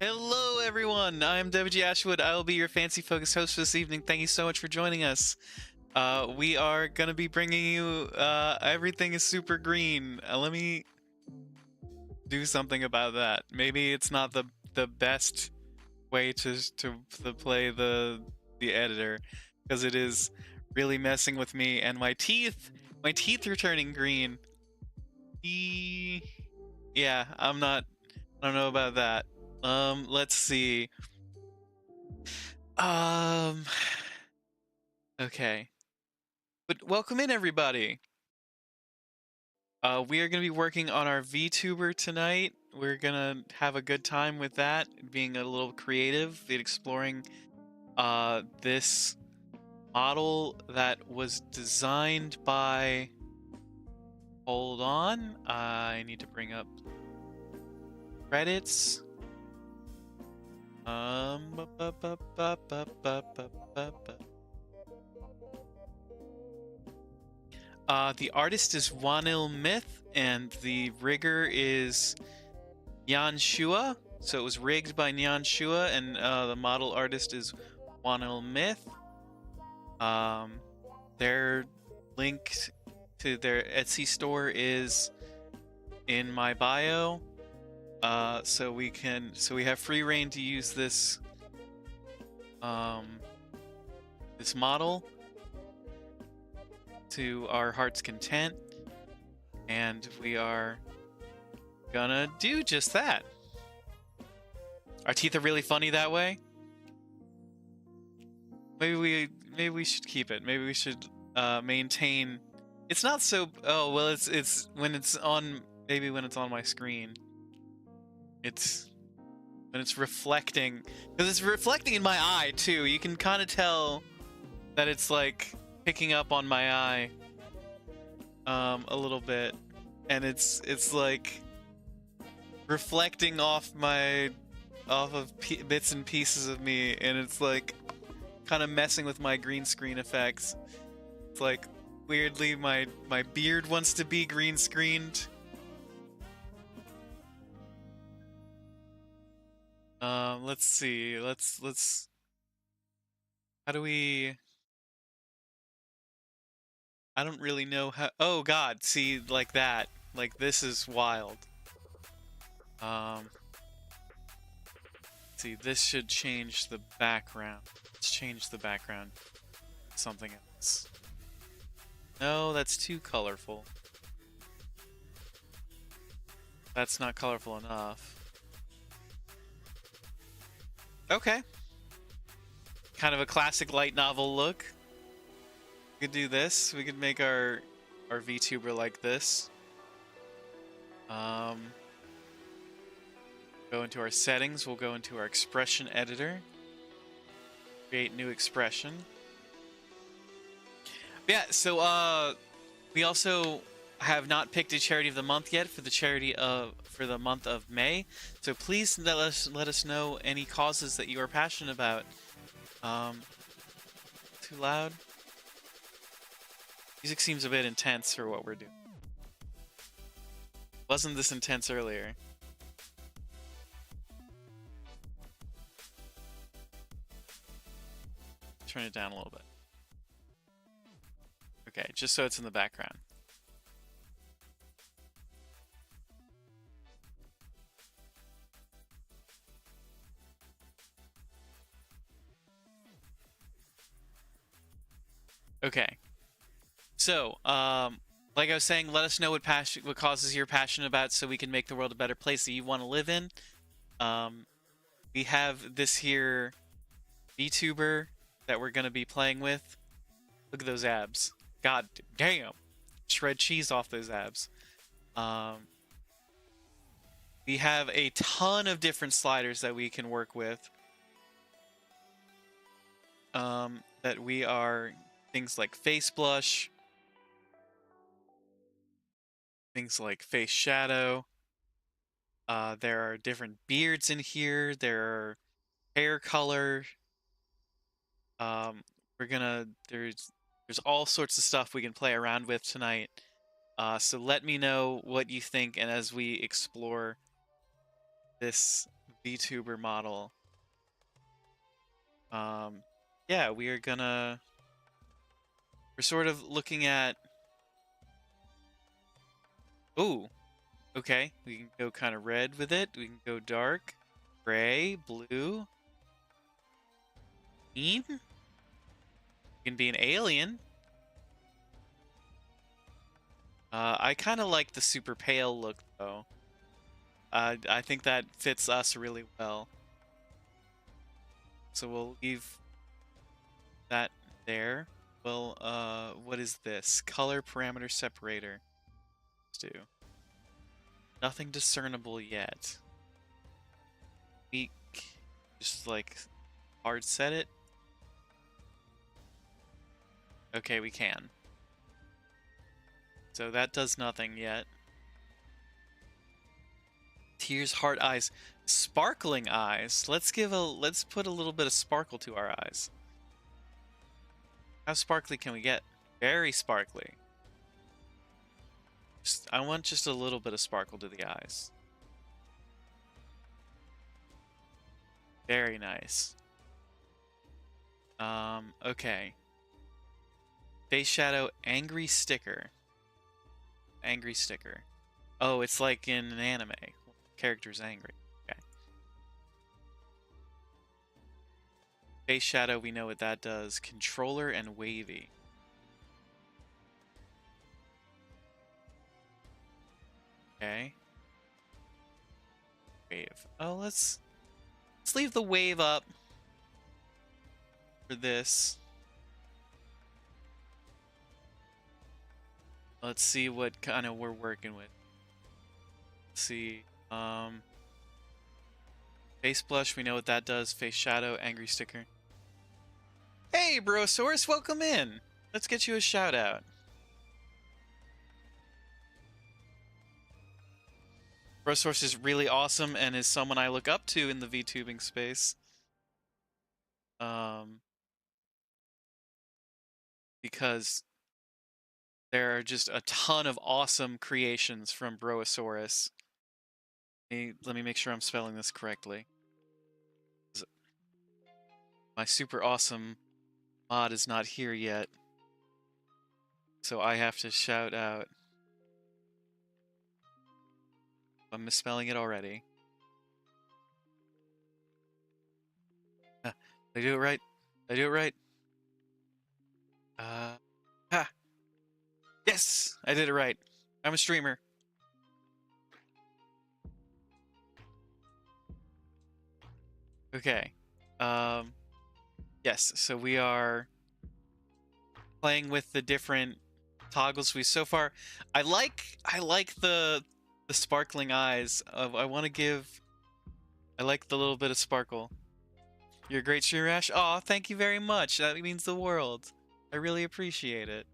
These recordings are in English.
Hello, everyone. I'm WG Ashwood. I will be your fancy focused host for this evening. Thank you so much for joining us. We are gonna be bringing you everything is super green. Let me do something about that. Maybe it's not the best way to play the editor, because it is really messing with me and my teeth. My teeth are turning green. Yeah, I don't know about that. Let's see. Okay. But welcome in, everybody. We are going to be working on our Vtuber tonight. We're going to have a good time with that, being a little creative, exploring this model that was designed by... Hold on. I need to bring up credits. The artist is Wanil Myth, and the rigger is Nyan Shua. So it was rigged by Nyan Shua, and the model artist is Wanil Myth. Their link to their Etsy store is in my bio. So we have free reign to use this this model to our heart's content, and we are gonna do just that. Our teeth are really funny that way. Maybe we should keep it. Maybe we should maintain. It's not so. Oh well, it's when it's on. Maybe when it's on my screen. It's when it's reflecting, because it's reflecting in my eye too. You can kind of tell that it's like picking up on my eye a little bit, and it's like reflecting off of bits and pieces of me, and it's like kind of messing with my green screen effects. It's like weirdly my beard wants to be green screened. Let's see. Let's how do we... I don't really know how... Oh god, see, like that. Like, this is wild. See, this should change the background. Let's change the background to something else. No, that's too colorful. That's not colorful enough. Okay. Kind of a classic light novel look. We could do this. We could make our VTuber like this. Go into our settings. We'll go into our expression editor. Create new expression. Yeah, so we also have not picked a charity of the month yet for the month of May. So please let us know any causes that you are passionate about. Too loud? Music seems a bit intense for what we're doing. Wasn't this intense earlier? Turn it down a little bit. Okay, just so it's in the background. Okay. So, like I was saying, let us know what causes you're passionate about, so we can make the world a better place that you want to live in. We have this here VTuber that we're gonna be playing with. Look at those abs. God damn. Shred cheese off those abs. We have a ton of different sliders that we can work with. That we are... Things like face blush, things like face shadow. There are different beards in here. There are hair color. There's all sorts of stuff we can play around with tonight. So let me know what you think, and as we explore this VTuber model. Yeah, we're sort of looking at. Ooh, okay. We can go kind of red with it. We can go dark, gray, blue, green. We can be an alien. I kind of like the super pale look though. I think that fits us really well. So we'll leave that there. Well, what is this? Color parameter separator. Let's do. Nothing discernible yet. We just like hard set it. Okay, we can. So that does nothing yet. Tears, heart, eyes, sparkling eyes. Let's put a little bit of sparkle to our eyes. How sparkly can we get? Very sparkly. I want just a little bit of sparkle to the eyes. Very nice. Okay. Face shadow, angry sticker. Angry sticker. Oh, it's like in an anime. Character's angry. Okay. Face shadow, we know what that does. Controller and wavy. Okay. Wave. Oh, let's leave the wave up for this. Let's see what kind of we're working with. Let's see. Face blush, we know what that does. Face shadow, angry sticker. Hey, Brosaurus, welcome in. Let's get you a shout out. Brosaurus is really awesome and is someone I look up to in the VTubing space. Because there are just a ton of awesome creations from Brosaurus. Let me make sure I'm spelling this correctly. My super awesome mod is not here yet, so I have to shout out. I'm misspelling it already. Did I do it right? Did I do it right? Ha! Yes! I did it right. I'm a streamer. Okay. Yes, so we are playing with the different toggles so far. I like the sparkling eyes. I like the little bit of sparkle. You're a great streamer, Ash. Aw, thank you very much. That means the world. I really appreciate it.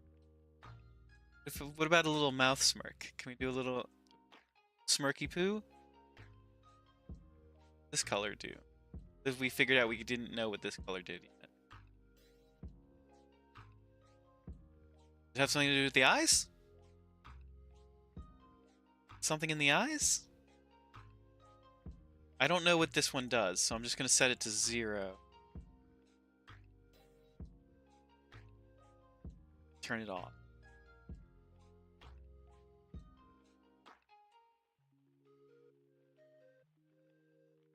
What about a little mouth smirk? Can we do a little smirky poo? This color do. If we figured out we didn't know what this color did yet. Does it have something to do with the eyes? Something in the eyes? I don't know what this one does, so I'm just going to set it to 0. Turn it off.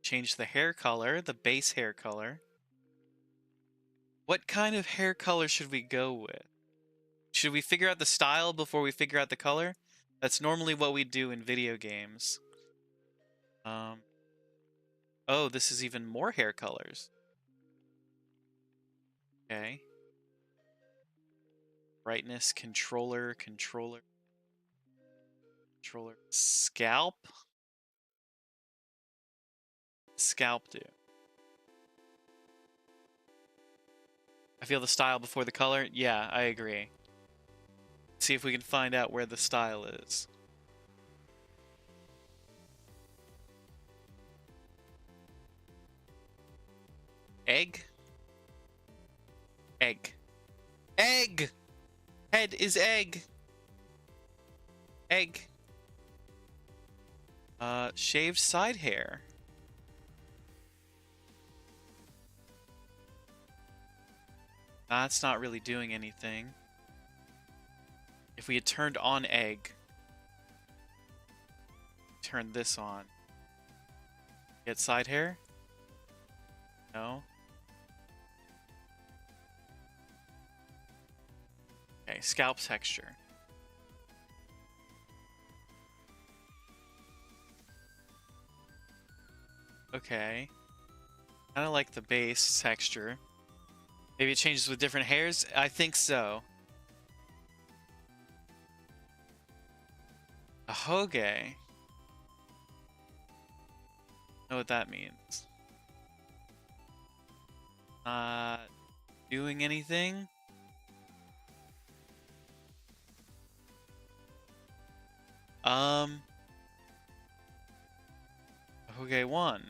Change the hair color, the base hair color. What kind of hair color should we go with? Should we figure out the style before we figure out the color? That's normally what we do in video games. Oh, this is even more hair colors. Okay. Brightness, controller. Scalp? Scalp do. I feel the style before the color? Yeah, I agree. See if we can find out where the style is. Egg? Egg. Egg! Head is egg! Egg. Shaved side hair. That's not really doing anything. If we had turned on egg, turn this on. Get side hair? No. Okay, scalp texture. Okay. Kind of like the base texture. Maybe it changes with different hairs? I think so. A hoge. Know what that means. Not doing anything? Hoge 1.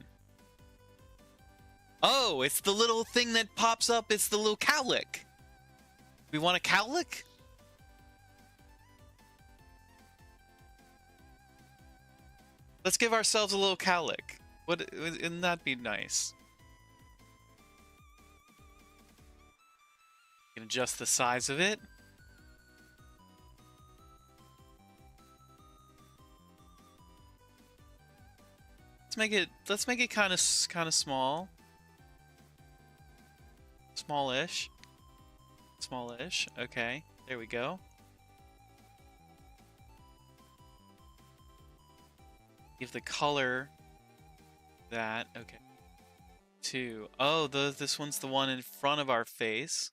Oh, it's the little thing that pops up. It's the little cowlick. We want a cowlick? Let's give ourselves a little cowlick. Wouldn't that be nice? You can adjust the size of it. Let's make it kind of small. Smallish. Smallish. Okay. There we go. Give the color that. Okay. 2. Oh, this one's the one in front of our face.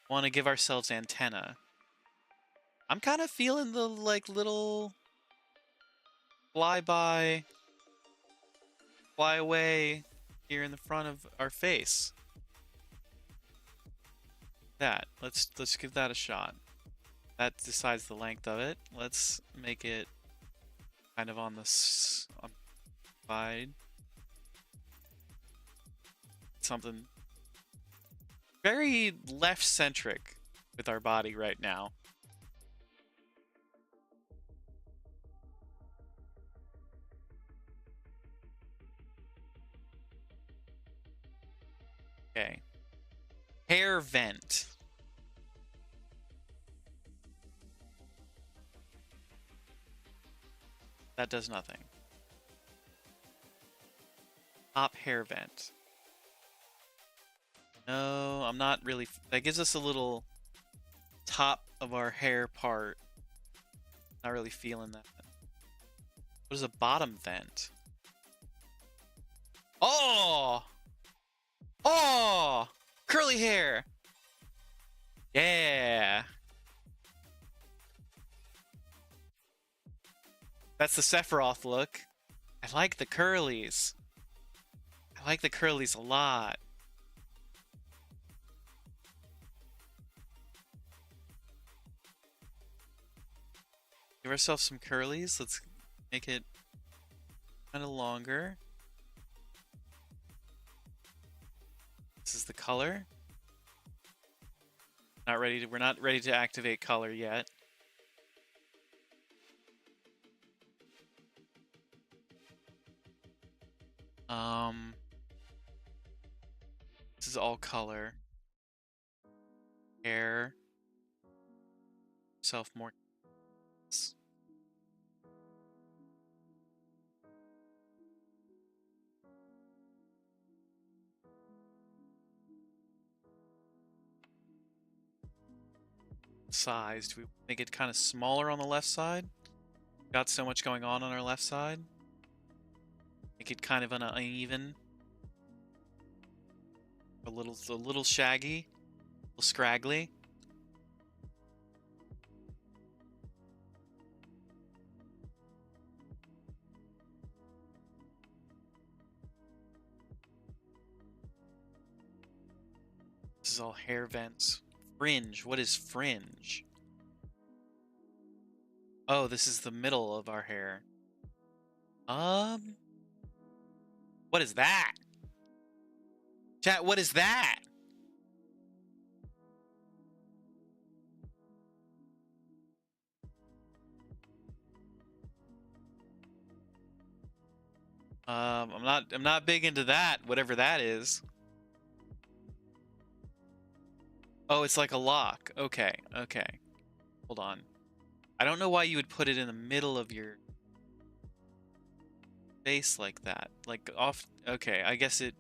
Want to give ourselves antenna. I'm kind of feeling the like little fly away here in the front of our face. That. Let's give that a shot. That decides the length of it. Let's make it kind of on the side. Something very left-centric with our body right now. Okay. Hair vent. That does nothing. Top hair vent. No, I'm not really... That gives us a little top of our hair part. Not really feeling that. What is a bottom vent? Oh! Oh! Curly hair! Yeah! That's the Sephiroth look. I like the curlies. I like the curlies a lot. Give ourselves some curlies. Let's make it kind of longer. This is the color. We're not ready to activate color yet. This is all color. Hair. Self more. Size. Do we make it kind of smaller on the left side? Got so much going on our left side. Make it kind of uneven. A little shaggy. A little scraggly. This is all hair vents. Fringe. What is fringe? Oh, this is the middle of our hair. What is that? Chat, what is that? I'm not big into that, whatever that is. Oh, it's like a lock. Okay, okay. Hold on. I don't know why you would put it in the middle of your face like that. Like off. Okay, I guess it.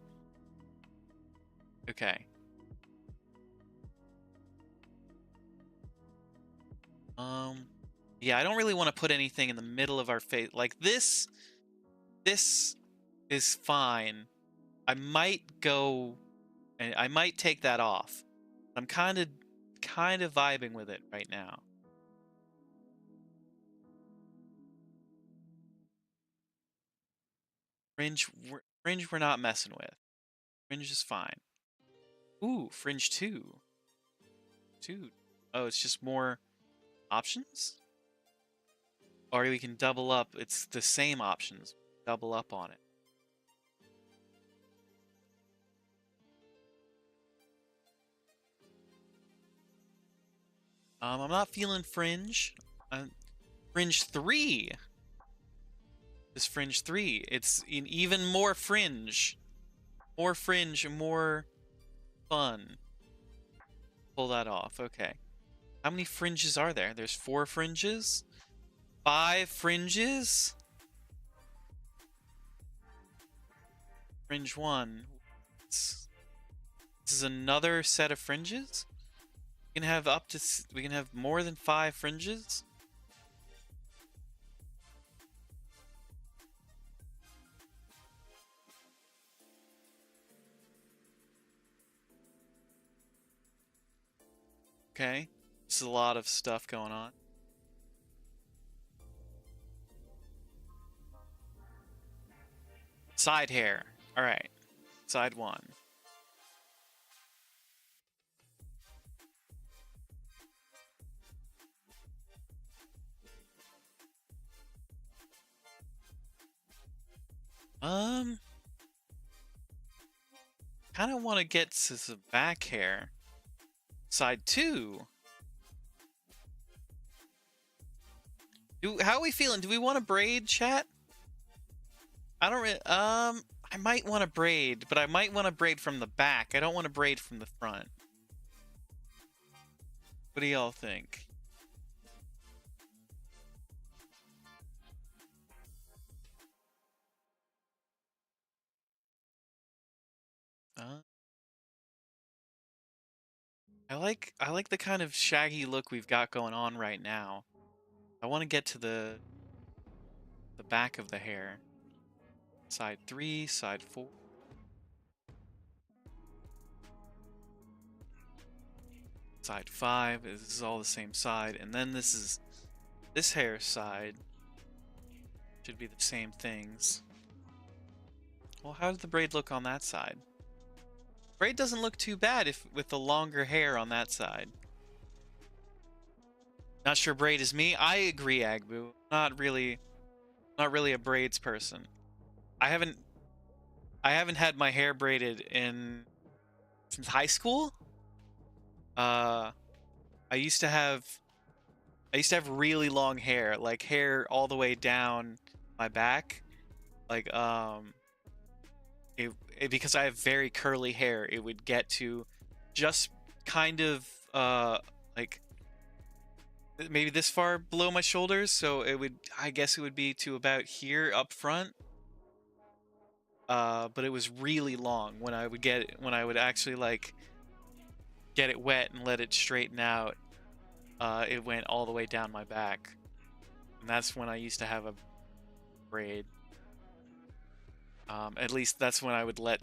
Okay. Yeah, I don't really want to put anything in the middle of our face. Like this. This is fine. I might go. I might take that off. I'm kind of vibing with it right now. Fringe we're not messing with. Fringe is fine. Ooh, fringe 2. 2. Oh, it's just more options? Or we can double up. It's the same options. Double up on it. I'm not feeling fringe. Fringe 3. This fringe 3. It's even more fringe. More fringe, more fun. Pull that off. Okay. How many fringes are there? There's 4 fringes? 5 fringes? Fringe 1. This is another set of fringes? We can have we can have more than 5 fringes? Okay. This is a lot of stuff going on. Side hair. Alright. Side 1. Kind of want to get to the back hair. Side 2. How are we feeling? Do we want to braid, chat? I don't really, I might want to braid, but I might want to braid from the back. I don't want to braid from the front. What do y'all think? I like the kind of shaggy look we've got going on right now. I want to get to the back of the hair. Side 3, side 4. Side 5, this is all the same side, and then this hair side should be the same things. Well, how does the braid look on that side? Braid doesn't look too bad with the longer hair on that side. Not sure braid is me. I agree, Agbu. Not really a braids person. I haven't had my hair braided since high school. I used to have really long hair, like hair all the way down my back. Like because I have very curly hair, it would get to just kind of like maybe this far below my shoulders, so I guess it would be to about here up front. But it was really long when I would actually like get it wet and let it straighten out. It went all the way down my back, and that's when I used to have a braid. At least that's when I would let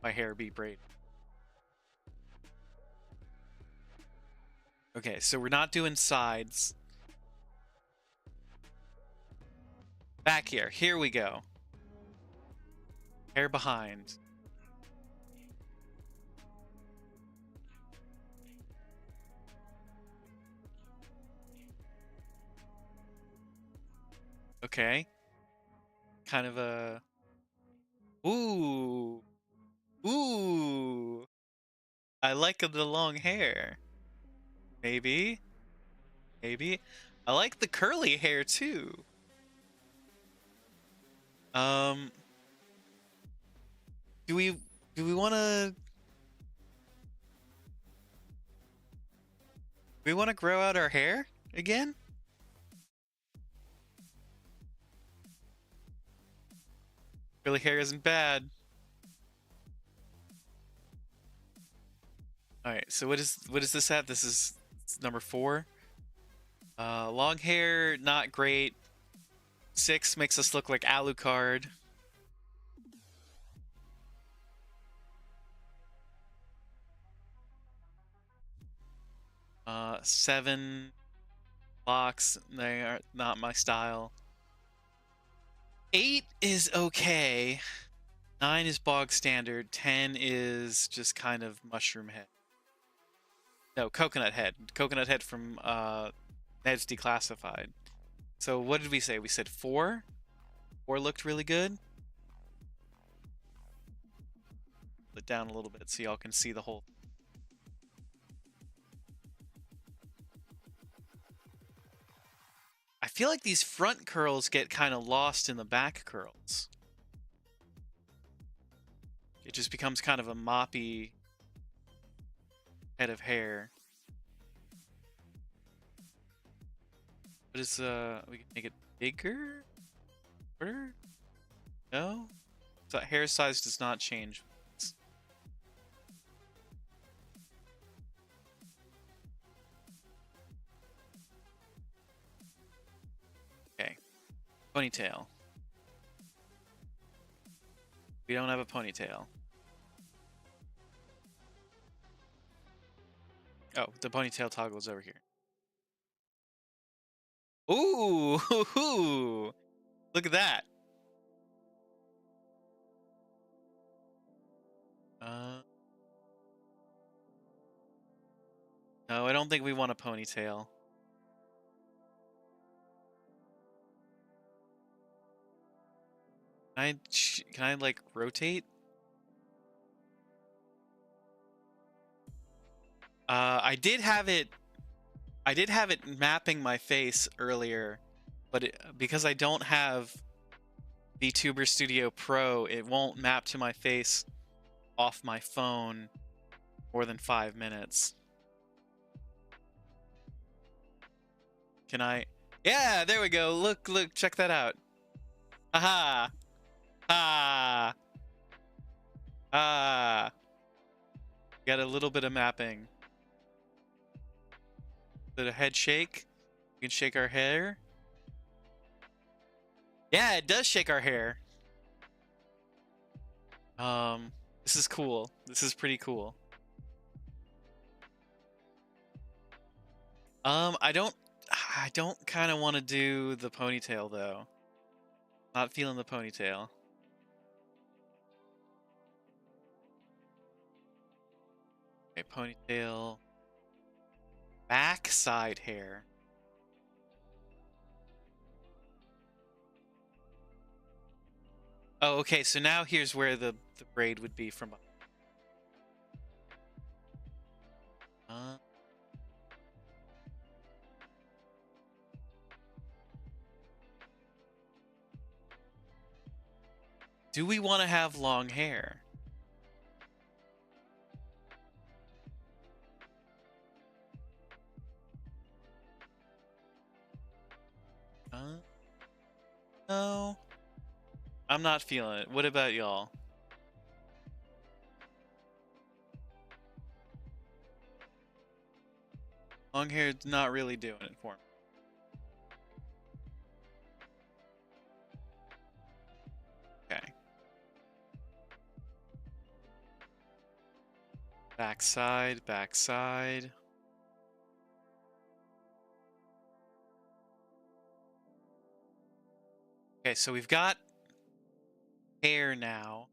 my hair be braided. Okay, so we're not doing sides. Back here. Here we go. Hair behind. Okay. Kind of a... Ooh. Ooh. I like the long hair. Maybe. Maybe. I like the curly hair too. Do we want to... We want to grow out our hair again? Curly hair isn't bad. All right, so what is this at? This is number 4. Long hair, not great. 6 makes us look like Alucard. 7 locks, they are not my style. 8 is okay. 9 is bog standard. 10 is just kind of mushroom head. No, coconut head. Coconut head from Ned's Declassified. So what did we say? We said 4? 4 looked really good. Put it down a little bit so y'all can see the whole. I feel like these front curls get kind of lost in the back curls. It just becomes kind of a moppy head of hair. What is we can make it bigger? Shorter? No? So hair size does not change. Okay. Ponytail. We don't have a ponytail. Oh, the ponytail toggle is over here. Ooh, look at that. No, I don't think we want a ponytail. Can I like rotate? I did have it mapping my face earlier, but because I don't have Vtuber Studio Pro, it won't map to my face off my phone more than 5 minutes. Can I? Yeah, there we go. Look, check that out. Aha! Ah! Ah! Got a little bit of mapping. Bit of head shake. We can shake our hair. Yeah, it does shake our hair. This is cool. This is pretty cool. I don't kind of want to do the ponytail though. Not feeling the ponytail. Okay, ponytail. Backside hair. Oh, okay, so now here's where the braid would be from. Do we want to have long hair? No. I'm not feeling it. What about y'all? Long hair is not really doing it for me. Okay. Backside, backside. Okay, so we've got hair now.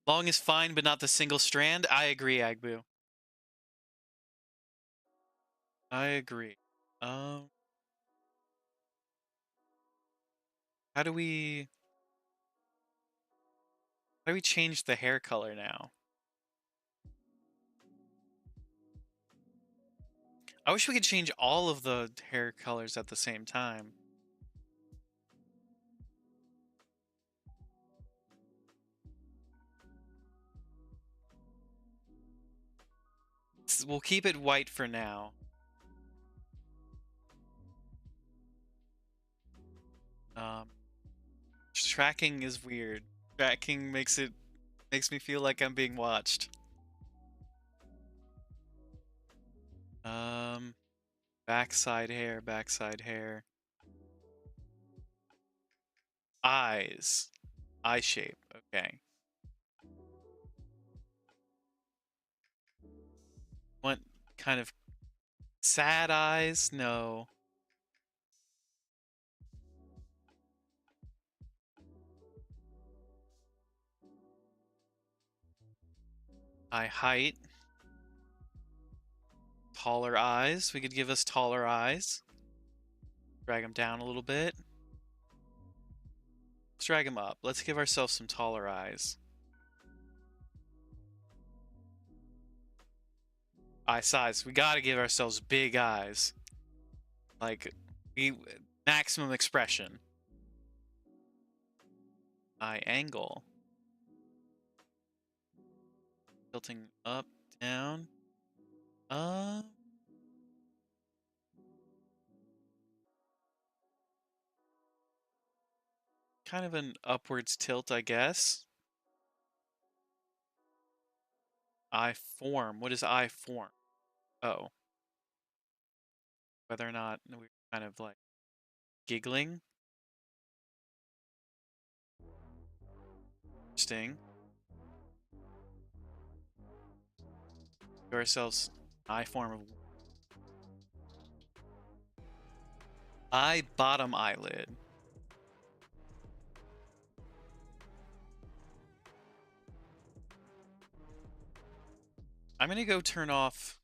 Long is fine, but not the single strand. I agree, Agbu. I agree. How do we change the hair color now? I wish we could change all of the hair colors at the same time. we'll keep it white for now. Tracking is weird. Tracking makes me feel like I'm being watched. Backside hair, backside hair. Eyes. Eye shape. Okay. Want kind of sad eyes? No. Eye height. Taller eyes. We could give us taller eyes. Drag them down a little bit. Let's drag them up. Let's give ourselves some taller eyes. Eye size. We gotta give ourselves big eyes. Like, maximum expression. Eye angle. Tilting up, down. Kind of an upwards tilt, I guess. Eye form. What is eye form? Oh. Whether or not we're kind of like giggling. Interesting. Give ourselves eye form of eye bottom eyelid. I'm gonna go turn off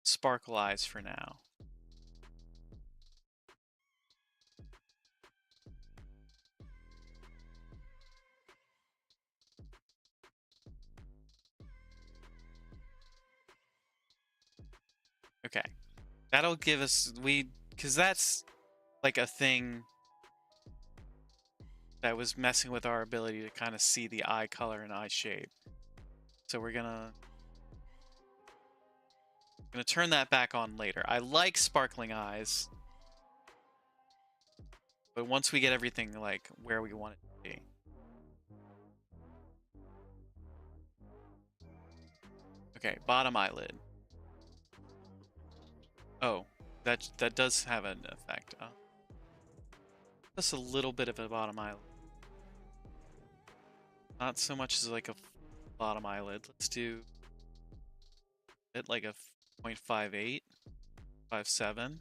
sparkle eyes for now. Okay. That'll give us, because that's like a thing that was messing with our ability to kind of see the eye color and eye shape. So we're gonna turn that back on later. I like sparkling eyes, but once we get everything like where we want it to be. Okay, bottom eyelid. Oh, that does have an effect. Just a little bit of a bottom eyelid. Not so much as like a bottom eyelid. Let's do it like a 0.58, 0.57.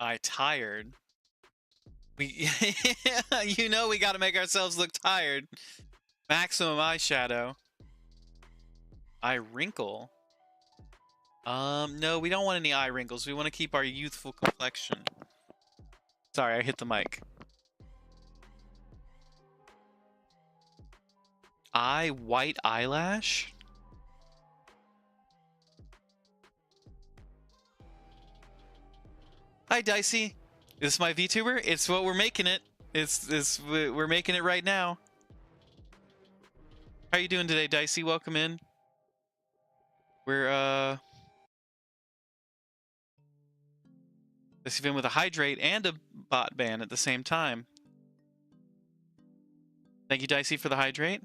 Eye tired. We, you know, we got to make ourselves look tired. Maximum eyeshadow. Eye wrinkle. No, we don't want any eye wrinkles. We want to keep our youthful complexion. Sorry, I hit the mic. Eye white eyelash? Hi, Dicey. This is my VTuber. It's what we're making it. We're making it right now. How are you doing today, Dicey? Welcome in. We're this event with a hydrate and a bot ban at the same time. Thank you, Dicey, for the hydrate.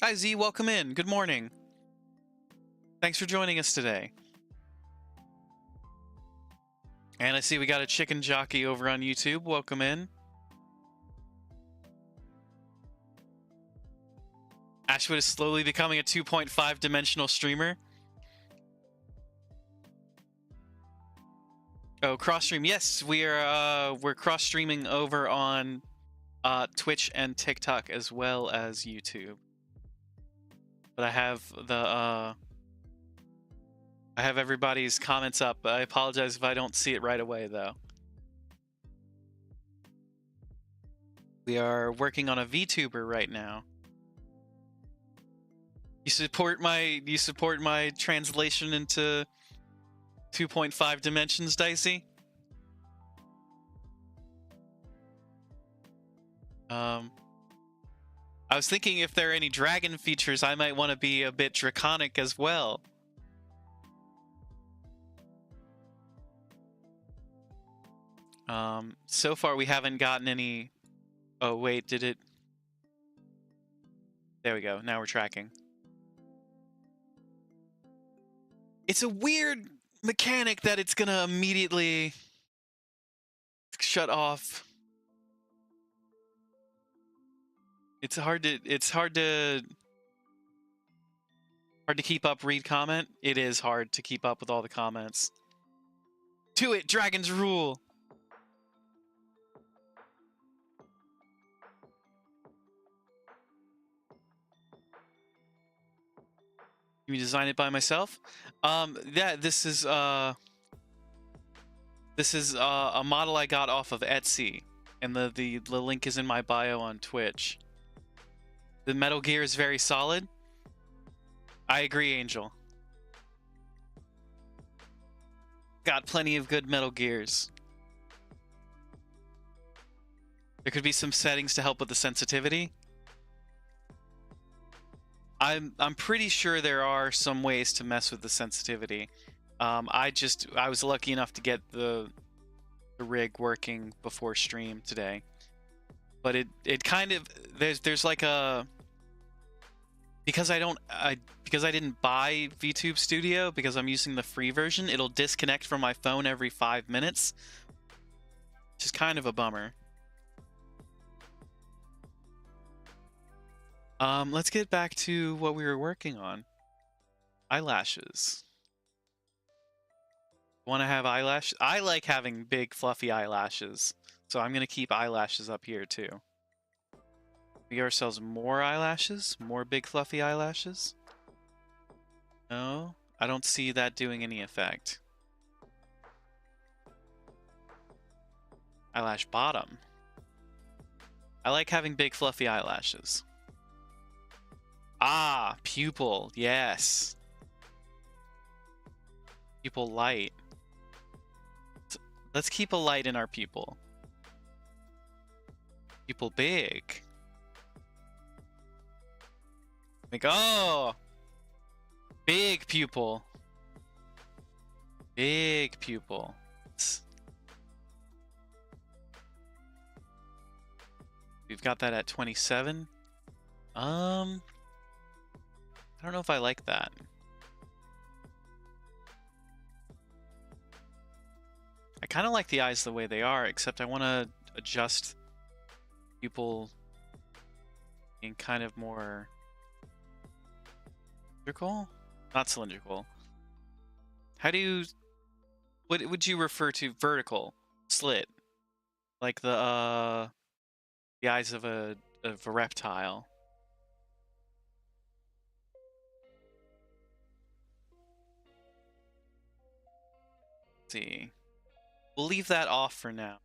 Hi, Z. Welcome in. Good morning. Thanks for joining us today. And I see we got a chicken jockey over on YouTube. Welcome in. Ashwood is slowly becoming a 2.5 dimensional streamer. Oh, cross stream. Yes, we're cross streaming over on Twitch and TikTok as well as YouTube. But I have everybody's comments up. I apologize if I don't see it right away though. We are working on a Vtuber right now. You support my translation into 2.5 dimensions, Dicey? I was thinking if there are any dragon features, I might want to be a bit draconic as well. So far we haven't gotten any... Oh, wait, did it... There we go, now we're tracking. It's a weird mechanic that it's gonna immediately shut off. It's hard to keep up read comment. It is hard to keep up with all the comments. To it, dragons rule. You design it by myself? Yeah, this is a model I got off of Etsy, and the link is in my bio on Twitch. The Metal Gear is very solid. I agree, Angel. Got plenty of good Metal Gears. There could be some settings to help with the sensitivity. I'm pretty sure there are some ways to mess with the sensitivity. I was lucky enough to get the rig working before stream today. But it kind of there's like a because I didn't buy Vtube Studio because I'm using the free version, it'll disconnect from my phone every 5 minutes. Which is kind of a bummer. Let's get back to what we were working on. Eyelashes. Want to have eyelashes? I like having big fluffy eyelashes, so I'm gonna keep eyelashes up here too. We give ourselves more eyelashes, more big fluffy eyelashes. No, I don't see that doing any effect. Eyelash bottom. I like having big fluffy eyelashes. Ah, pupil, yes. Pupil light. Let's keep a light in our pupil. Pupil big. Like, oh! Big pupil. Big pupil. We've got that at 27. I don't know if I like that. I kind of like the eyes the way they are, except I want to adjust pupil being kind of more cylindrical? Not cylindrical. How do you... What would you refer to? Vertical. Slit. Like the eyes of a reptile. Let's see. We'll leave that off for now.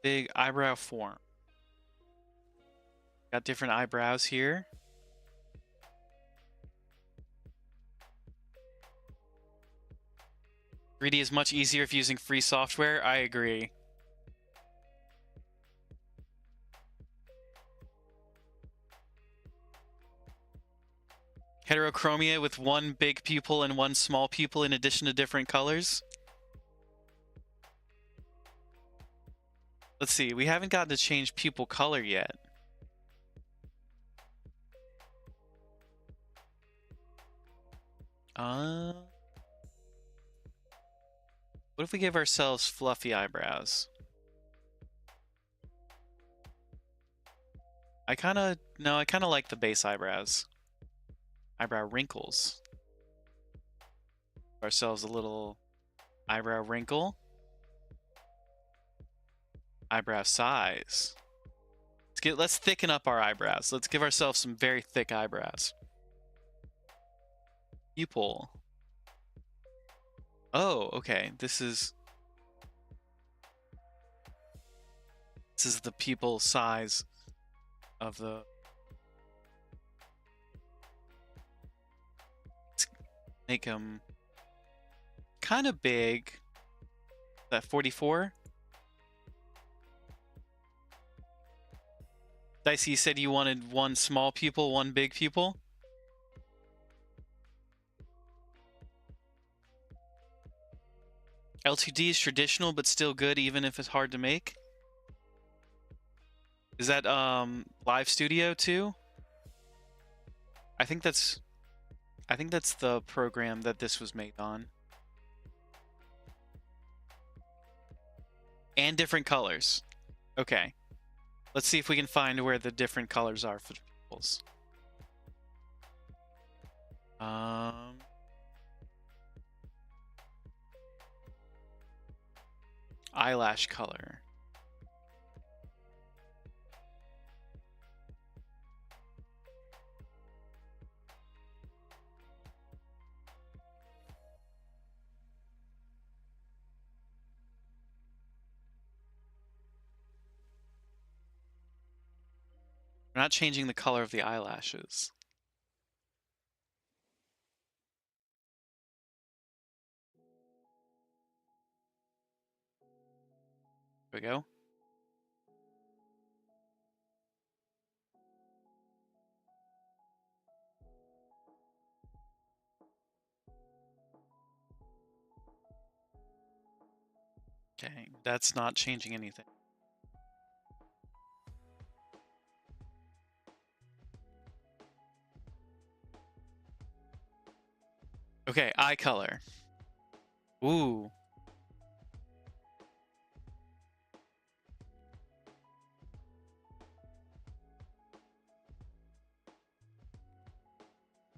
Big eyebrow form. Got different eyebrows here. .3D is much easier if using free software. I agree. Heterochromia with one big pupil and one small pupil in addition to different colors. Let's see, we haven't gotten to change pupil color yet. What if we give ourselves fluffy eyebrows? I kind of like the base eyebrows. Eyebrow wrinkles. Give ourselves a little eyebrow wrinkle. Eyebrow size. Let's thicken up our eyebrows. Let's give ourselves some very thick eyebrows. Pupil. Oh, okay. This is the pupil size of the... make them kind of big. That 44? Dicey, you said you wanted one small pupil, one big pupil? LTD is traditional, but still good, even if it's hard to make. Is that Live Studio too? I think that's the program that this was made on. And different colors. Okay. Let's see if we can find where the different colors are for the pupils. Eyelash color. We're not changing the color of the eyelashes. There we go. Okay, that's not changing anything. Okay, eye color. Ooh.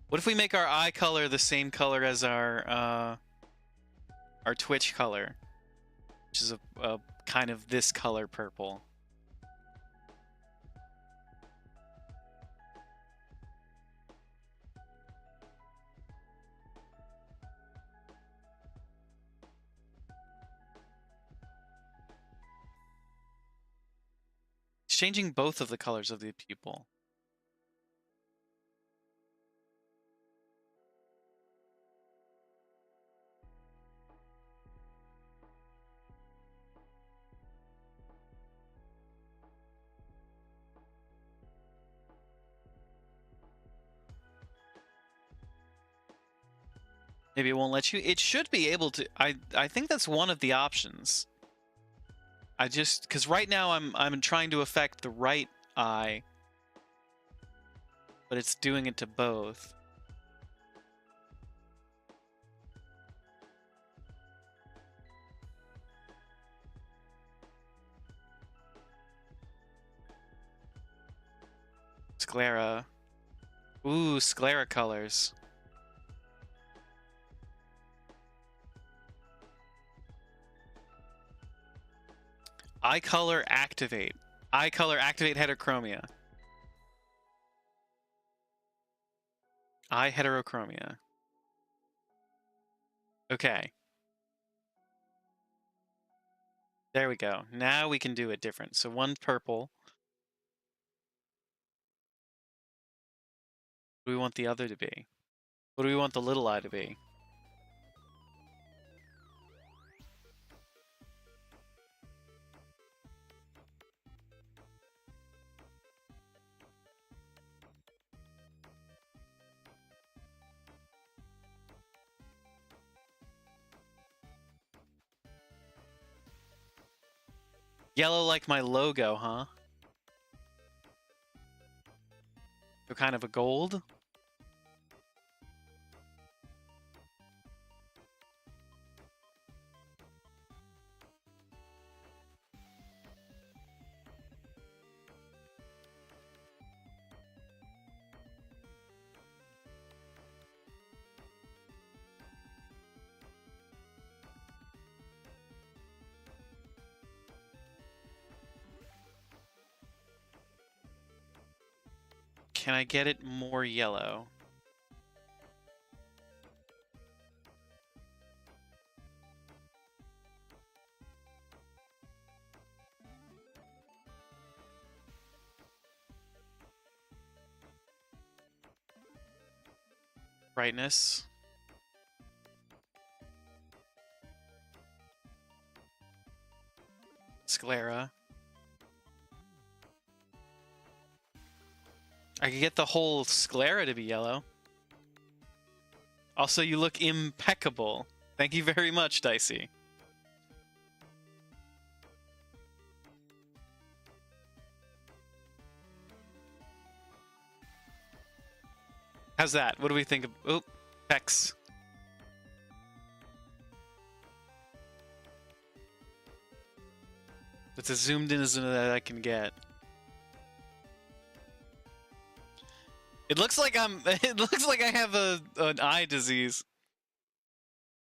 What if we make our eye color the same color as our Twitch color, which is a kind of this color purple? It's changing both of the colors of the pupil. Maybe it won't let you. It should be able to. I think that's one of the options. I just, because right now I'm trying to affect the right eye, but it's doing it to both. Sclera. Ooh, sclera colors. Eye color activate. Eye color activate heterochromia. Eye heterochromia. Okay. There we go. Now we can do it different. So one purple. What do we want the other to be? What do we want the little eye to be? Yellow like my logo, huh? So kind of a gold? Can I get it more yellow? Brightness. sclera. I could get the whole sclera to be yellow. Also, you look impeccable. Thank you very much, Dicey. How's that? What do we think of... Oh, Pex. It's as zoomed in as I can get. It looks like it looks like I have an eye disease.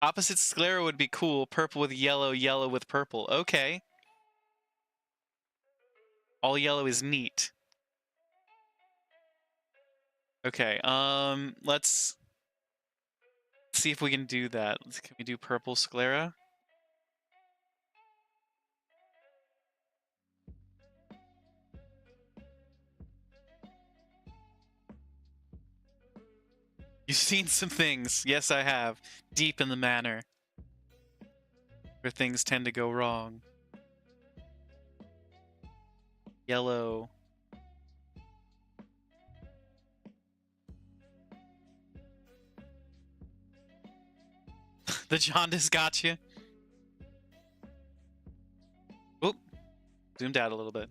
Opposite sclera would be cool. Purple with yellow, yellow with purple. Okay. All yellow is neat. Okay, let's see if we can do that. Can we do purple sclera? You've seen some things. Yes, I have. Deep in the manor. Where things tend to go wrong. Yellow. The jaundice got you. Oop. Zoomed out a little bit.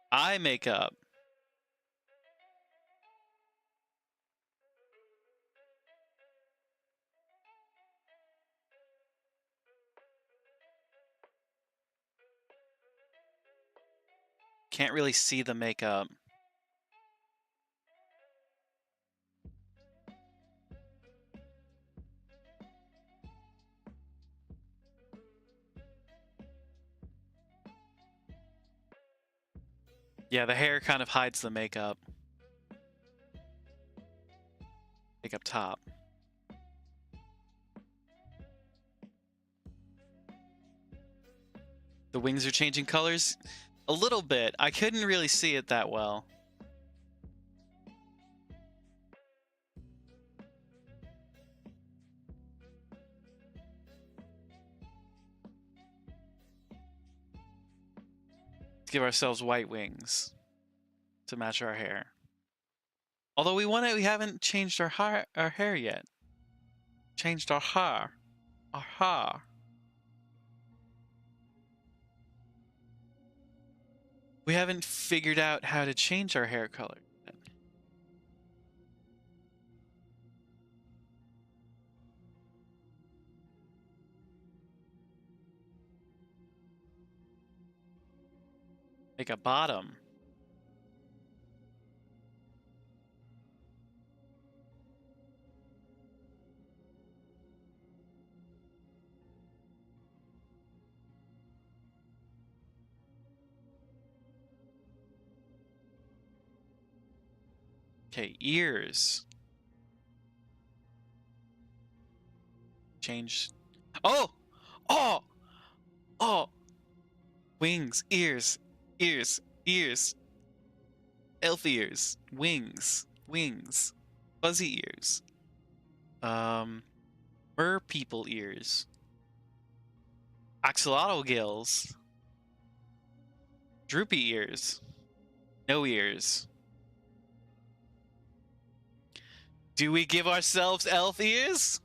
Eye makeup. Can't really see the makeup. Yeah, the hair kind of hides the makeup. Makeup top. The wings are changing colors? A little bit. I couldn't really see it that well. Let's give ourselves white wings to match our hair. Although we haven't changed our hair yet. Changed our hair. Our hair. We haven't figured out how to change our hair color yet. Make a bottom. Okay, ears. Change. Oh! Oh! Oh! Wings, ears, ears, ears. Elf ears, wings, wings. Fuzzy ears. Mer people ears. Axolotl gills. Droopy ears. No ears. Do we give ourselves elf ears?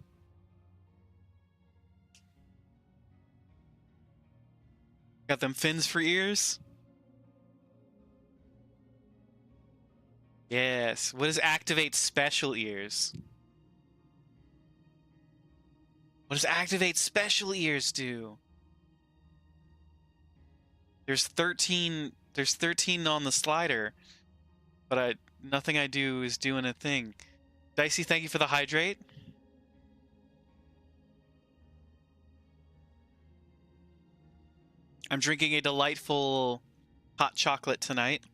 Got them fins for ears? Yes. What does activate special ears? What does activate special ears do? There's 13 on the slider, but nothing I do is doing a thing. Dicey, thank you for the hydrate. I'm drinking a delightful hot chocolate tonight.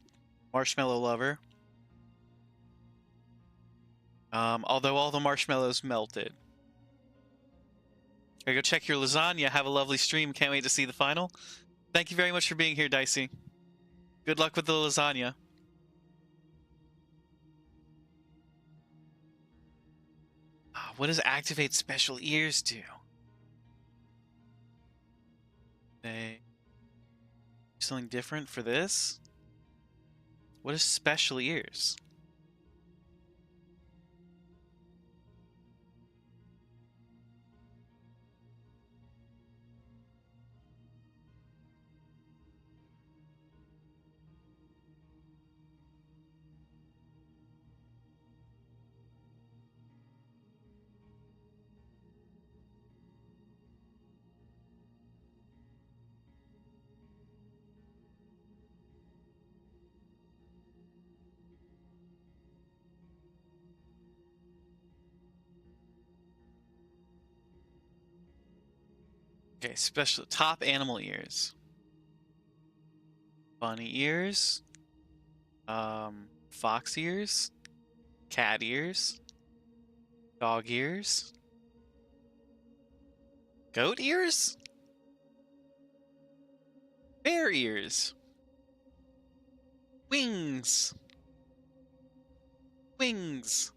Marshmallow lover. Although all the marshmallows melted. Gotta go check your lasagna. Have a lovely stream. Can't wait to see the final. Thank you very much for being here, Dicey. Good luck with the lasagna. What does activate special ears do? They something different for this? What is special ears? Okay, special top animal ears. Bunny ears. Fox ears. Cat ears. Dog ears. Goat ears? Bear ears. Wings. Wings.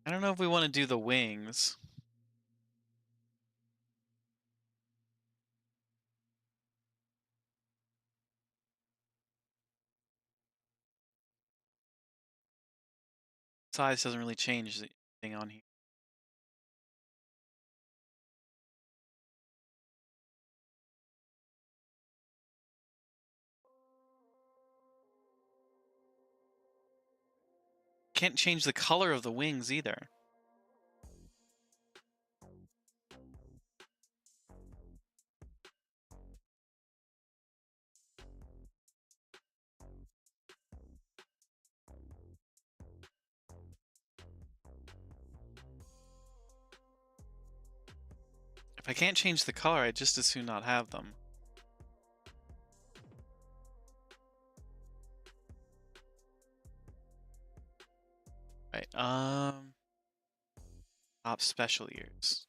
I don't know if we want to do the wings. Size doesn't really change the thing on here. Can't change the color of the wings either. If I can't change the color, I'd just as soon not have them. Right, top special ears.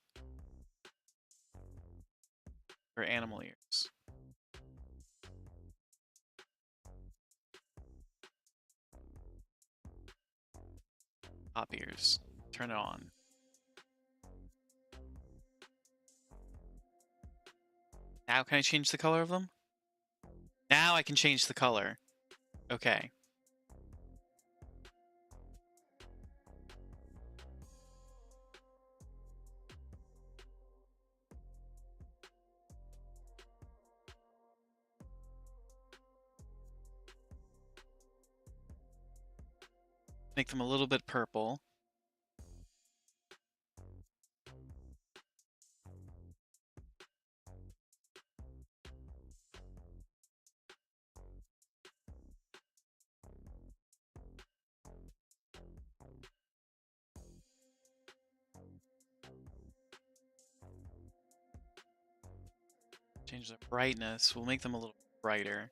Or animal ears. Top ears. Turn it on. Now can I change the color of them? Now I can change the color. Okay. Make them a little bit purple. Change the brightness. We'll make them a little brighter.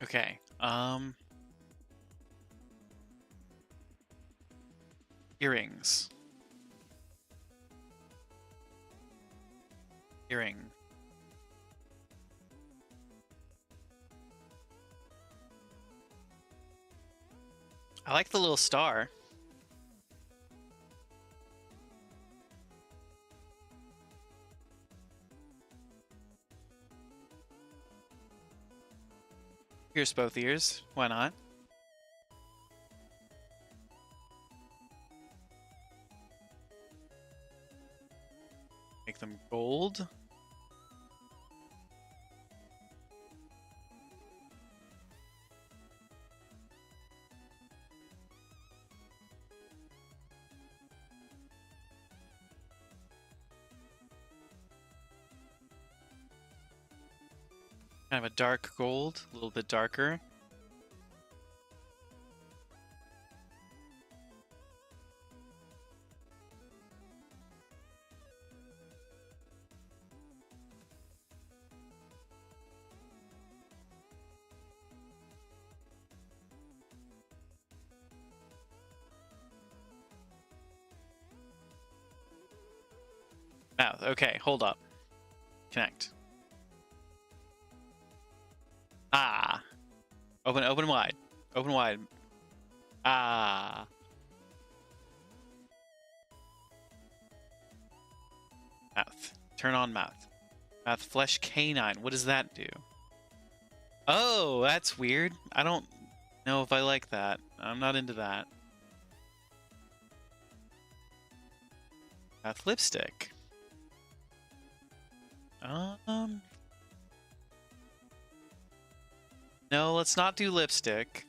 Okay, earrings. Earring. I like the little star. Pierce both ears. Why not? Make them gold. Kind of a dark gold, a little bit darker. Mouth. Okay, hold up. Connect. Ah. Open wide. Open wide. Ah. Mouth. Turn on mouth. Mouth flesh canine. What does that do? Oh, that's weird. I don't know if I like that. I'm not into that. Mouth lipstick. No, let's not do lipstick.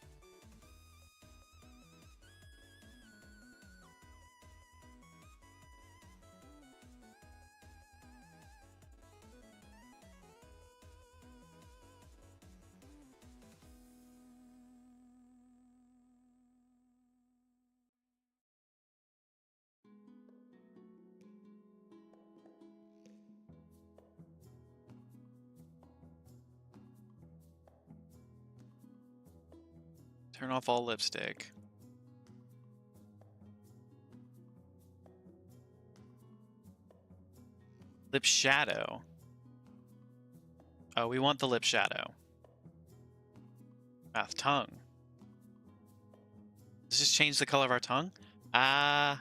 Turn off all lipstick. Lip shadow. Oh, we want the lip shadow. Mouth tongue. Does this change the color of our tongue? Come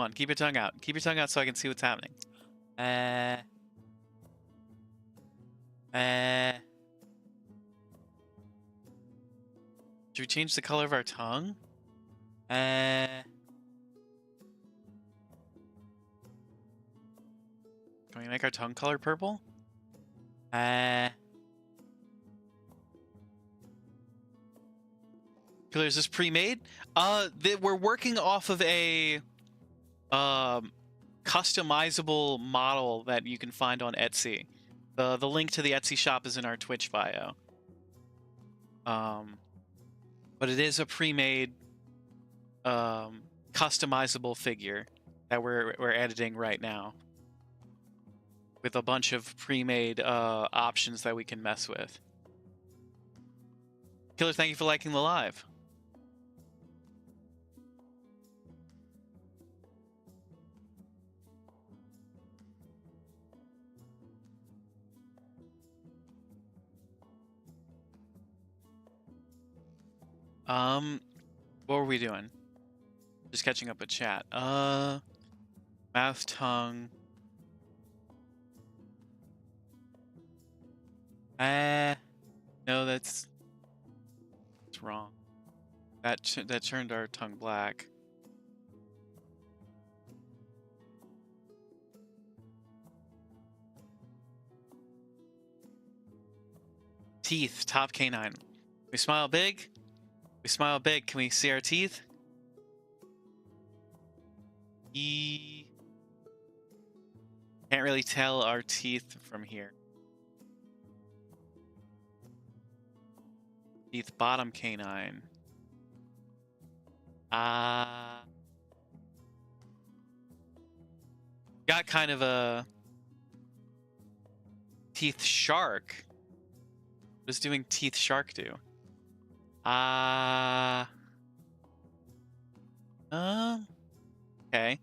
on, keep your tongue out. Keep your tongue out so I can see what's happening. Should we change the color of our tongue? Can we make our tongue color purple? Killer, is this pre-made? We're working off of a customizable model that you can find on Etsy. The link to the Etsy shop is in our Twitch bio. But it is a pre-made customizable figure that we're editing right now, with a bunch of pre-made options that we can mess with. Killer, thank you for liking the live. What were we doing? Just catching up with chat. Mouth, tongue. No, that's wrong. That turned our tongue black. Teeth, top canine. We smile big. We smile big. Can we see our teeth? Can't really tell our teeth from here. Teeth, bottom canine. Got kind of a teeth shark. What does doing teeth shark do? Okay.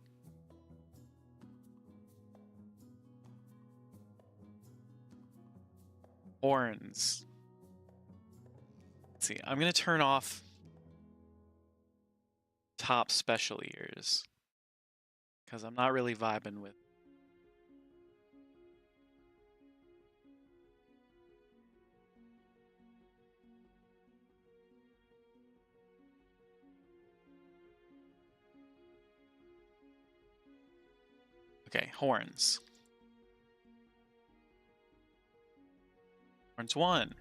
Horns. Let's see. I'm gonna turn off top special ears because I'm not really vibing with. Okay, horns. Horns 1.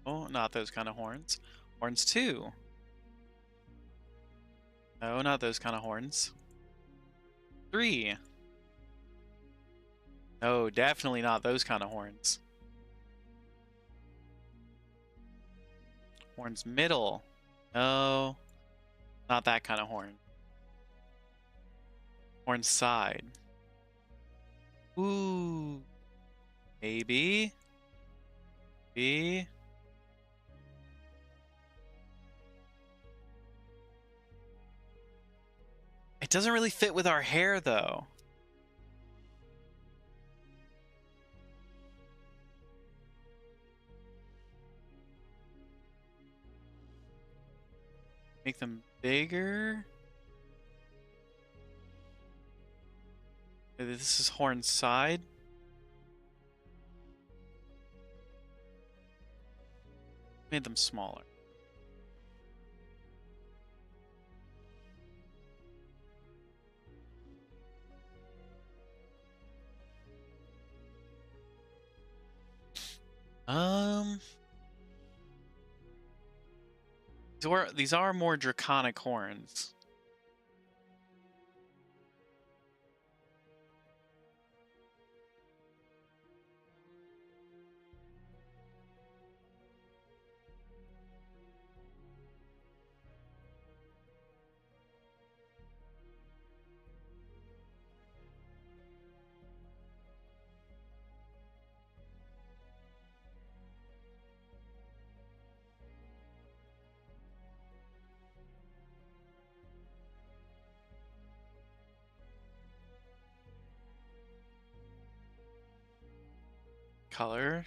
Oh, not those kind of horns. Horns 2. No, not those kind of horns. 3. No, definitely not those kind of horns. Horns middle. No, not that kind of horn. Horn side. Ooh. Maybe. Maybe. It doesn't really fit with our hair, though. Make them bigger. This is horn side. Made them smaller. These are more draconic horns. Color.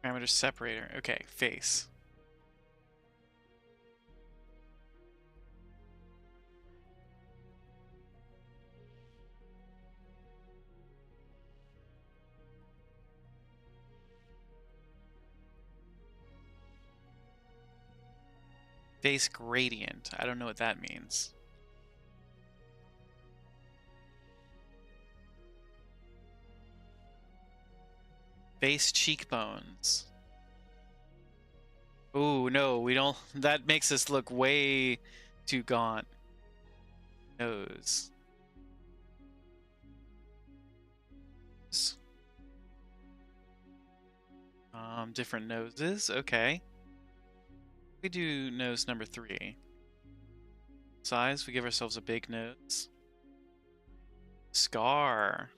Parameter separator. Okay, face. Face gradient. I don't know what that means. Face cheekbones. Oh, no, we don't. That makes us look way too gaunt. Nose. Different noses. Okay. We do nose number 3. Size, we give ourselves a big nose. Scar.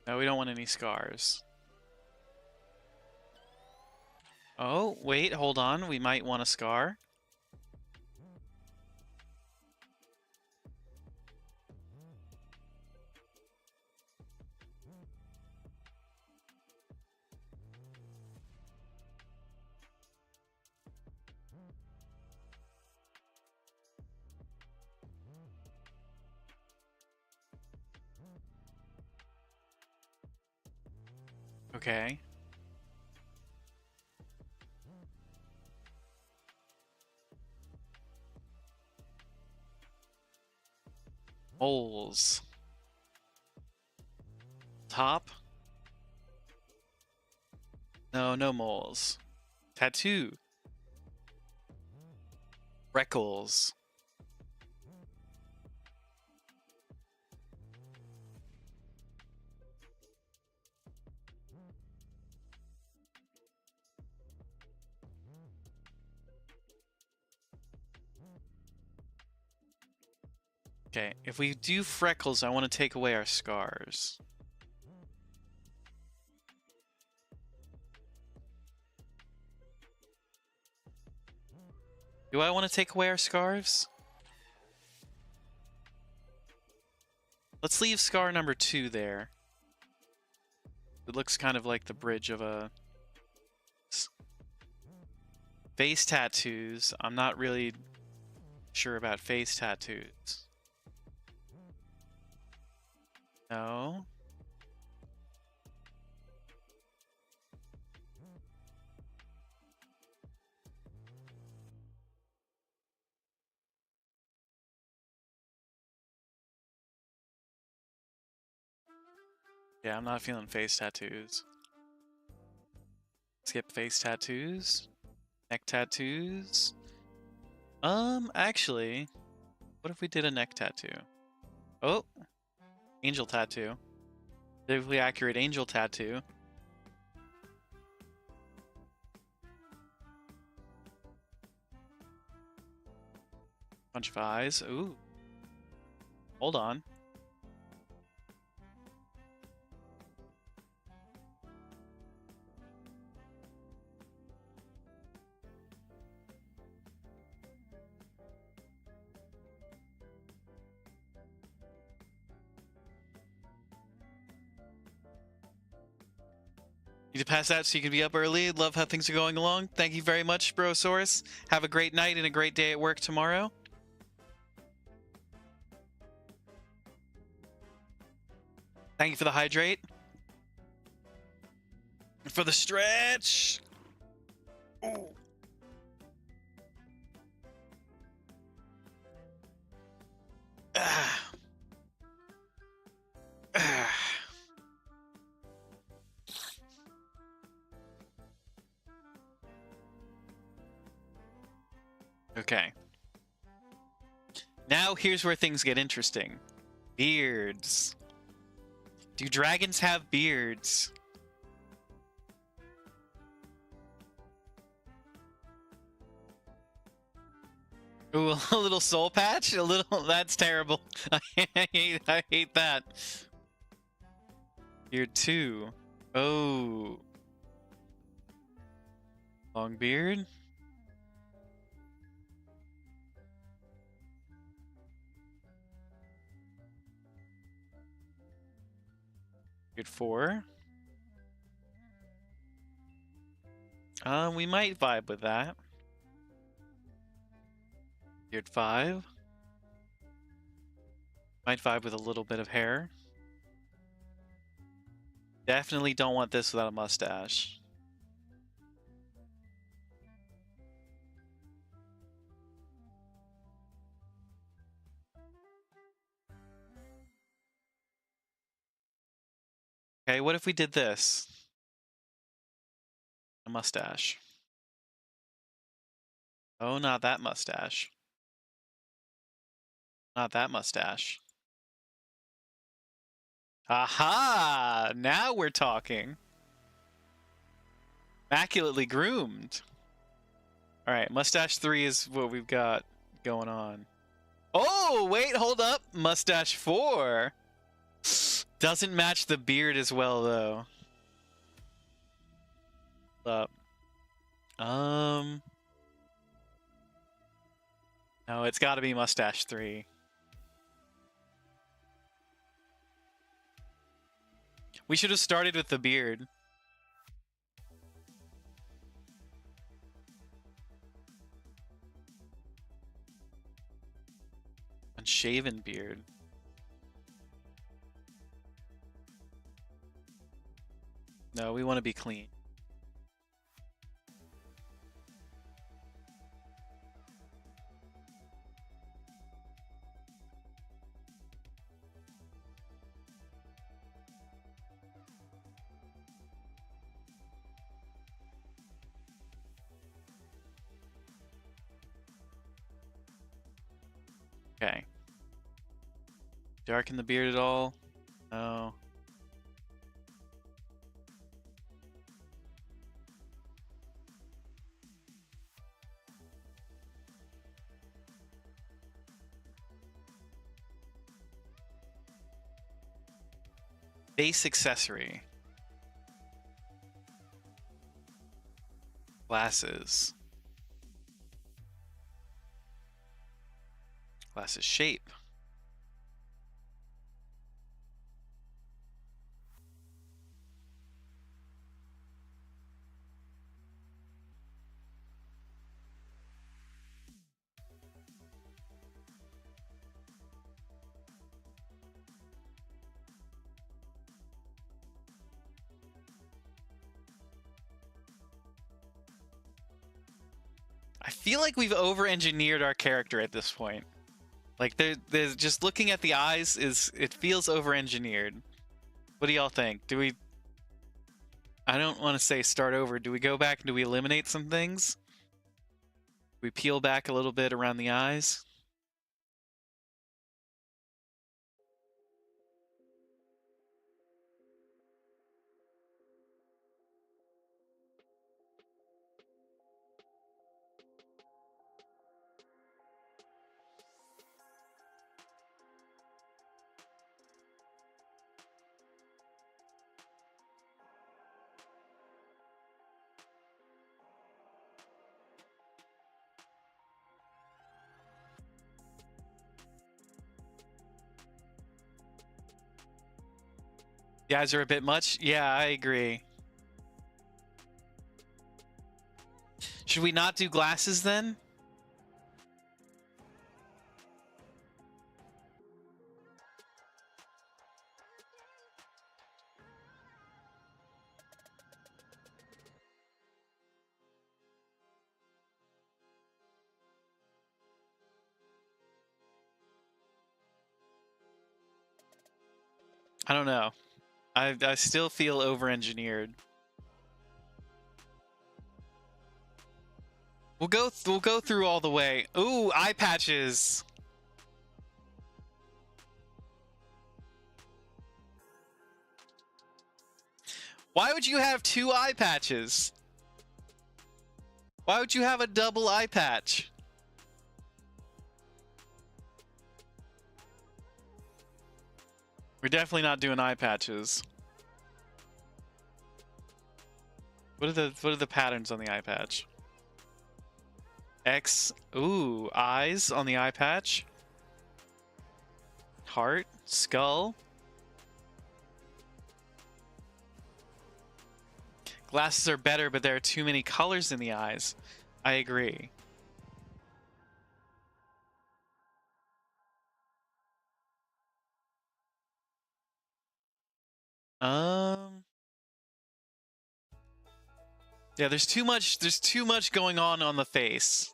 No, we don't want any scars. Oh, wait, hold on. We might want a scar. Okay. Moles. Top? No, no moles. Tattoo. Freckles. Okay, if we do freckles, I want to take away our scars. Do I want to take away our scars? Let's leave scar number 2 there. It looks kind of like the bridge of a face tattoos. I'm not really sure about face tattoos. No. Yeah, I'm not feeling face tattoos. Skip face tattoos. Neck tattoos. Actually, what if we did a neck tattoo? Oh, angel tattoo. Biblically accurate angel tattoo. Bunch of eyes. Ooh. Hold on. Need to pass out so you can be up early. Love how things are going along. Thank you very much, Brosaurus. Have a great night and a great day at work tomorrow. Thank you for the hydrate. For the stretch. Ooh. Ah. Ah. Okay. Now here's where things get interesting. Beards. Do dragons have beards? Ooh, a little soul patch? A little... That's terrible. I hate that. Beard 2. Oh. Long beard? Beard 4. We might vibe with that. Beard 5. Might vibe with a little bit of hair. Definitely don't want this without a mustache. Okay, what if we did this? A mustache. Oh, not that mustache. Not that mustache. Aha! Now we're talking. Immaculately groomed. Alright, mustache 3 is what we've got going on. Oh, wait, hold up. Mustache 4. Doesn't match the beard as well, though. No, it's gotta be mustache 3. We should have started with the beard. Unshaven beard. No, we want to be clean. Okay. Darken the beard at all? No. Base accessory. Glasses. Glasses shape. feel like we've over-engineered our character at this point. Like, there's just looking at the eyes it feels over-engineered. What do y'all think? Do we... I don't want to say start over. Do we go back and do we eliminate some things? We peel back a little bit around the eyes? The eyes are a bit much? Yeah, I agree. Should we not do glasses then? I don't know. I still feel over-engineered. We'll go through all the way. Ooh, eye patches. Why would you have 2 eye patches? Why would you have a double eye patch? We're definitely not doing eye patches. What are the patterns on the eye patch? X. Ooh, eyes on the eye patch. Heart, skull. Glasses are better, but there are too many colors in the eyes. I agree. Yeah, there's too much going on the face.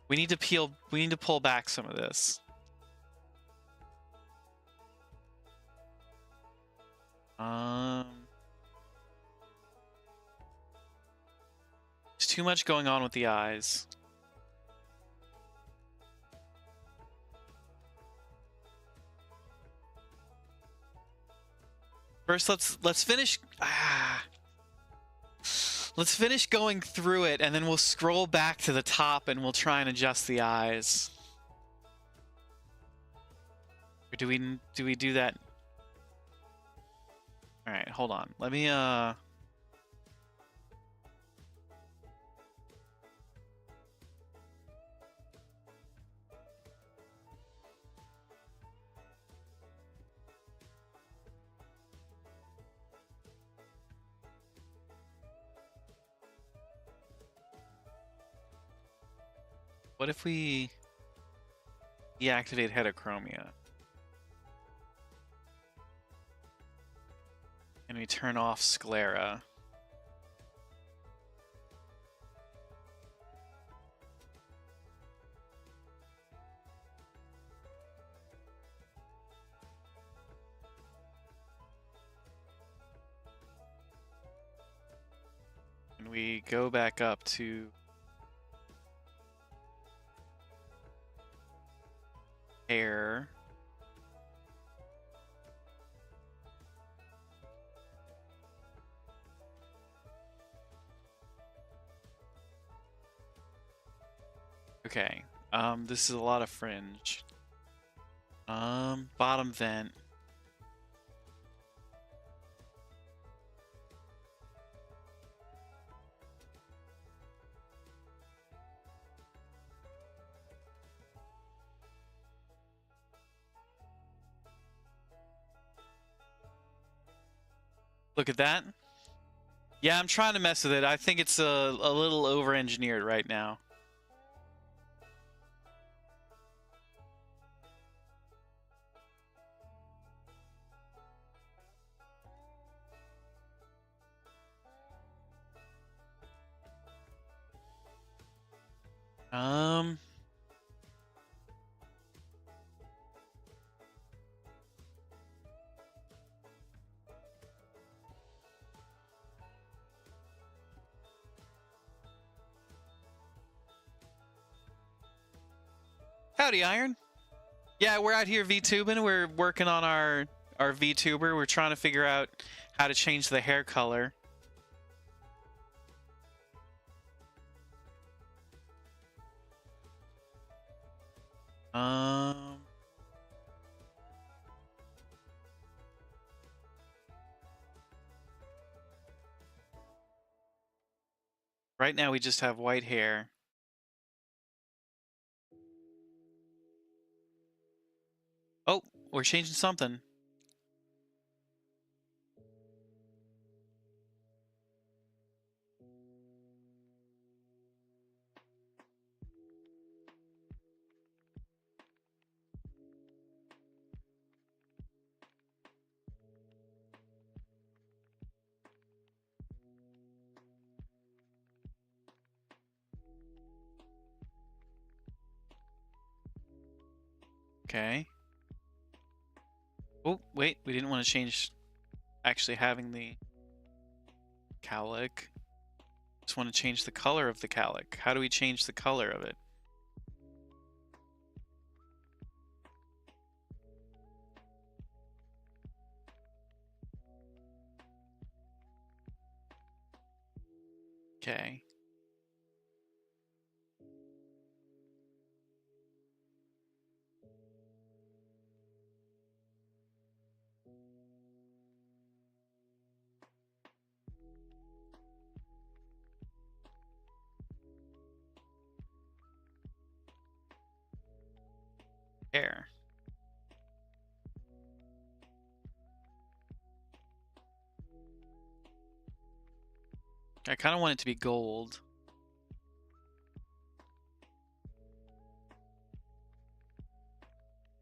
We need to pull back some of this. There's too much going on with the eyes. First, let's finish. Let's finish going through it, and then we'll scroll back to the top, and we'll try and adjust the eyes. Or do we do that? All right, hold on. Let me what if we deactivate heterochromia? And we turn off sclera. And we go back up to hair. Okay. This is a lot of fringe. Bottom vent. Look at that. Yeah, I'm trying to mess with it. I think it's a little over-engineered right now. Howdy, Iron. Yeah, we're out here Vtubing. We're working on our Vtuber. We're trying to figure out how to change the hair color. Right now we just have white hair. Oh, we're changing something. Okay. Oh, wait, we didn't want to change actually having the cowlick. Just want to change the color of the cowlick. How do we change the color of it? Okay. Hair. I kind of want it to be gold.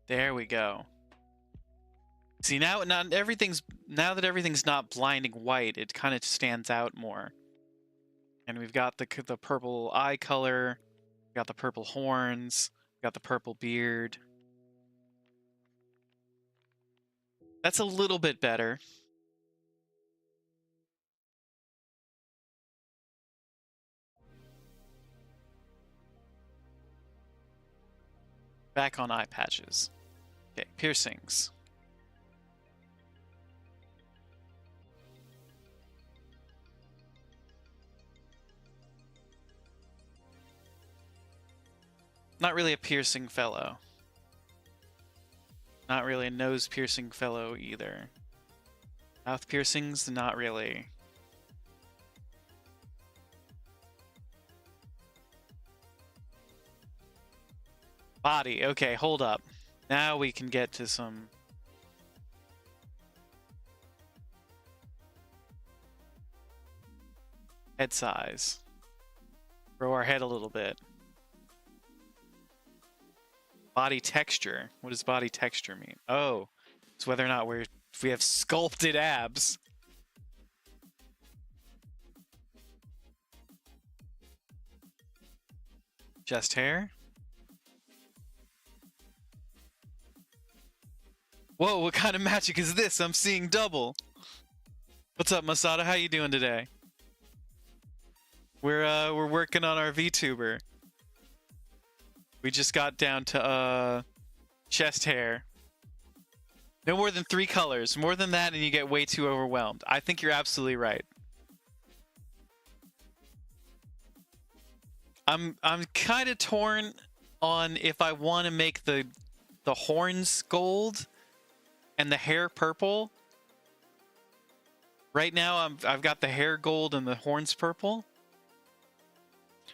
There we go. See, now that everything's not blinding white, it kind of stands out more. And we've got the purple eye color, we've got the purple horns, we've got the purple beard. That's a little bit better. Back on eye patches. Okay, piercings. Not really a piercing fellow. Not really a nose piercing fellow either. Mouth piercings, not really. Body, okay, hold up. Now we can get to some... head size. Grow our head a little bit. Body texture. What does body texture mean? Oh, it's whether or not if we have sculpted abs. Chest hair. Whoa, what kind of magic is this? I'm seeing double. What's up, Masada? How you doing today? We're working on our VTuber. We just got down to chest hair. No more than 3 colors. More than that and you get way too overwhelmed. I think you're absolutely right. I'm kind of torn on if I want to make the horns gold and the hair purple. Right now I've got the hair gold and the horns purple.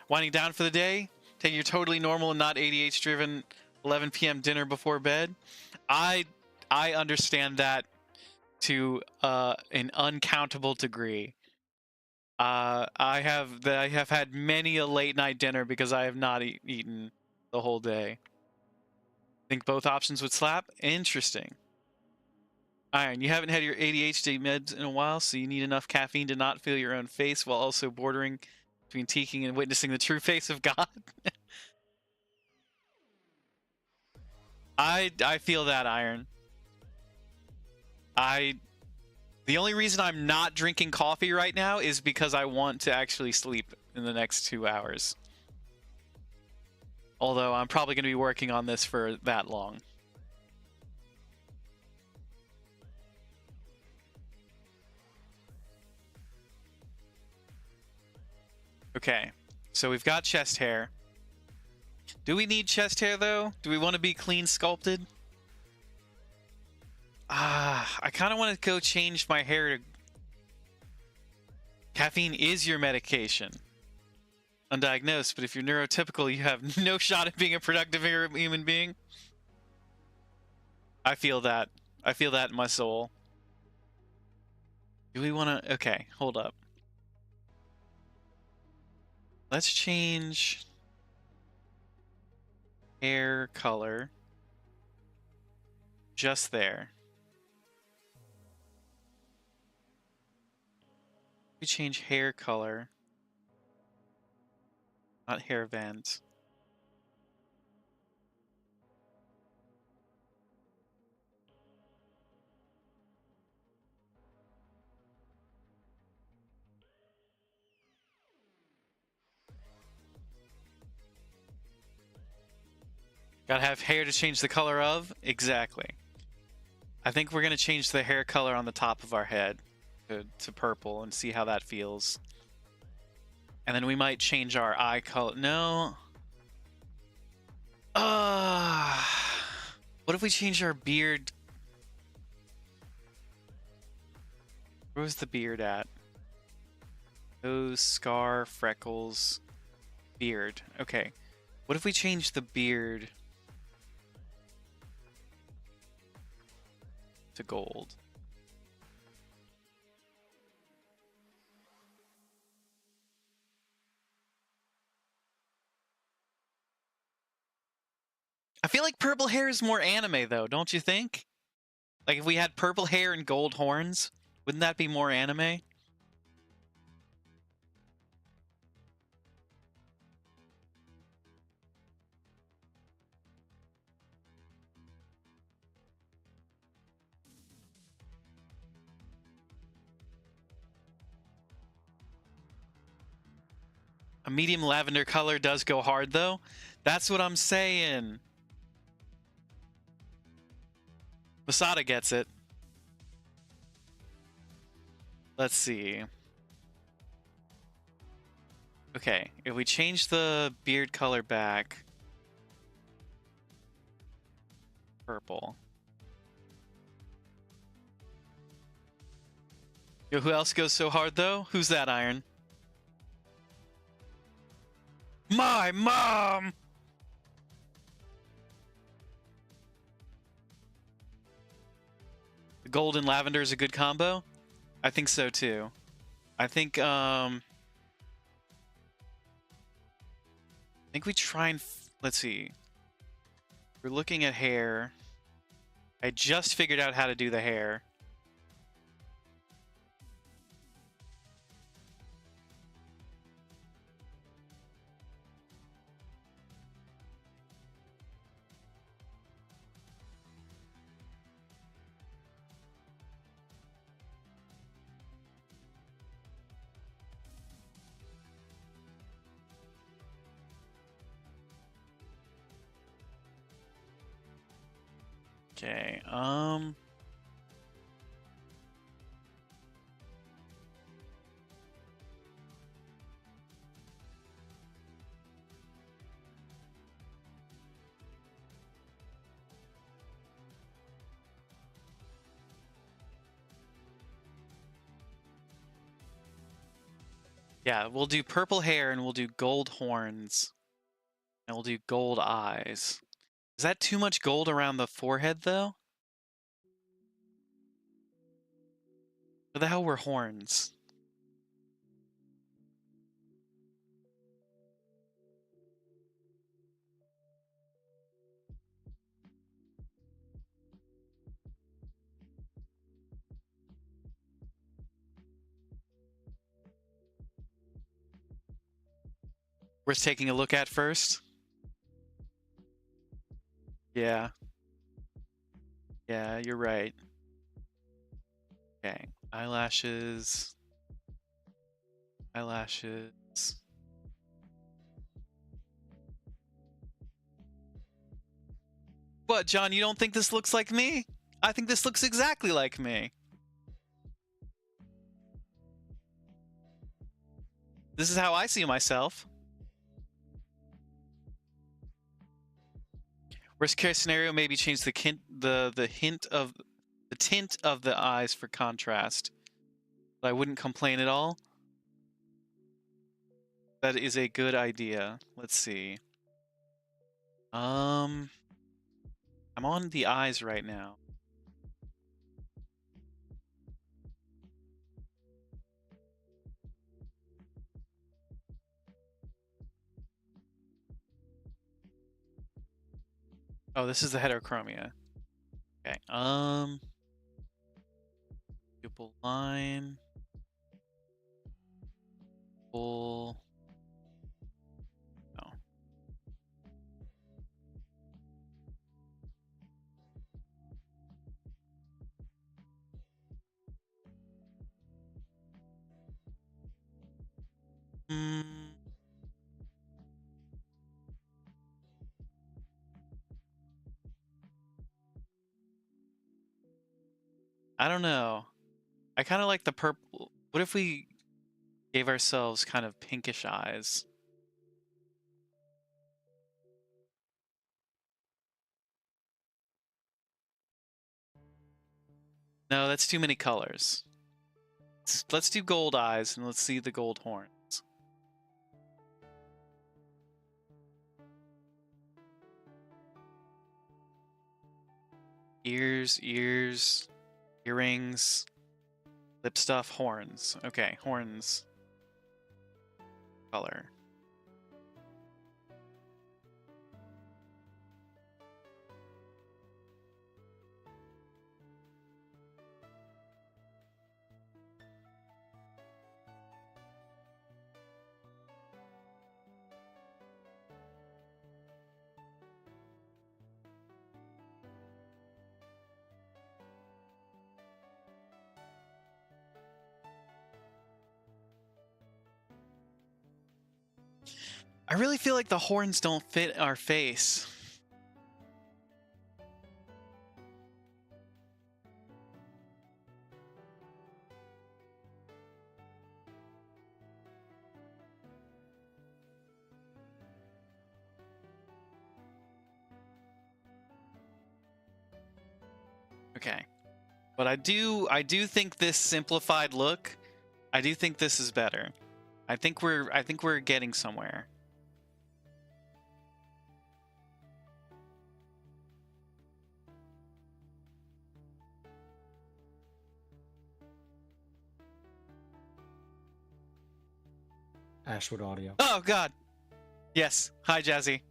Winding down for the day, taking your totally normal and not ADH driven 11 p.m. dinner before bed. I understand that to an uncountable degree. I have had many a late night dinner because I have not eaten the whole day. Think both options would slap? Interesting. Iron, you haven't had your ADHD meds in a while, so you need enough caffeine to not feel your own face while also bordering between teaking and witnessing the true face of God. I feel that, Iron. The only reason I'm not drinking coffee right now is because I want to actually sleep in the next 2 hours. Although I'm probably going to be working on this for that long. Okay, so we've got chest hair. Do we need chest hair, though? Do we want to be clean sculpted? I kind of want to go change my hair to... Caffeine is your medication. Undiagnosed, but if you're neurotypical, you have no shot at being a productive human being. I feel that. I feel that in my soul. Do we want to... Okay, hold up. Let's change hair color just there. We change hair color, not hair vent. Gotta have hair to change the color of? Exactly. I think we're gonna change the hair color on the top of our head to purple and see how that feels. And then we might change our eye color. No. What if we change our beard? Where was the beard at? Nose, scar, freckles, beard. Okay. What if we change the beard to gold? I feel like purple hair is more anime, though, don't you think? Like, if we had purple hair and gold horns, wouldn't that be more anime? A medium lavender color does go hard, though. That's what I'm saying. Masada gets it. Let's see. Okay, if we change the beard color back purple. Yo, who else goes so hard, though? Who's that, Iron? My mom! The gold and lavender is a good combo? I think so, too. I think we try and... Let's see. We're looking at hair. I just figured out how to do the hair. Okay, yeah, we'll do purple hair and we'll do gold horns. And we'll do gold eyes. Is that too much gold around the forehead, though? What the hell were horns? Worth taking a look at first? Yeah. Yeah, you're right. Okay, eyelashes. Eyelashes. What, John, you don't think this looks like me? I think this looks exactly like me. This is how I see myself. Worst case scenario, maybe change the tint of the eyes for contrast. But I wouldn't complain at all. That is a good idea. Let's see. I'm on the eyes right now. Oh, this is the heterochromia. Okay. Pupil line. Full. Oh. I don't know. I kind of like the purple. What if we gave ourselves kind of pinkish eyes? No, that's too many colors. Let's do gold eyes and let's see the gold horns. Ears, earrings, lip stuff, horns. Okay, horns. Color. I really feel like the horns don't fit our face. Okay. But I do think this simplified look, I do think this is better. I think we're getting somewhere. Ashwood Audio. Oh god. Yes. Hi, Jazzy.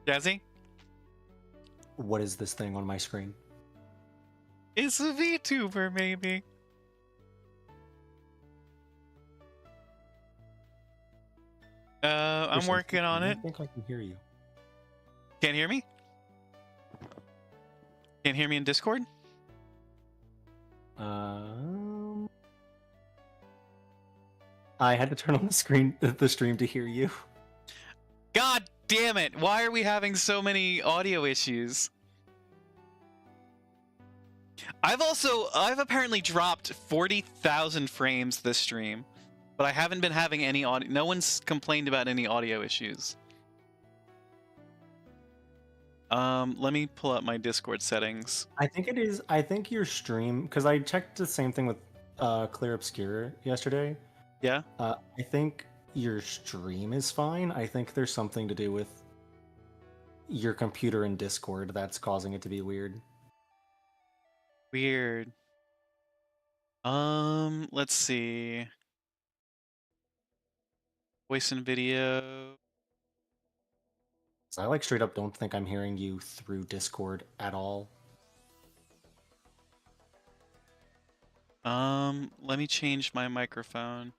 Jazzy? What is this thing on my screen? It's a VTuber, maybe. I'm working on it. I think I can hear you. Can't hear me? Can't hear me in Discord? I had to turn on the stream to hear you. God damn it! Why are we having so many audio issues? I've apparently dropped 40,000 frames this stream, but I haven't been having any audio. No one's complained about any audio issues. Let me pull up my Discord settings. I think your stream, because I checked the same thing with Clear Obscure yesterday. Yeah? I think your stream is fine. I think there's something to do with your computer and Discord that's causing it to be weird. Weird. Let's see. Voice and video. So I straight up don't think I'm hearing you through Discord at all. Let me change my microphone.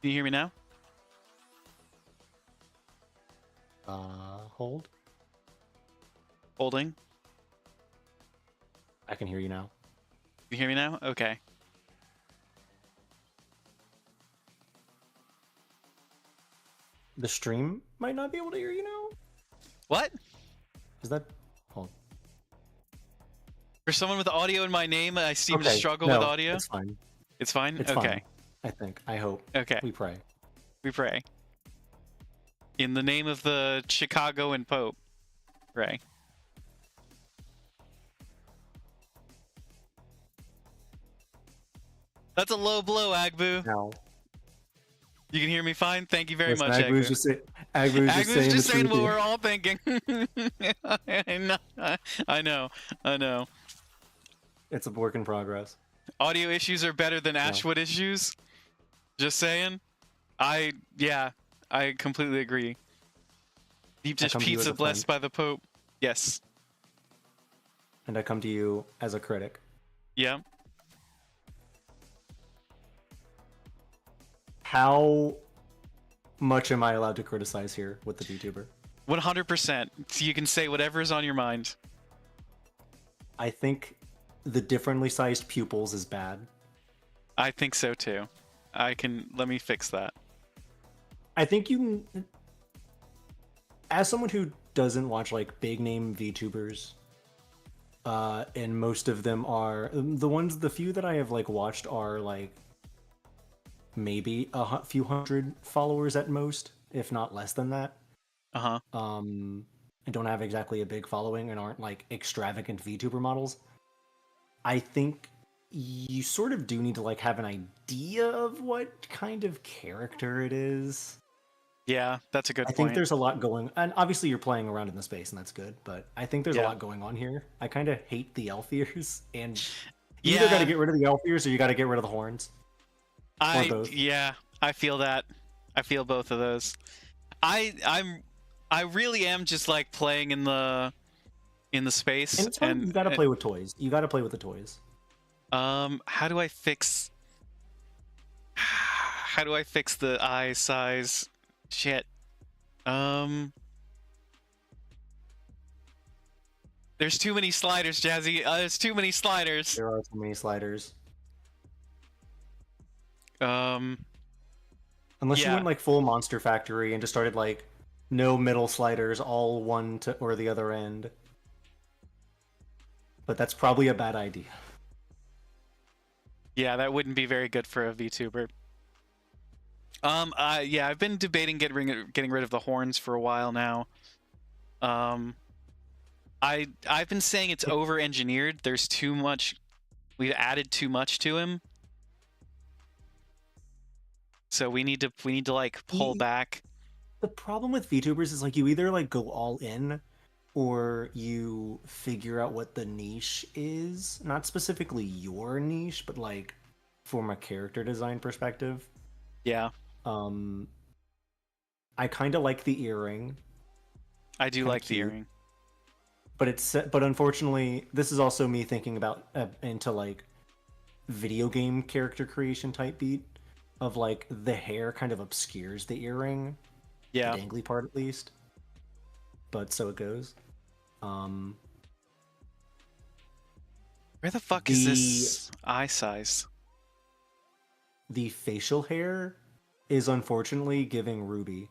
Can you hear me now? Hold. Holding. I can hear you now. You hear me now? Okay. The stream might not be able to hear you now. What? Is that? Hold. For someone with audio in my name, I seem to Okay, struggle no, with audio. It's fine. It's fine? It's okay. fine. I think. I hope. Okay. We pray. We pray. In the name of the Chicagoan Pope. Pray. That's a low blow, Agbu. Now. You can hear me fine? Thank you very much, Agbu's Agbu. just, Agbu's Agbu's saying what we're all thinking. I know. It's a work in progress. Audio issues are better than Ashwood issues. Just saying. I completely agree. Deep dish pizza blessed by the Pope. Yes. And I come to you as a critic. Yeah. How much am I allowed to criticize here with the VTuber? 100%. So you can say whatever is on your mind. I think the differently sized pupils is bad. I think so too. Let me fix that. I think you, as someone who doesn't watch like big name VTubers, and most of them are the few that I have like watched are like maybe a few hundred followers at most, if not less than that. And don't have exactly a big following and aren't like extravagant VTuber models. I think you sort of do need to like have an idea of what kind of character it is. Yeah, that's a good point. I think there's a lot going, and obviously you're playing around in the space, and that's good. But I think there's a lot going on here. I kind of hate the elf ears, and you either got to get rid of the elf ears or you got to get rid of the horns. Or both. Yeah, I feel that. I feel both of those. I really am just like playing in the space. And it's fun. You got to play with toys. You got to play with the toys. How do I fix the eye size? Shit. There's too many sliders, Jazzy. There's too many sliders. There are too many sliders. Unless you went like full Monster Factory and just started like no middle sliders, all one to or the other end. But that's probably a bad idea. Yeah, that wouldn't be very good for a VTuber. I've been debating getting rid of the horns for a while now. I've been saying it's over-engineered. There's too much. We've added too much to him. So we need to like pull back. The problem with VTubers is like you either like go all in or you figure out what the niche is. Not specifically your niche, but like from a character design perspective. Yeah. I kind of like the earring. I do like the earring. But unfortunately, this is also me thinking about into like video game character creation type beat of like the hair kind of obscures the earring. Yeah. The dangly part at least. But so it goes. Where the fuck is this eye size? The facial hair is unfortunately giving Ruby.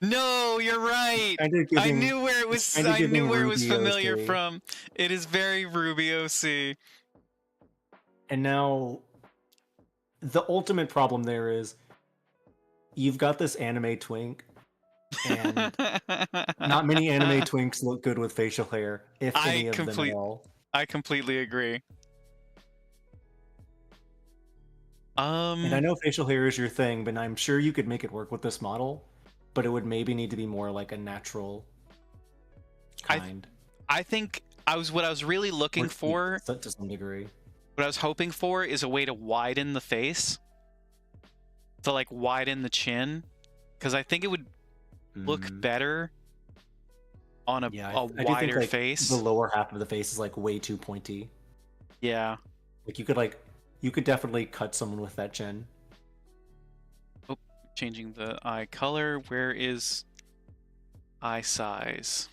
No, you're right. I knew where it was. I knew where it was familiar from. It is very Ruby OC. And now, the ultimate problem there is, you've got this anime twink, and not many anime twinks look good with facial hair, if any of them at all. I completely agree. And I know facial hair is your thing, but I'm sure you could make it work with this model. But it would maybe need to be more like a natural kind. I think what I was really looking for to some degree. What I was hoping for is a way to widen the face. To like widen the chin. Because I think it would look better on a wider face. The lower half of the face is like way too pointy. Yeah. Like you could definitely cut someone with that chin. Changing the eye color. Where is eye size?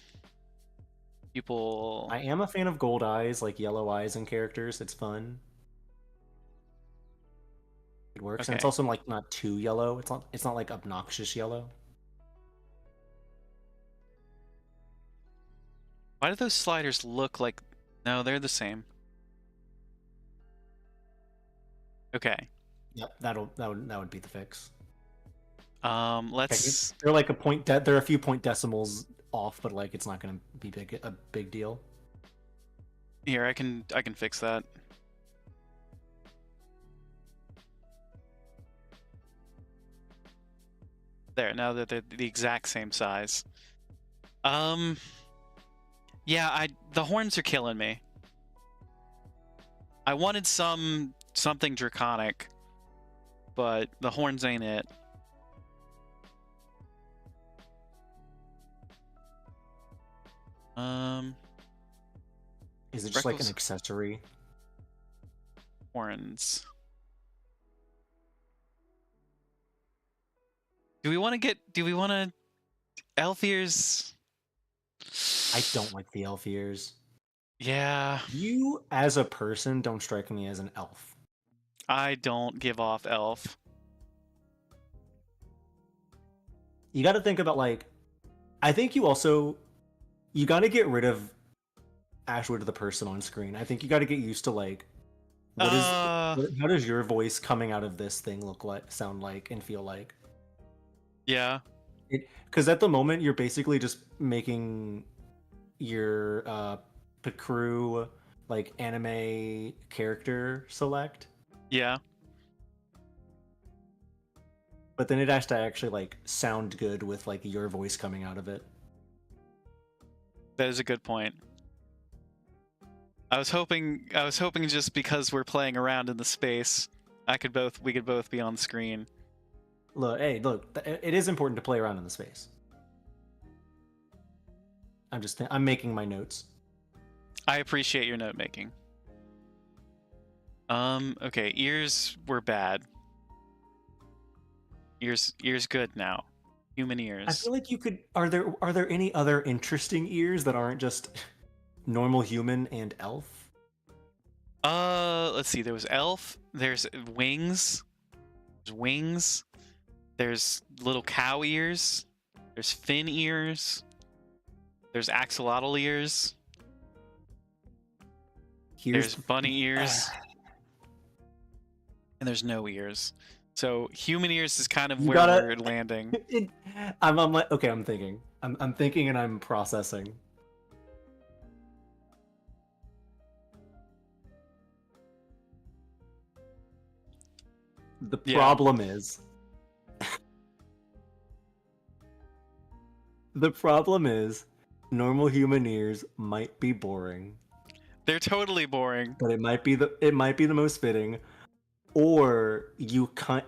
people. I am a fan of gold eyes, like yellow eyes in characters. It's fun. It works, and it's Okay. also like not too yellow. It's not like obnoxious yellow. Why do those sliders look like? No, they're the same. Okay. Yep, that would be the fix. Let's. They're like a point. They're a few point decimals off, but like it's not going to be a big deal. Here, I can fix that. There, now that they're the exact same size. Yeah, the horns are killing me. I wanted something draconic, but the horns ain't it. Is it just like an Freckles. accessory? Horns. Do we want to elf ears? I don't like the elf ears. Yeah, You, as a person, don't strike me as an elf. I don't give off elf. You got to think about like, I think you got to get rid of Ashwood the person on screen. I think you got to get used to like, how does your voice coming out of this thing sound like, and feel like? Yeah. Because at the moment you're basically just making your Picrew like anime character select, Yeah. but then it has to actually like sound good with like your voice coming out of it. That is a good point. I was hoping just because we're playing around in the space, we could both be on screen. Look, it is important to play around in the space. I'm making my notes. I appreciate your note making. Okay, ears were bad. Ears good now. Human ears. I feel like you could. Are there any other interesting ears that aren't just normal human and elf? Let's see. There was elf. There's wings. There's wings. There's little cow ears. There's fin ears. There's axolotl ears. There's bunny ears. And there's no ears. So human ears is kind of where we're landing. I'm like, okay, I'm thinking. I'm thinking and I'm processing. The problem is normal human ears might be boring. They're totally boring. But it might be the most fitting. Or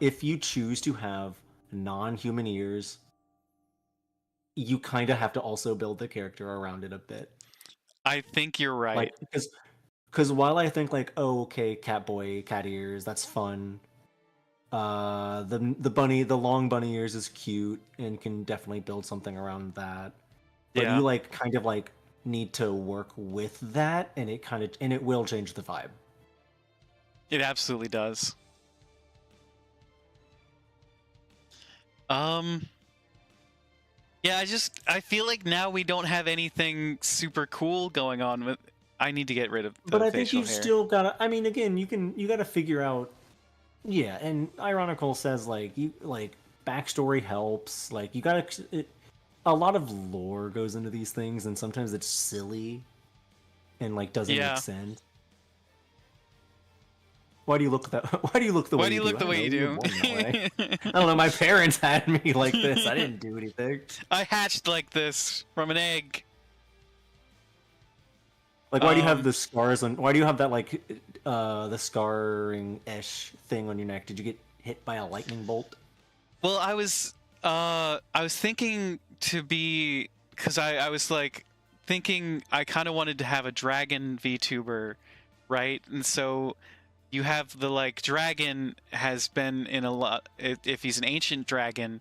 if you choose to have non-human ears, you kind of have to also build the character around it a bit. I think you're right. Like, because while I think like, oh, okay, cat ears, that's fun. The long bunny ears is cute and can definitely build something around that. But you like kind of like need to work with that, and it will change the vibe. It absolutely does. Yeah, I feel like now we don't have anything super cool going on with. I need to get rid of the But I facial think you've hair. still gotta. I mean, again, you gotta figure out. Yeah, and Ironical says like backstory helps. Like you gotta. A lot of lore goes into these things, and sometimes it's silly, and like doesn't make sense. Why do you look that? Why do you look the way you do? Why do you look the way you do? I don't know. My parents had me like this. I didn't do anything. I hatched like this from an egg. Like, why do you have the scars on? Why do you have that like the scarring-ish thing on your neck? Did you get hit by a lightning bolt? Well, I was thinking to be because I was like thinking I kind of wanted to have a dragon VTuber, right? And so you have the like dragon has been in a lot. If he's an ancient dragon,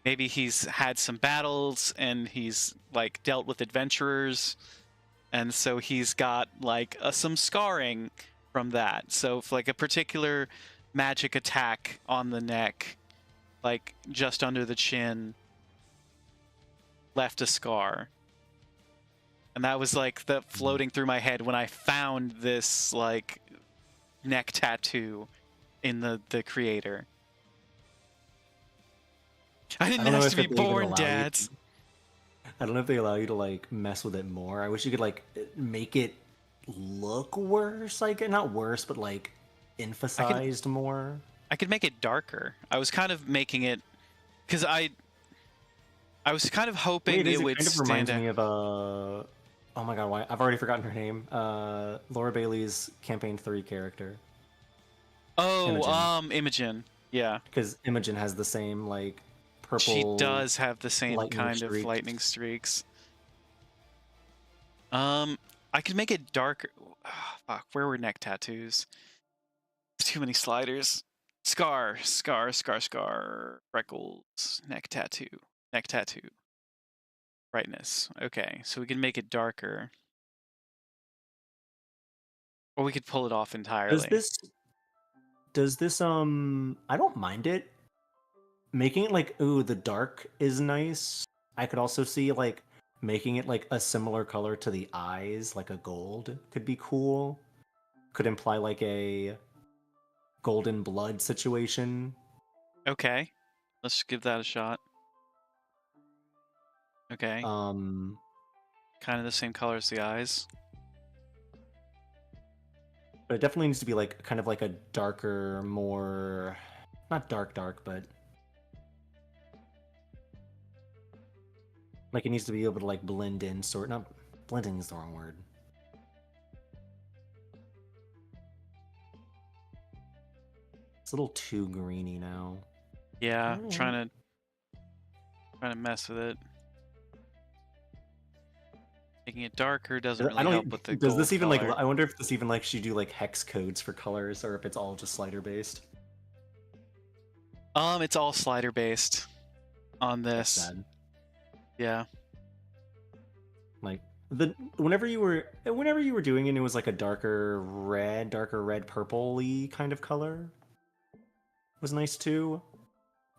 maybe he's had some battles and he's like dealt with adventurers. and so he's got like some scarring from that. So if like a particular magic attack on the neck, like just under the chin, left a scar. And that was like the floating through my head when I found this like neck tattoo in the creator. I didn't ask to be born, dads. I don't know if they allow you to like mess with it more. I wish you could like make it look worse, like not worse, but like emphasized more. I could make it darker. I was kind of making it because I was kind of hoping it would kind of stand reminds out. me of oh my god, why I've already forgotten her name. Laura Bailey's Campaign 3 character. Oh, Imogen. Yeah. Because Imogen has the same like purple. She does have the same kind streaks. of lightning streaks. I could make it darker. Oh, fuck, where were neck tattoos? Too many sliders. Scar. Freckles. Neck tattoo. Brightness. Okay, so we can make it darker. Or we could pull it off entirely. Does this I don't mind it. Making it like, ooh, the dark is nice. I could also see like making it like a similar color to the eyes, like a gold could be cool. Could imply like a golden blood situation. Okay. Let's give that a shot. Okay. Kind of the same color as the eyes. But it definitely needs to be like kind of like a darker, more not dark, but like it needs to be able to like blend in, not blending is the wrong word. It's a little too greeny now. Yeah, trying to mess with it. Making it darker doesn't really help with the Does this even color. like? I wonder if this even like should do like hex codes for colors, or if it's all just slider based. It's all slider based on this. Sad. Yeah. Like whenever you were doing it, it was like a darker red purpley kind of color. It was nice too.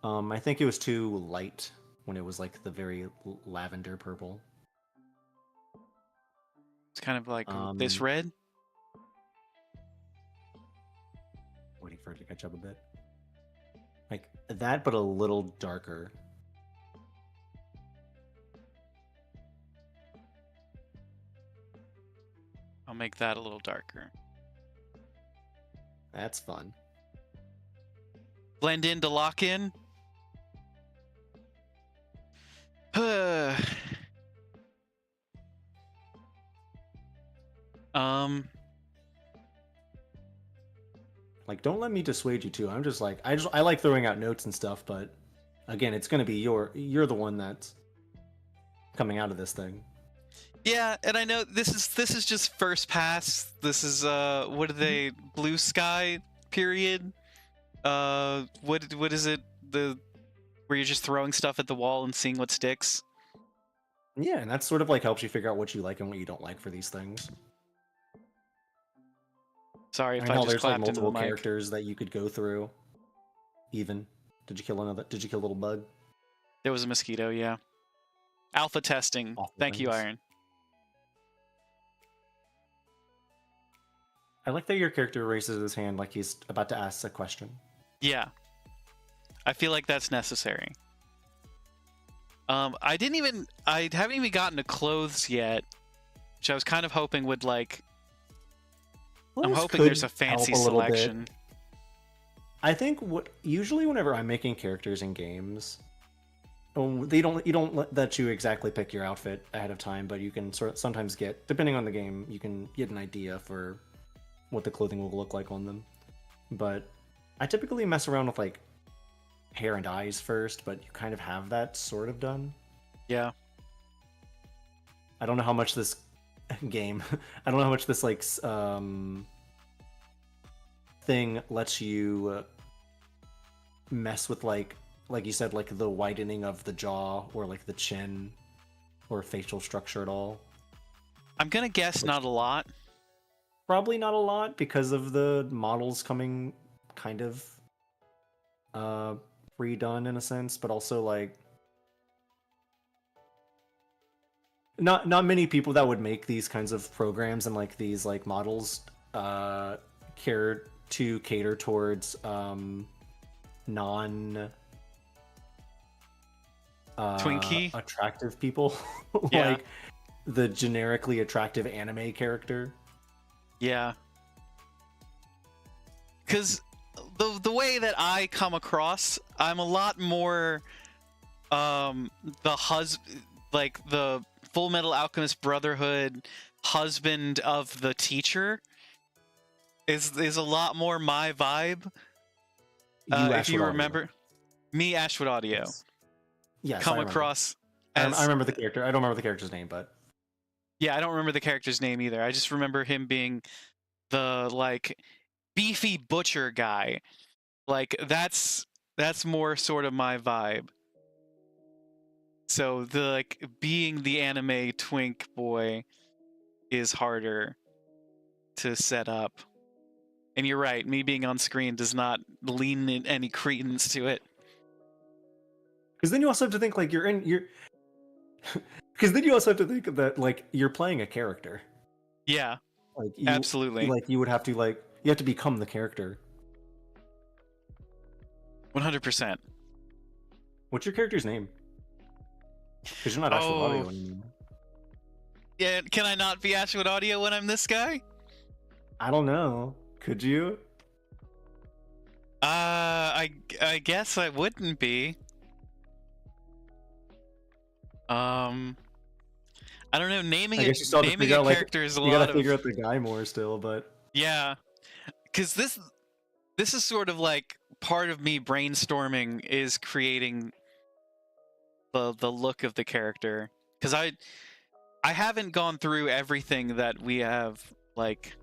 I think it was too light when it was like the very lavender purple. It's kind of like this red. Waiting for it to catch up a bit. Like that, but a little darker. I'll make that a little darker. That's fun. Blend in to lock in. Like, don't let me dissuade you too. I'm just like, I like throwing out notes and stuff, but again, it's gonna be you're the one that's coming out of this thing. Yeah, and I know this is just first pass. This is what are they? Blue sky period. What is it? Where you're just throwing stuff at the wall and seeing what sticks. Yeah, and that sort of like helps you figure out what you like and what you don't like for these things. Sorry if I just there's clapped like multiple into the mic. characters that you could go through. Even did you kill a little bug? There was a mosquito. Yeah. Alpha testing. Awful Thank you, things. Iron. I like that your character raises his hand like he's about to ask a question. Yeah. I feel like that's necessary. I haven't even gotten to clothes yet, which I was kind of hoping would like. I'm hoping there's a fancy selection. I think usually whenever I'm making characters in games, you don't let you exactly pick your outfit ahead of time, but you can sometimes get, depending on the game, you can get an idea for what the clothing will look like on them. But I typically mess around with like hair and eyes first, but you kind of have that sort of done. Yeah. I don't know how much this game, I don't know how much this like thing lets you mess with like you said, like the widening of the jaw or like the chin or facial structure at all. I'm gonna guess not a lot. Probably not a lot because of the models coming kind of redone in a sense, but also like not many people that would make these kinds of programs and like these like models care to cater towards non Twinkie? attractive people. Yeah. Like the generically attractive anime character. Yeah. Because the way that I come across, I'm a lot more like the Full Metal Alchemist Brotherhood husband of the teacher is a lot more my vibe. If you remember me, Ashwood Audio. Yes, come across as I remember the character. I don't remember the character's name, but yeah, I don't remember the character's name either. I just remember him being the like beefy butcher guy. Like that's more sort of my vibe. So the like being the anime twink boy is harder to set up. And you're right, me being on screen does not lean in any credence to it. Because then you also have to think like because then you also have to think that like you're playing a character. Yeah. Like absolutely. you would have to you have to become the character. 100%. What's your character's name? Because you're not Ashwood Audio anymore. Yeah, can I not be Ashwood Audio when I'm this guy? I don't know. Could you? I guess I wouldn't be. I don't know. Naming a character is a lot of. You gotta figure out the guy more still, but yeah, because this is sort of like part of me brainstorming is creating the look of the character, because I haven't gone through everything that we have like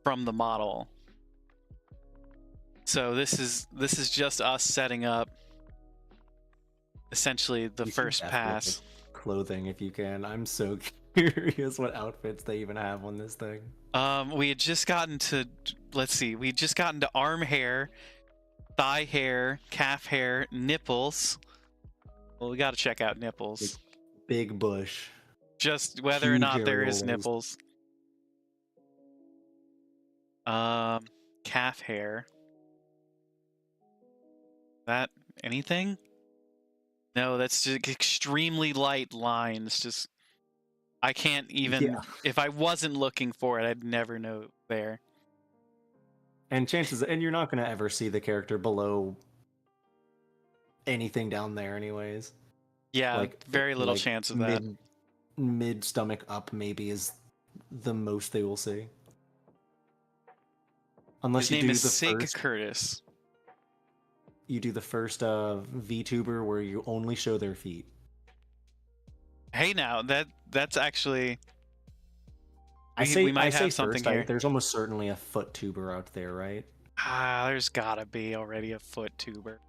from the model, so this is just us setting up essentially the first pass. Clothing if you can. I'm so curious what outfits they even have on this thing. We had just gotten to, let's see, we had just gotten to arm hair, thigh hair, calf hair, nipples. Well, we got to check out nipples. Big bush. Just whether or not there is nipples. Calf hair. That anything? No, that's just extremely light lines. Just I can't even. If I wasn't looking for it, I'd never know there. And you're not gonna ever see the character below anything down there, anyways. Yeah, like very little chance of that. Mid stomach up maybe is the most they will see. Unless His name is Sig Curtis. You do the first Vtuber where you only show their feet. Hey, now that's actually. We might have something here. There's almost certainly a foot tuber out there, right? There's gotta be already a foot tuber.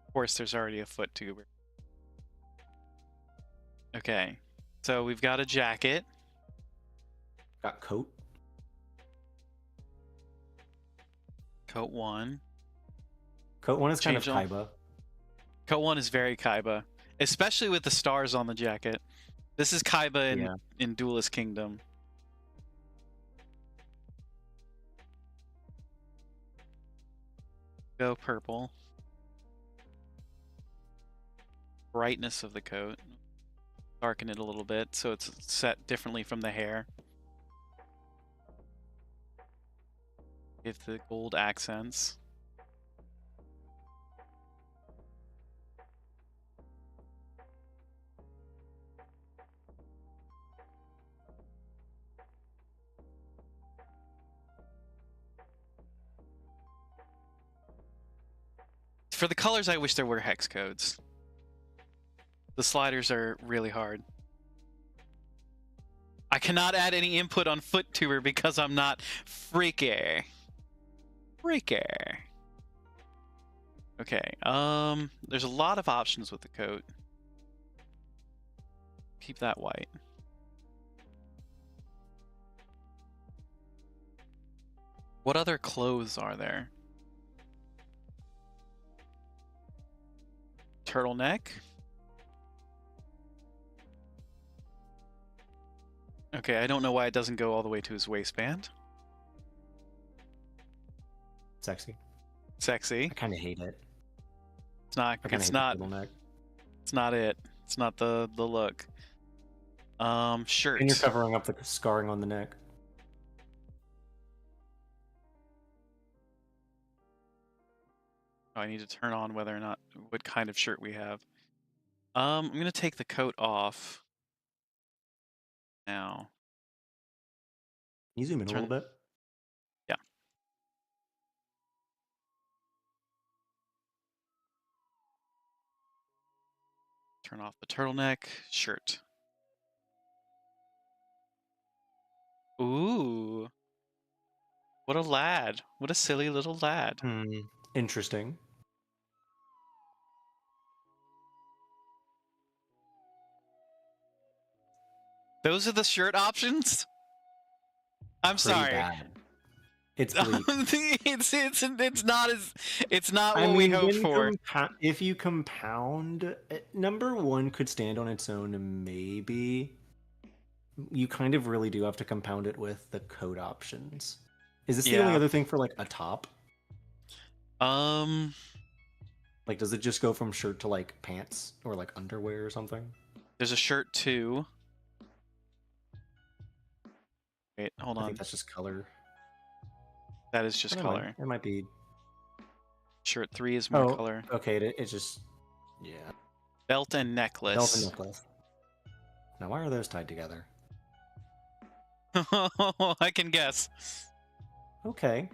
Of course, there's already a foot tuber. Okay, so we've got a jacket. Got coat. Coat 1. Coat 1 is kind of Kaiba. Coat 1 is very Kaiba, especially with the stars on the jacket. This is Kaiba in Duelist Kingdom. Go purple. Brightness of the coat. Darken it a little bit so it's set differently from the hair. Give the gold accents. For the colors, I wish there were hex codes. The sliders are really hard. I cannot add any input on Vtuber because I'm not freaky. Okay, there's a lot of options with the coat. Keep that white. What other clothes are there? Turtleneck? Okay, I don't know why it doesn't go all the way to his waistband. Sexy. Sexy. I kind of hate it. It's not. I kind of It's hate not. the turtleneck. It's not it. It's not the look. Shirt. And you're covering up the scarring on the neck. Oh, I need to turn on whether or not what kind of shirt we have. I'm gonna take the coat off now. Can you zoom in a little bit? Yeah. Turn off the turtleneck. Shirt. Ooh. What a lad. What a silly little lad. Interesting. Those are the shirt options? I'm Pretty sorry. bad. It's bleak. it's not what we hoped for. If you compound, number one could stand on its own, maybe. You kind of really do have to compound it with the code options. Is this the only other thing for like a top? Like, does it just go from shirt to like pants or like underwear or something? There's a shirt too. Wait, hold on. I think that's just color. That is just color. It might be. Shirt 3 is more color. Okay, it's just, yeah. Belt and necklace. Belt and necklace. Now, why are those tied together? I can guess. Okay.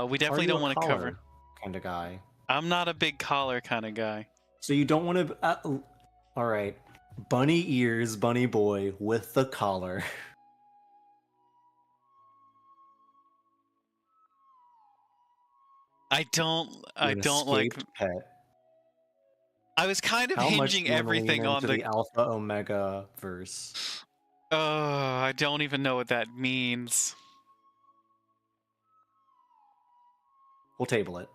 We definitely don't want to cover. Kind of guy. I'm not a big collar kind of guy. So you don't want to. All right. Bunny ears, bunny boy with the collar. I don't like pet. I was kind of hinging everything on the Alpha Omega verse. I don't even know what that means. We'll table it.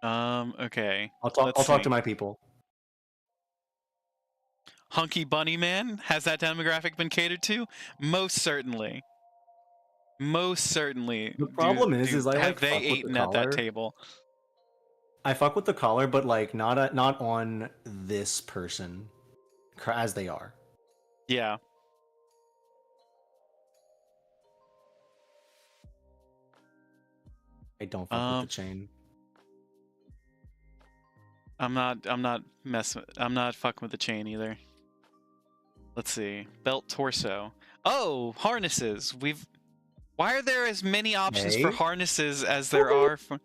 Okay. I'll talk to my people. Hunky Bunny Man? Has that demographic been catered to? Most certainly. Most certainly. The problem is I have they eaten at that table? I fuck with the collar, but like not on this person, as they are. Yeah. I don't fuck with the chain. I'm not fucking with the chain either. Let's see. Belt torso. Oh, harnesses. Why are there as many options for harnesses as there are for...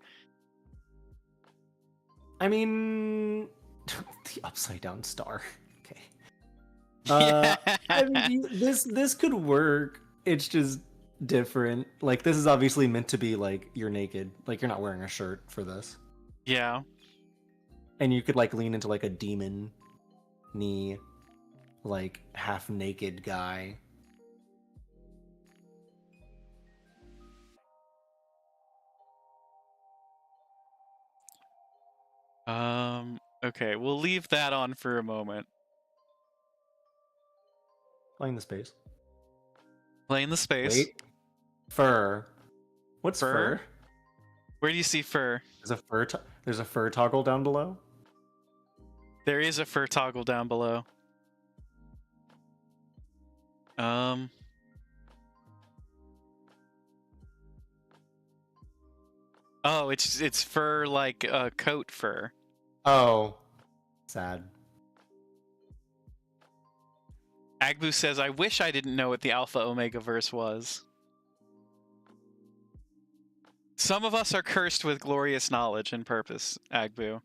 I mean, the upside down star. Okay. I mean, this could work. It's just different. Like, this is obviously meant to be like you're naked. Like, you're not wearing a shirt for this. Yeah. And you could like lean into like a demon knee, like half naked guy. Okay, we'll leave that on for a moment. Playing the space. Playing the space. Wait. Fur. What's fur? Where do you see fur? There's a fur toggle down below. There is a fur toggle down below. Oh, it's fur like coat fur. Oh, sad. Agbu says, I wish I didn't know what the Alpha Omega verse was. Some of us are cursed with glorious knowledge and purpose, Agbu.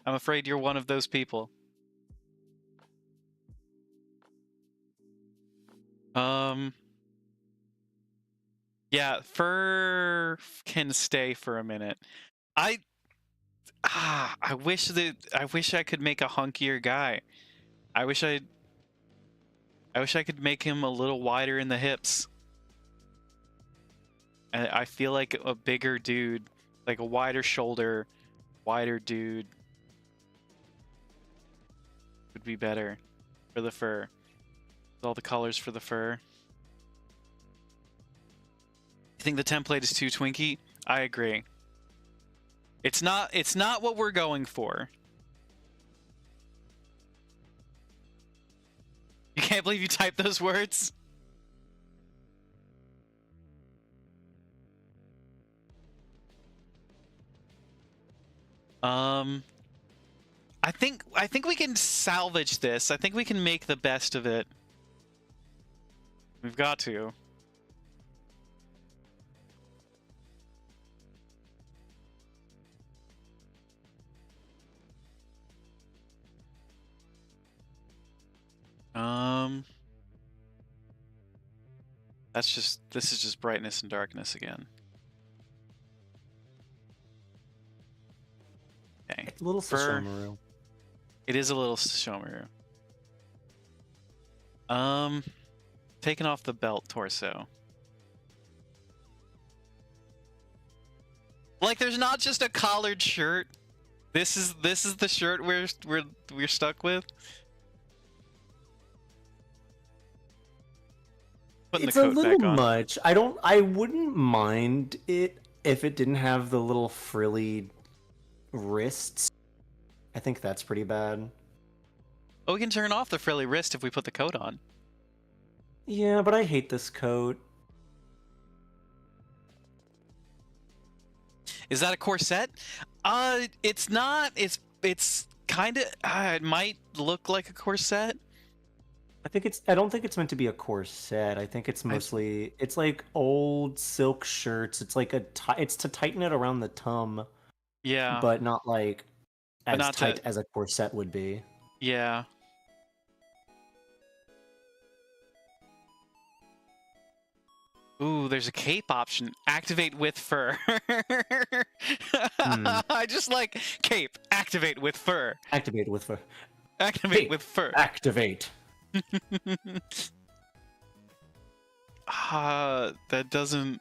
I'm afraid you're one of those people. Yeah, fur can stay for a minute. I wish I could make a hunkier guy. I wish I I wish I could make him a little wider in the hips. And I feel like a bigger dude, like a wider shoulder, wider dude would be better for the fur. With all the colors for the fur. You think the template is too twinky? I agree. It's not what we're going for. You can't believe you typed those words? I think we can salvage this. I think we can make the best of it. We've got to. This is just brightness and darkness again. Okay. It's a little Sesshomaru. It is a little Sesshomaru. Taking off the belt torso. Like, there's not just a collared shirt. This is the shirt we're stuck with. Putting It's the a coat little back on. much. I wouldn't mind it if it didn't have the little frilly wrists. I think that's pretty bad. Oh, we can turn off the frilly wrist if we put the coat on. Yeah, but I hate this coat. Is that a corset? It's not. It's kind of. It might look like a corset. I don't think it's meant to be a corset. I think it's mostly it's like old silk shirts. It's like it's to tighten it around the tum. Yeah. But not like as not tight as a corset would be. Yeah. Ooh, there's a cape option. Activate with fur. I just like cape. Activate with fur. Activate with fur. Activate Cape. with fur. Activate. That doesn't.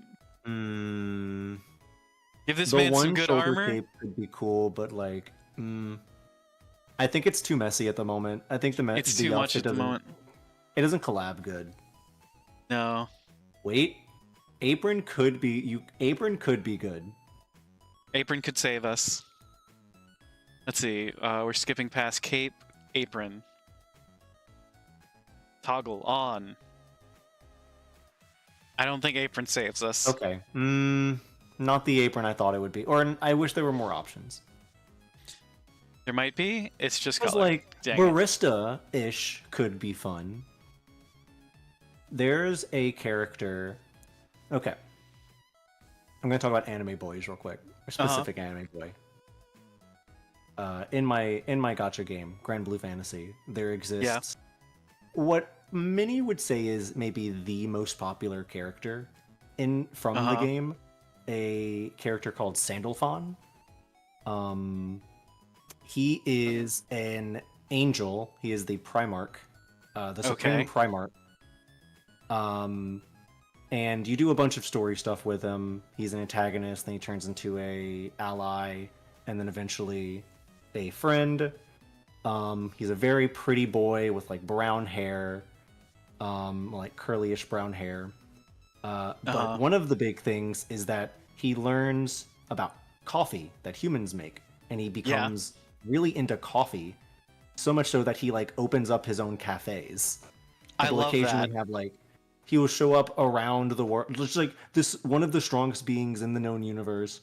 Give this The man one some good shoulder armor. cape could be cool, but like, I think it's too messy at the moment. I think It's too much at the moment. It doesn't collab good. No. Wait, apron could be good. Apron could save us. Let's see. We're skipping past cape, apron. Toggle on. I don't think apron saves us. Okay. Not the apron I thought it would be. Or I wish there were more options. There might be. It's just Because color. like Dang it. barista-ish could be fun. There's a character. Okay. I'm gonna talk about anime boys real quick. A specific anime boy. In my gacha game, Grand Blue Fantasy, there exists what many would say is maybe the most popular character from the game, a character called Sandalphon. He is an angel. He is the Primarch, the Supreme Primarch. And you do a bunch of story stuff with him. He's an antagonist, then he turns into a ally, and then eventually a friend. He's a very pretty boy with like brown hair, like curlyish brown hair. But one of the big things is that he learns about coffee that humans make, and he becomes really into coffee, so much so that he like opens up his own cafes. I love occasionally that. have like he will show up around the world, just like this one of the strongest beings in the known universe,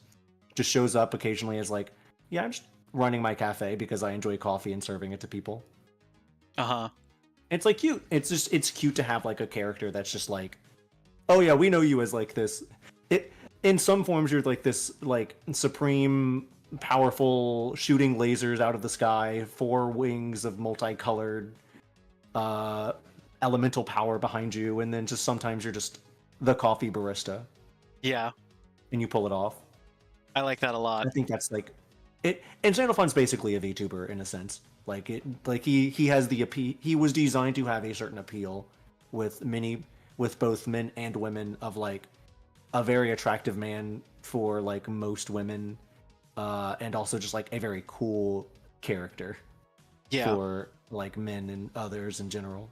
just shows up occasionally as like, yeah, I'm just running my cafe because I enjoy coffee and serving it to people. It's like cute. It's cute to have like a character that's just like, oh yeah, we know you as like this. In some forms you're like this like supreme powerful shooting lasers out of the sky, 4 wings of multicolored elemental power behind you, and then just sometimes you're just the coffee barista. Yeah. And you pull it off. I like that a lot. I think that's like it. And Sandalphon's basically a VTuber in a sense. Like he has the appeal. He was designed to have a certain appeal, with both men and women, of like a very attractive man for like most women, and also just like a very cool character Yeah, for like men and others in general.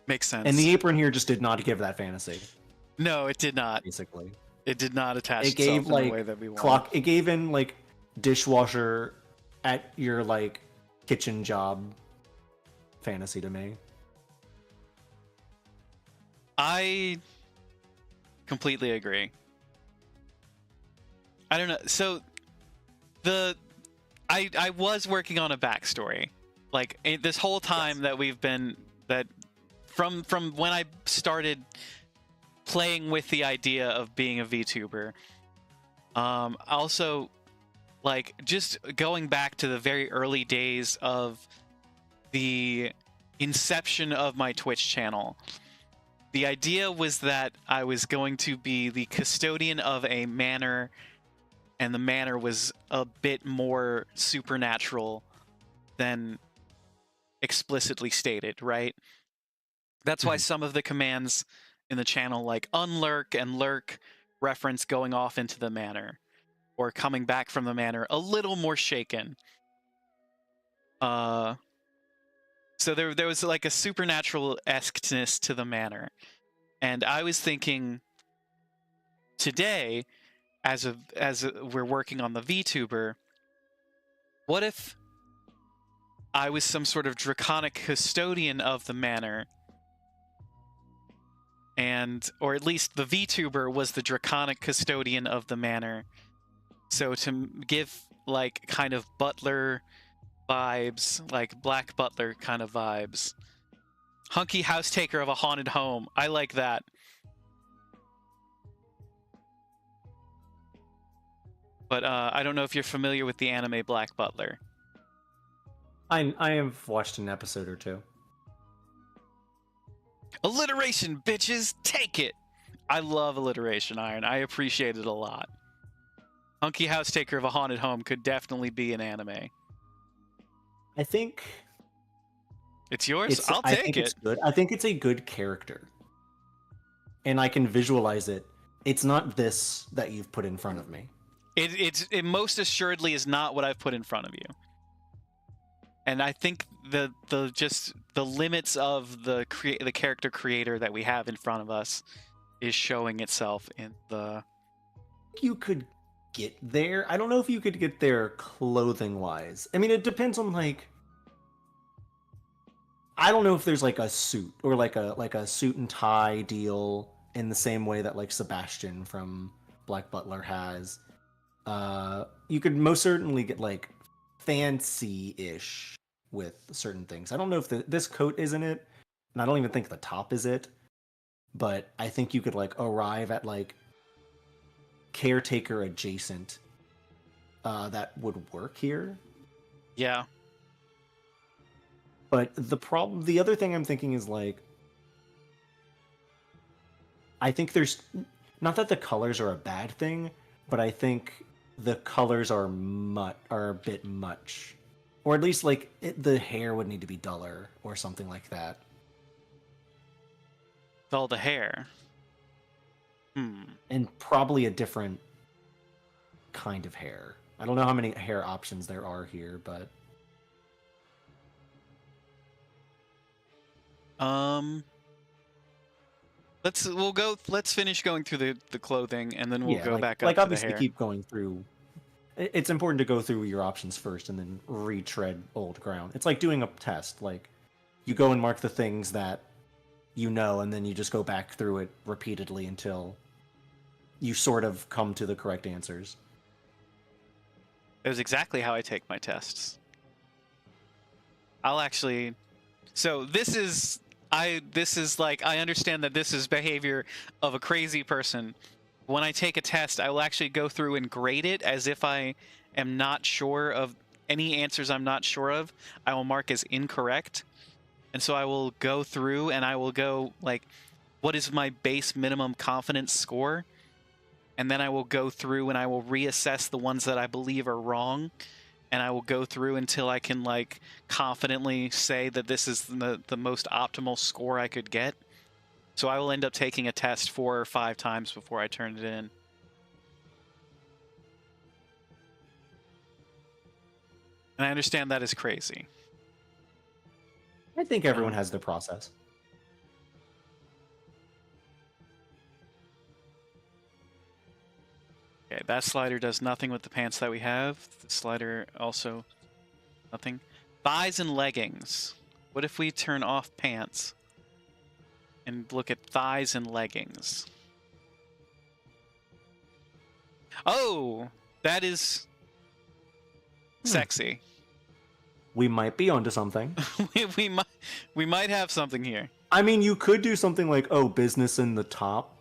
makes sense. And the apron here just did not give that fantasy. No, it did not. Basically, It did not attach it gave itself in the way like that we wanted. It gave in like dishwasher at your like kitchen job fantasy to me. I completely agree. I don't know. So I was working on a backstory, like this whole time that we've been from when I started playing with the idea of being a VTuber. Also, like just going back to the very early days of the inception of my Twitch channel. The idea was that I was going to be the custodian of a manor, and the manor was a bit more supernatural than explicitly stated, right? That's why some of the commands in the channel, like unlurk and lurk, reference going off into the manor or coming back from the manor a little more shaken. So there was like a supernatural-esqueness to the manor. And I was thinking today, we're working on the VTuber, what if I was some sort of draconic custodian of the manor, or at least the VTuber was the draconic custodian of the manor. So to give like kind of butler vibes, like Black Butler kind of vibes. Hunky house taker of a haunted home. I like that. But I don't know if you're familiar with the anime Black Butler. I have watched an episode or two. Alliteration, bitches, take it. I love alliteration, Iron. I appreciate it a lot. Hunky house taker of a haunted home could definitely be an anime. I think it's yours. I'll take it. It's good. I think it's a good character, and I can visualize it. It's not this that you've put in front of me. It most assuredly is not what I've put in front of you. And I think the limits of the character creator that we have in front of us is showing itself in the. You could get there. I don't know if you could get there clothing wise. I mean, it depends on like. I don't know if there's like a suit or like a suit and tie deal in the same way that like Sebastian from Black Butler has. You could most certainly get like fancy-ish with certain things. I don't know if this coat isn't it, and I don't even think the top is it, but I think you could like arrive at like caretaker adjacent that would work here. Yeah. But the other thing I'm thinking is like, I think there's not that the colors are a bad thing, but I think the colors are a bit much, or at least like the hair would need to be duller or something like that. All the hair. And probably a different kind of hair. I don't know how many hair options there are here, but let's finish going through the clothing, and then we'll go back up like to obviously the hair. keep going through. It's important to go through your options first and then retread old ground. It's like doing a test. Like you go and mark the things that you know, and then you just go back through it repeatedly until you sort of come to the correct answers. It was exactly how I take my tests. I'll actually. So this is like, I understand that this is behavior of a crazy person. When I take a test, I will actually go through and grade it as if I am not sure of any answers I'm not sure of. I will mark as incorrect. And so I will go through and I will go like, what is my base minimum confidence score? And then I will go through and I will reassess the ones that I believe are wrong. and I will go through until I can like confidently say that this is the most optimal score I could get. So I will end up taking a test 4 or 5 times before I turn it in. And I understand that is crazy. I think everyone has their process. Okay, that slider does nothing with the pants that we have. The slider also nothing. Thighs and leggings. What if we turn off pants and look at thighs and leggings? Oh, that is sexy. We might be onto something. we might have something here. I mean, you could do something like, oh, business in the top,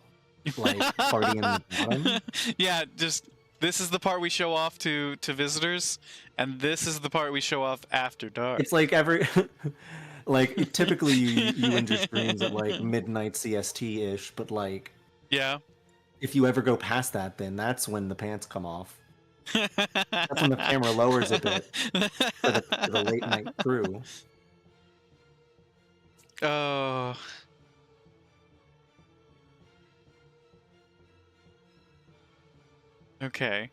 like party in the bottom. Yeah, just this is the part we show off to visitors, and this is the part we show off after dark. It's like every, like typically you end your streams at like midnight CST ish, but like, yeah, if you ever go past that, then that's when the pants come off. That's when the camera lowers a bit for the late night crew. Oh. Okay.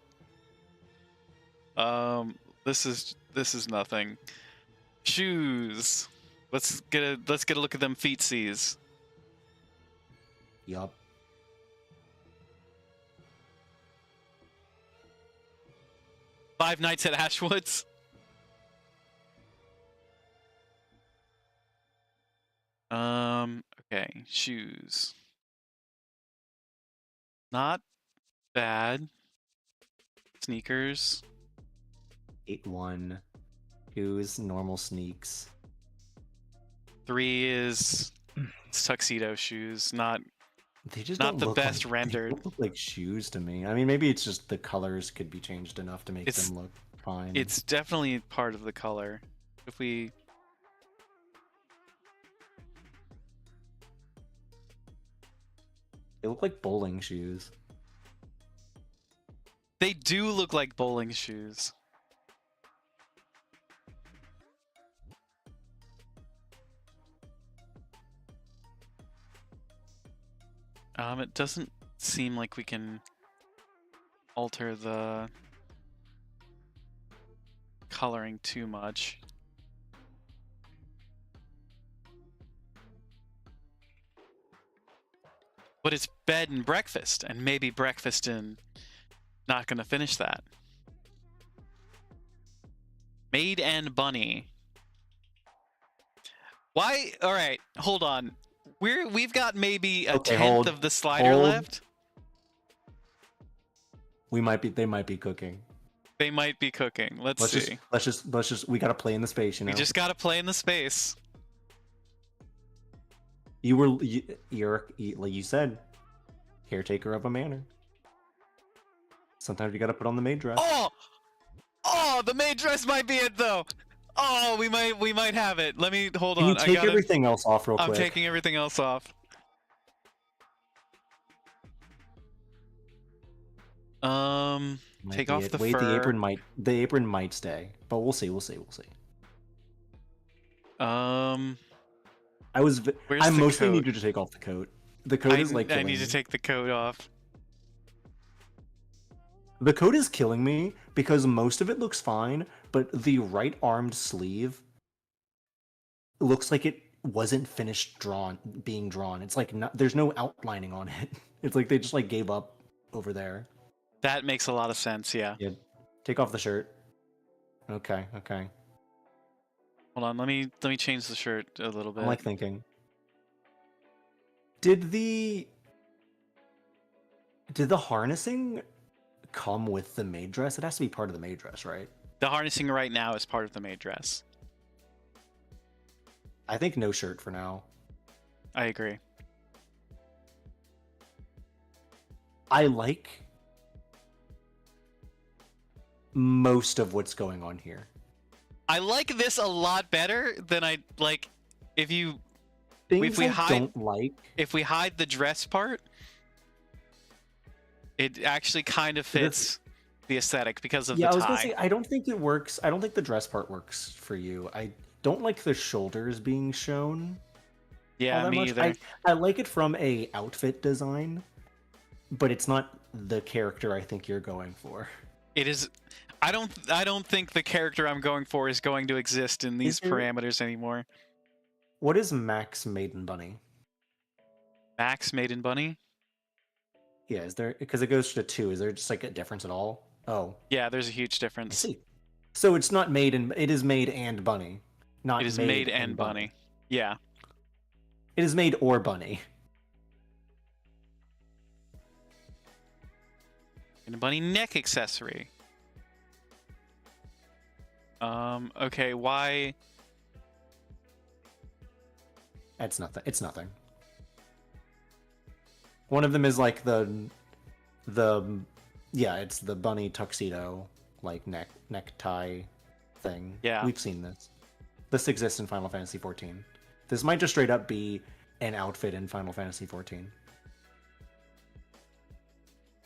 This is nothing. Shoes. Let's get a look at them feetsies. Yup. Five Nights at Ashwoods. Okay, shoes. Not bad. Sneakers. 8-1. 2 is normal sneaks. 3 is tuxedo shoes. Not They just not don't the look best like, rendered. They don't look like shoes to me. I mean, maybe it's just the colors could be changed enough to make them look fine. It's definitely part of the color. If we They look like bowling shoes. They do look like bowling shoes. It doesn't seem like we can alter the coloring too much. But it's bed and breakfast, and maybe breakfast and not gonna finish that. Maid and bunny. Why? All right, hold on. We've got maybe a tenth of the slider left. They might be cooking. They might be cooking. Let's see. Let's just. We gotta play in the space, you know. We just gotta play in the space. You're like you said, caretaker of a manor. Sometimes you gotta put on the maid dress. Oh, the maid dress might be it though. Oh, we might have it. Let me hold Can on. you take everything else off real quick? I'm taking everything else off. Take off the fur. The apron might stay, but we'll see. I mostly need you to take off the coat. The coat is like. I need to take the coat off. The coat is killing me because most of it looks fine, but the right armed sleeve looks like it wasn't finished being drawn. It's like there's no outlining on it. It's like they just like gave up over there. That makes a lot of sense, yeah. Yeah. Take off the shirt. Okay. Hold on, let me change the shirt a little bit. I'm like thinking. Did the harnessing come with the maid dress? It has to be part of the maid dress, right? The harnessing right now is part of the maid dress. I think no shirt for now. I agree. I like most of what's going on here. I like this a lot better than I like if you If we hide the dress part, it actually kind of fits the aesthetic because of Yeah, the I was gonna tie. say I don't think it works. I don't think the dress part works for you. I don't like the shoulders being shown all Yeah, that me much. either. I like it from a outfit design, but it's not the character I think you're going for. It is. I don't think the character I'm going for is going to exist in Is these there parameters anymore. what is Max Maiden Bunny? Max Maiden Bunny. Yeah, is there because it goes to two? Is there just like a difference at all? Oh, Yeah, there's a huge I difference. see. So it's not Maiden. It is Maid and Bunny, It not is Maid Maid and and Bunny. Bunny. Yeah. It is Maid or Bunny. And a bunny neck accessory. Okay, why? It's nothing. It's nothing. One of them is like the yeah, it's the bunny tuxedo like necktie thing. Yeah. We've seen this. This exists in Final Fantasy XIV. This might just straight up be an outfit in Final Fantasy XIV.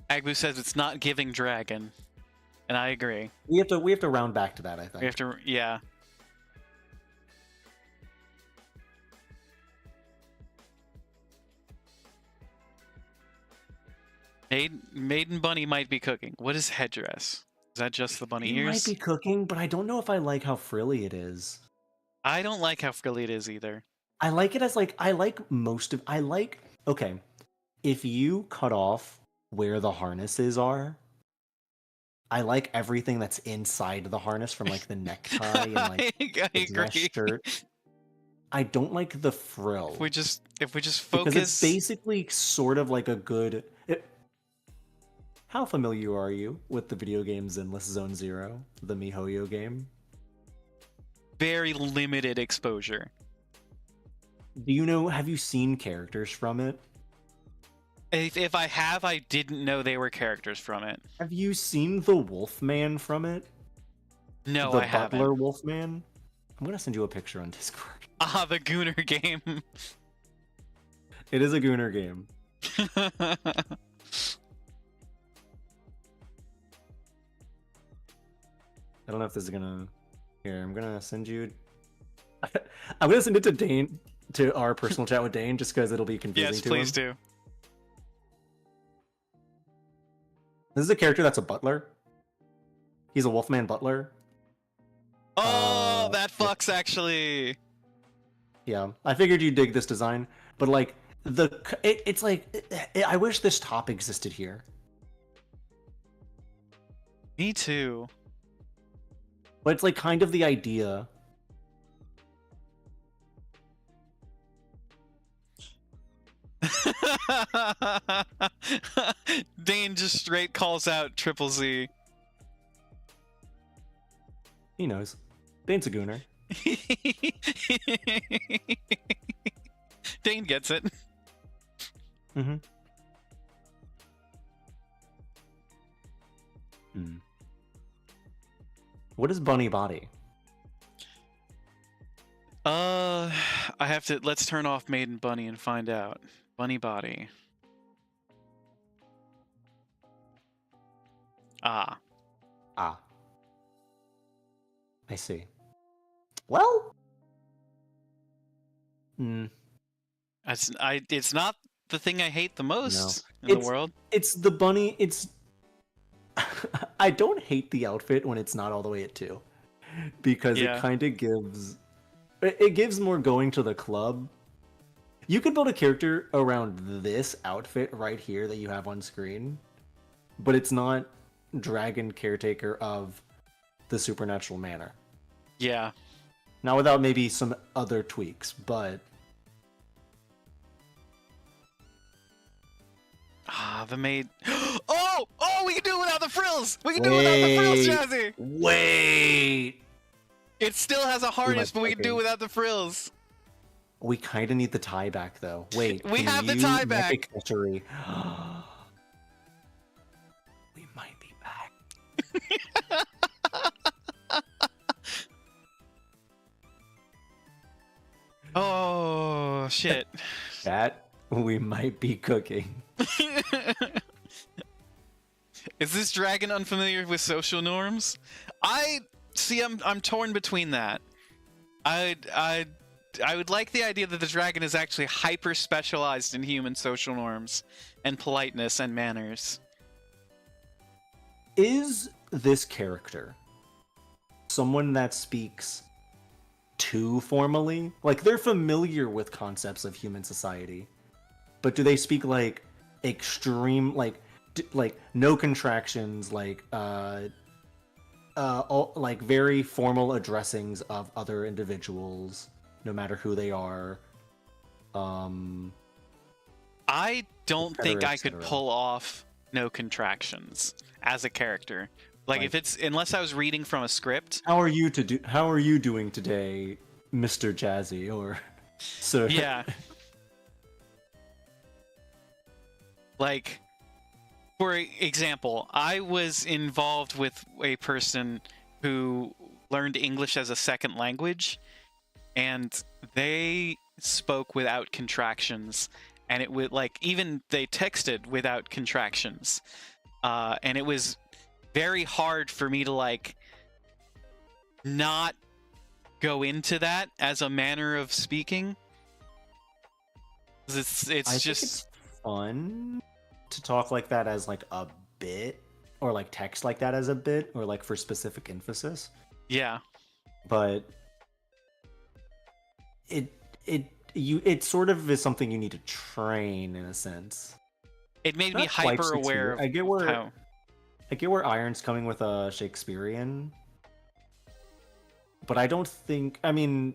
Agbu says it's not giving dragon, and I agree. We have to round back to that, I think. We have to, yeah. Maiden Bunny might be cooking. What is headdress? Is that just the bunny It ears? might be cooking, but I don't know if I like how frilly it is. I don't like how frilly it is either. I like it as like I like most of I like okay. If you cut off where the harnesses are, I like everything that's inside the harness from like the necktie and like I the dress agree. shirt. I don't like the frill If we just because focus. it's basically sort of like a good. How familiar are you with the video games Endless Zone Zero, the MiHoYo game? Very limited exposure. Do you know? Have you seen characters from it? If I have, I didn't know they were characters from it. Have you seen the Wolfman from it? No, The I haven't. Butler Wolfman? I'm gonna send you a picture on Discord. Ah, the Gooner game. It is a Gooner game. I don't know if this is gonna. Here, I'm gonna send you. I'm gonna send it to Dane, to our personal chat with Dane, just because it'll be confusing Yes, to please him. do. This is a character that's a butler. He's a Wolfman butler. Oh, that fucks actually. Yeah, I figured you'd dig this design, but like it's like I wish this top existed here. Me too. But it's like kind of the idea. Dane just straight calls out Triple Z. He knows. Dane's a Gooner. Dane gets it. Mm-hmm. What is Bunny Body? I have to. Let's turn off Maiden Bunny and find out. Bunny Body. Ah. Ah. I see. Well. It's not the thing I hate the most in It's- the world. It's the bunny. It's. I don't hate the outfit when it's not all the way at 2, because Yeah. it kind of gives. It gives more going to the club. You could build a character around this outfit right here that you have on screen, but it's not Dragon Caretaker of the Supernatural Manor. Yeah. Now, without maybe some other tweaks, but Ah, the maid. Oh! Oh, we can do it without the frills! We can do it without the frills, Jazzy! wait. It still has a harness, but we can do it fucking- without the frills. We kind of need the tie back, though. Wait, We can have the you tie make back. accessory? We might be back. Oh, shit. That we might be cooking. Is this dragon unfamiliar with social norms? I see. I'm torn between that. I would like the idea that the dragon is actually hyper specialized in human social norms and politeness and manners. Is this character someone that speaks too formally? Like, they're familiar with concepts of human society, but do they speak like extreme, like no contractions, like like very formal addressings of other individuals, no matter who they are? I don't think I could etc. pull off no contractions as a character. Like if it's unless I was reading from a script. How are you doing today, Mr. Jazzy or Sir? Yeah. Like, for example, I was involved with a person who learned English as a second language, and they spoke without contractions, and it would, like, even they texted without contractions, and it was very hard for me to, like, not go into that as a manner of speaking. It's I just think it's fun to talk like that as like a bit, or like text like that as a bit, or like for specific emphasis. Yeah. But it sort of is something you need to train in a sense. It made me Not quite hyper aware of I get where how... I get where Iron's coming with a Shakespearean, but I don't think. I mean,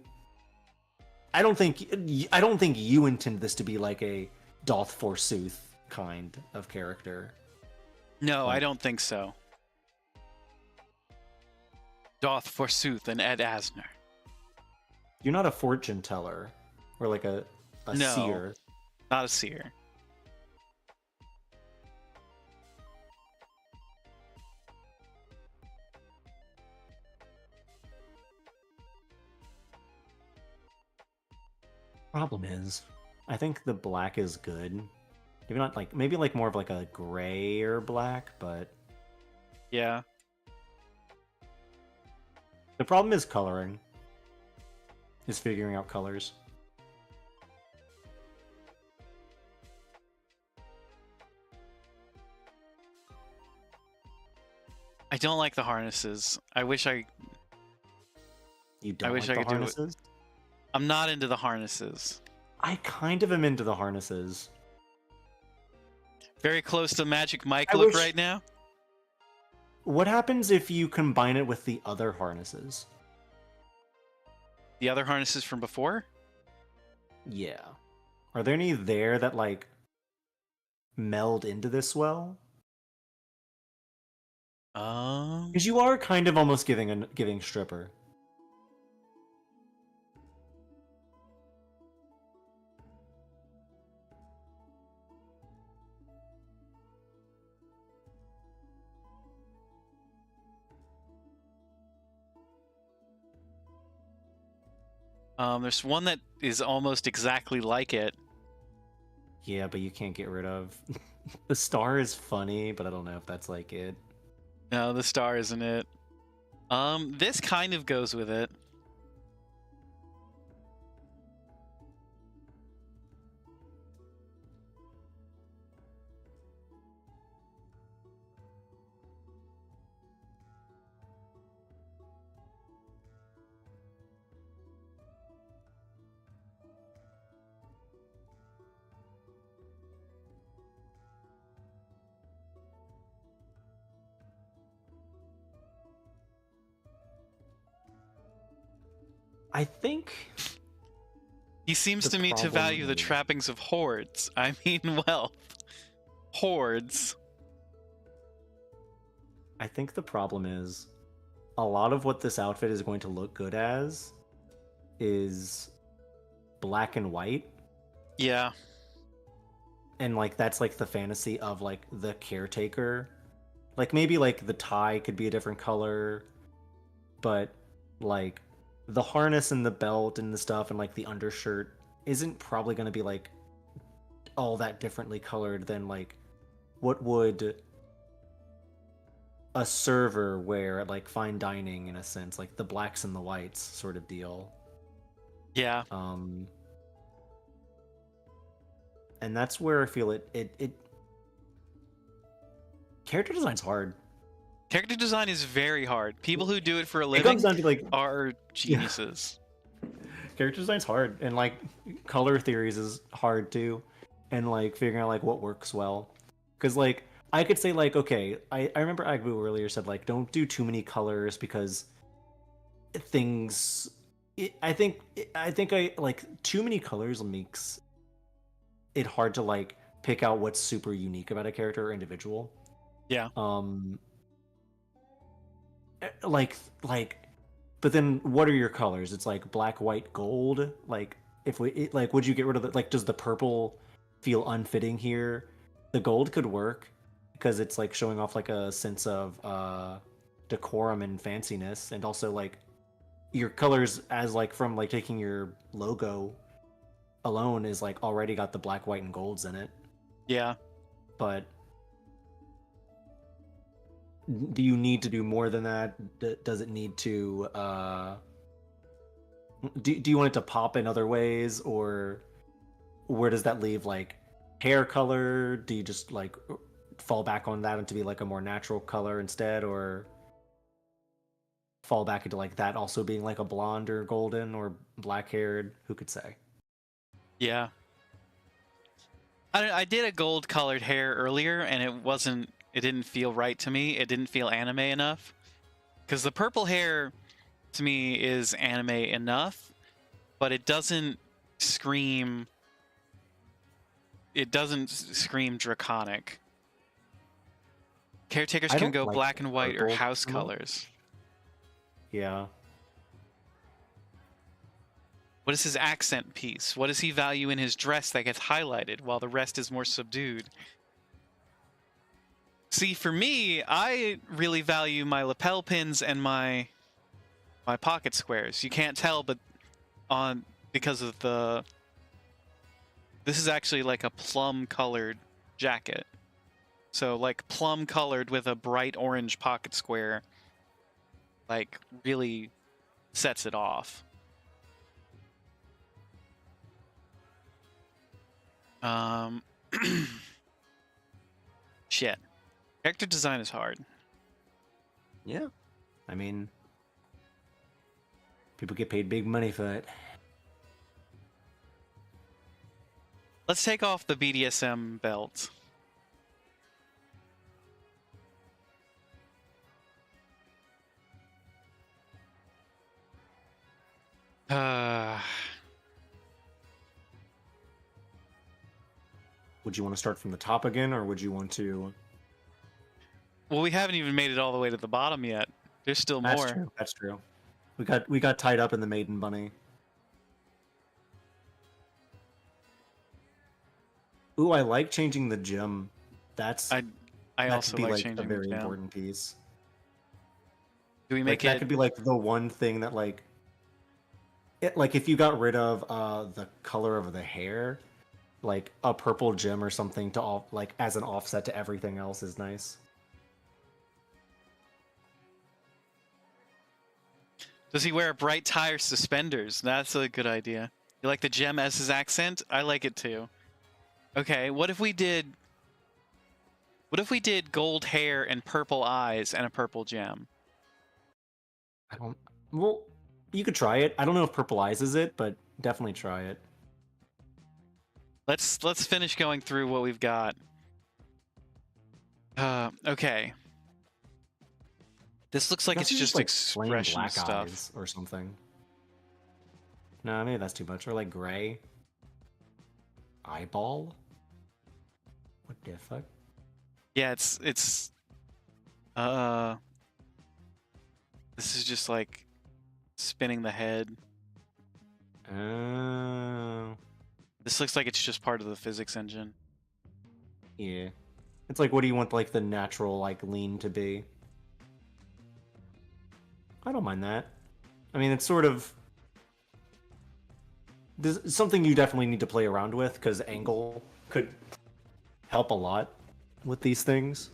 I don't think you intend this to be like a doth forsooth kind of character. No, I don't think so. Doth forsooth and Ed Asner. You're not a fortune teller or like a No. seer. Not a seer. Problem is, I think the black is good. Maybe not like more of like a gray or black, but Yeah. the problem is coloring. Is figuring out colors. I don't like the harnesses. I wish I... You don't wish like I the could do it. harnesses? I'm not into the harnesses. I kind of am into the harnesses. Very close to Magic Mike I look wish- right now. What happens if you combine it with the other harnesses? The other harnesses from before? Yeah. Are there any there that like meld into this well? Because you are kind of almost giving stripper. There's one that is almost exactly like it. Yeah, but you can't get rid of. The star is funny, but I don't know if that's like it. No, the star isn't it. This kind of goes with it. I think He seems The to me to value the problem is- trappings of hordes. I mean, wealth. Hordes. I think the problem is a lot of what this outfit is going to look good as is black and white. Yeah. And like that's like the fantasy of like the caretaker. Like maybe like the tie could be a different color, but like the harness and the belt and the stuff and like the undershirt isn't probably going to be like all that differently colored than like what would a server where like fine dining in a sense, like the blacks and the whites sort of deal. Yeah. And that's where I feel it character design's hard. Character design is very hard. People who do it for a It living comes down to like are geniuses. character design's hard, and like color theories is hard too, and like figuring out like what works well. Because like I could say like, okay, I remember Agbu earlier said like don't do too many colors because things. I think I like too many colors makes it hard to like pick out what's super unique about a character or individual. Yeah. Like but then what are your colors? It's like black, white, gold. Like if like would you get rid of the like does the purple feel unfitting here? The gold could work because it's like showing off like a sense of decorum and fanciness, and also like your colors as like from like taking your logo alone is like already got the black, white, and golds in it. Yeah. But do you need to do more than that? Does it need to do you want it to pop in other ways, or where does that leave like hair color? Do you just like fall back on that and to be like a more natural color instead, or fall back into like that also being like a blonde or golden or black haired? Who could say? Yeah. I did a gold colored hair earlier, and it didn't feel right to me. It didn't feel anime enough. Because the purple hair, to me, is anime enough, but it doesn't scream... It doesn't scream draconic. Caretakers can go like black and white or purple house so much. colors. Yeah. What is his accent piece? What does he value in his dress that gets highlighted while the rest is more subdued? See, for me, I really value my lapel pins and my pocket squares. You can't tell, but because of the... This is actually like a plum-colored jacket. So, like, plum-colored with a bright orange pocket square, like, really sets it off. Shit. Character design is hard. Yeah. I mean, people get paid big money for it. Let's take off the BDSM belt. Would you want to start from the top again, or would you want to... Well, we haven't even made it all the way to the bottom yet. There's still more. That's true. That's true. We got tied up in the maiden bunny. Ooh, I like changing the gem. That's I that also could be like like a changing very the gem. important piece. Do we Like make that it? could be like the one thing that like like if you got rid of the color of the hair, like a purple gem or something to all like as an offset to everything else is nice. Does he wear a bright tie or suspenders? That's a good idea. You like the gem as his accent? I like it too. Okay, what if we did gold hair and purple eyes and a purple gem? I don't. Well, you could try it. I don't know if purple eyes is it, but definitely try it. Let's finish going through what we've got. Okay. This looks like it's just like plain expression black stuff. eyes or something. No, maybe that's too much. Or like gray eyeball. What the fuck? Yeah, it's this is just like spinning the head. Oh. This looks like it's just part of the physics engine. Yeah. It's like, what do you want like the natural like lean to be? I don't mind that. I mean, it's sort of there's something you definitely need to play around with because angle could help a lot with these things.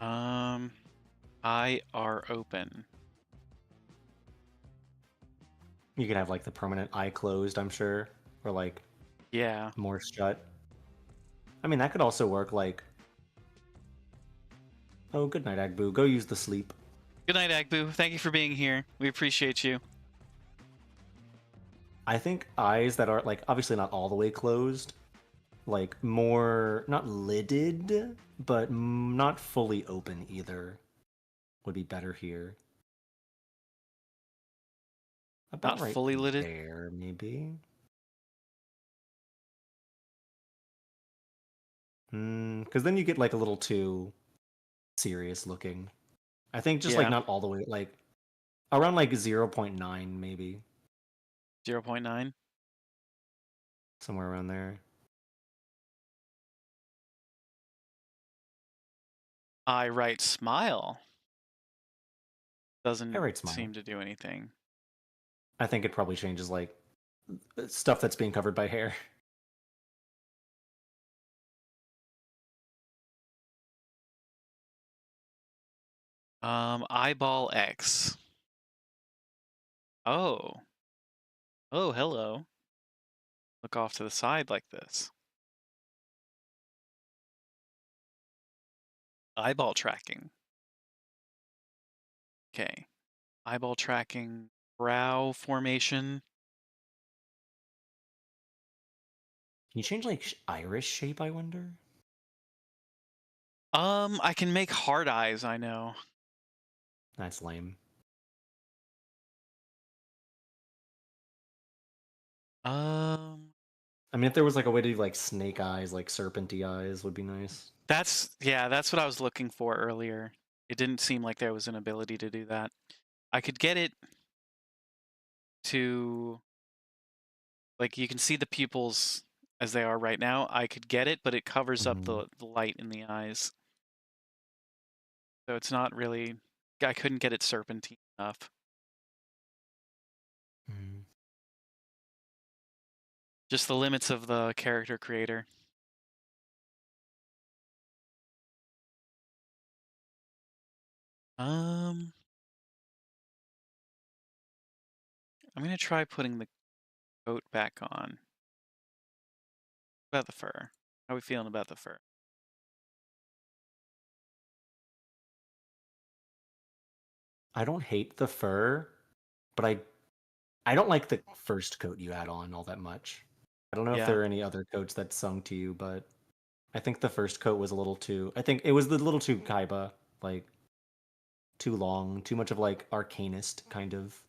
I are open. You could have like the permanent eye closed, I'm sure, or like Yeah. more shut. I mean, that could also work like, oh, good night, Agbu. Go use the sleep. Good night, Agbu. Thank you for being here. We appreciate you. I think eyes that are like obviously not all the way closed, like more not lidded, but not fully open either, would be better here. About Not right fully lidded. there, maybe. Because then you get like a little too serious looking. I think just like Yeah. not all the way, like around like 0.9 maybe, 0.9. somewhere around there. I write smile. I Doesn't write smile. seem to do anything. I think it probably changes like stuff that's being covered by hair. Eyeball X. Oh. Oh, hello. Look off to the side like this. Eyeball tracking. Okay. Eyeball tracking. Brow formation. Can you change like iris shape, I wonder? I can make hard eyes, I know. That's lame. Um, I mean, if there was like a way to do like snake eyes, like serpenty eyes, would be nice. that's what I was looking for earlier. It didn't seem like there was an ability to do that. I could get it to, like, you can see the pupils as they are right now. I could get it, but it covers up the light in the eyes. So it's not really, I couldn't get it serpentine enough. Mm. Just the limits of the character creator. I'm gonna try putting the coat back on. About the fur. How are we feeling about the fur? I don't hate the fur, but I don't like the first coat you add on all that much. I don't know if Yeah. there are any other coats that sung to you, but I think the first coat was a little too. I think it was the little too Kaiba, like too long, too much of like arcanist kind of.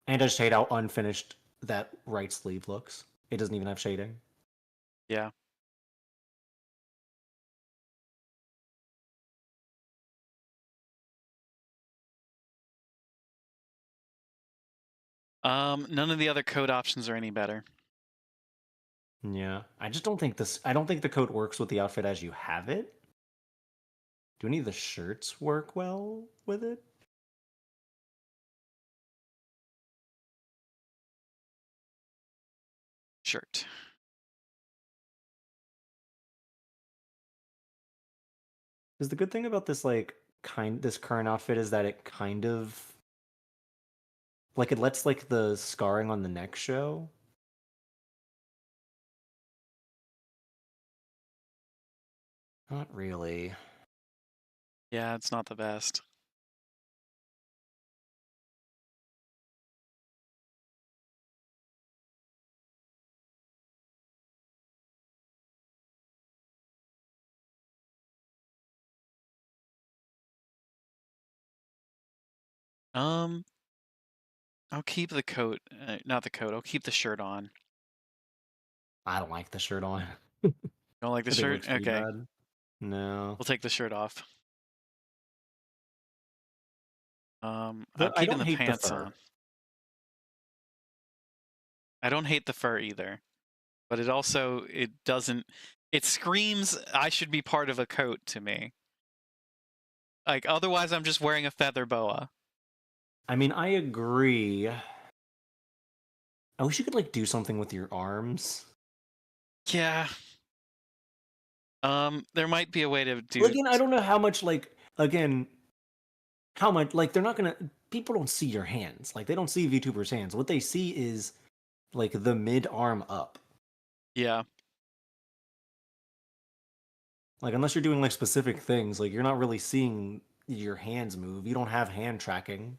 And I just hate how unfinished that right sleeve looks. It doesn't even have shading. Yeah. None of the other code options are any better. Yeah, I just don't think this. I don't think the coat works with the outfit as you have it. Do any of the shirts work well with it? Shirt. Because the good thing about this current outfit is that it kind of like it lets like the scarring on the neck show. Not really. Yeah, it's not the best. Um, I'll keep the coat. Not the coat. I'll keep the shirt on. I don't like the shirt on. Don't like the I think it shirt? looks pretty Okay. bad. No. We'll take the shirt off. I'm I keeping don't the hate the pants fur. on. I don't hate the fur either, but it doesn't. It screams I should be part of a coat to me. Like otherwise, I'm just wearing a feather boa. I mean, I agree. I wish you could like do something with your arms. Yeah. There might be a way to do. Well, again, I don't know how much they're not gonna. People don't see your hands. Like they don't see VTuber's hands. What they see is like the mid arm up. Yeah. Like unless you're doing like specific things, like you're not really seeing your hands move. You don't have hand tracking.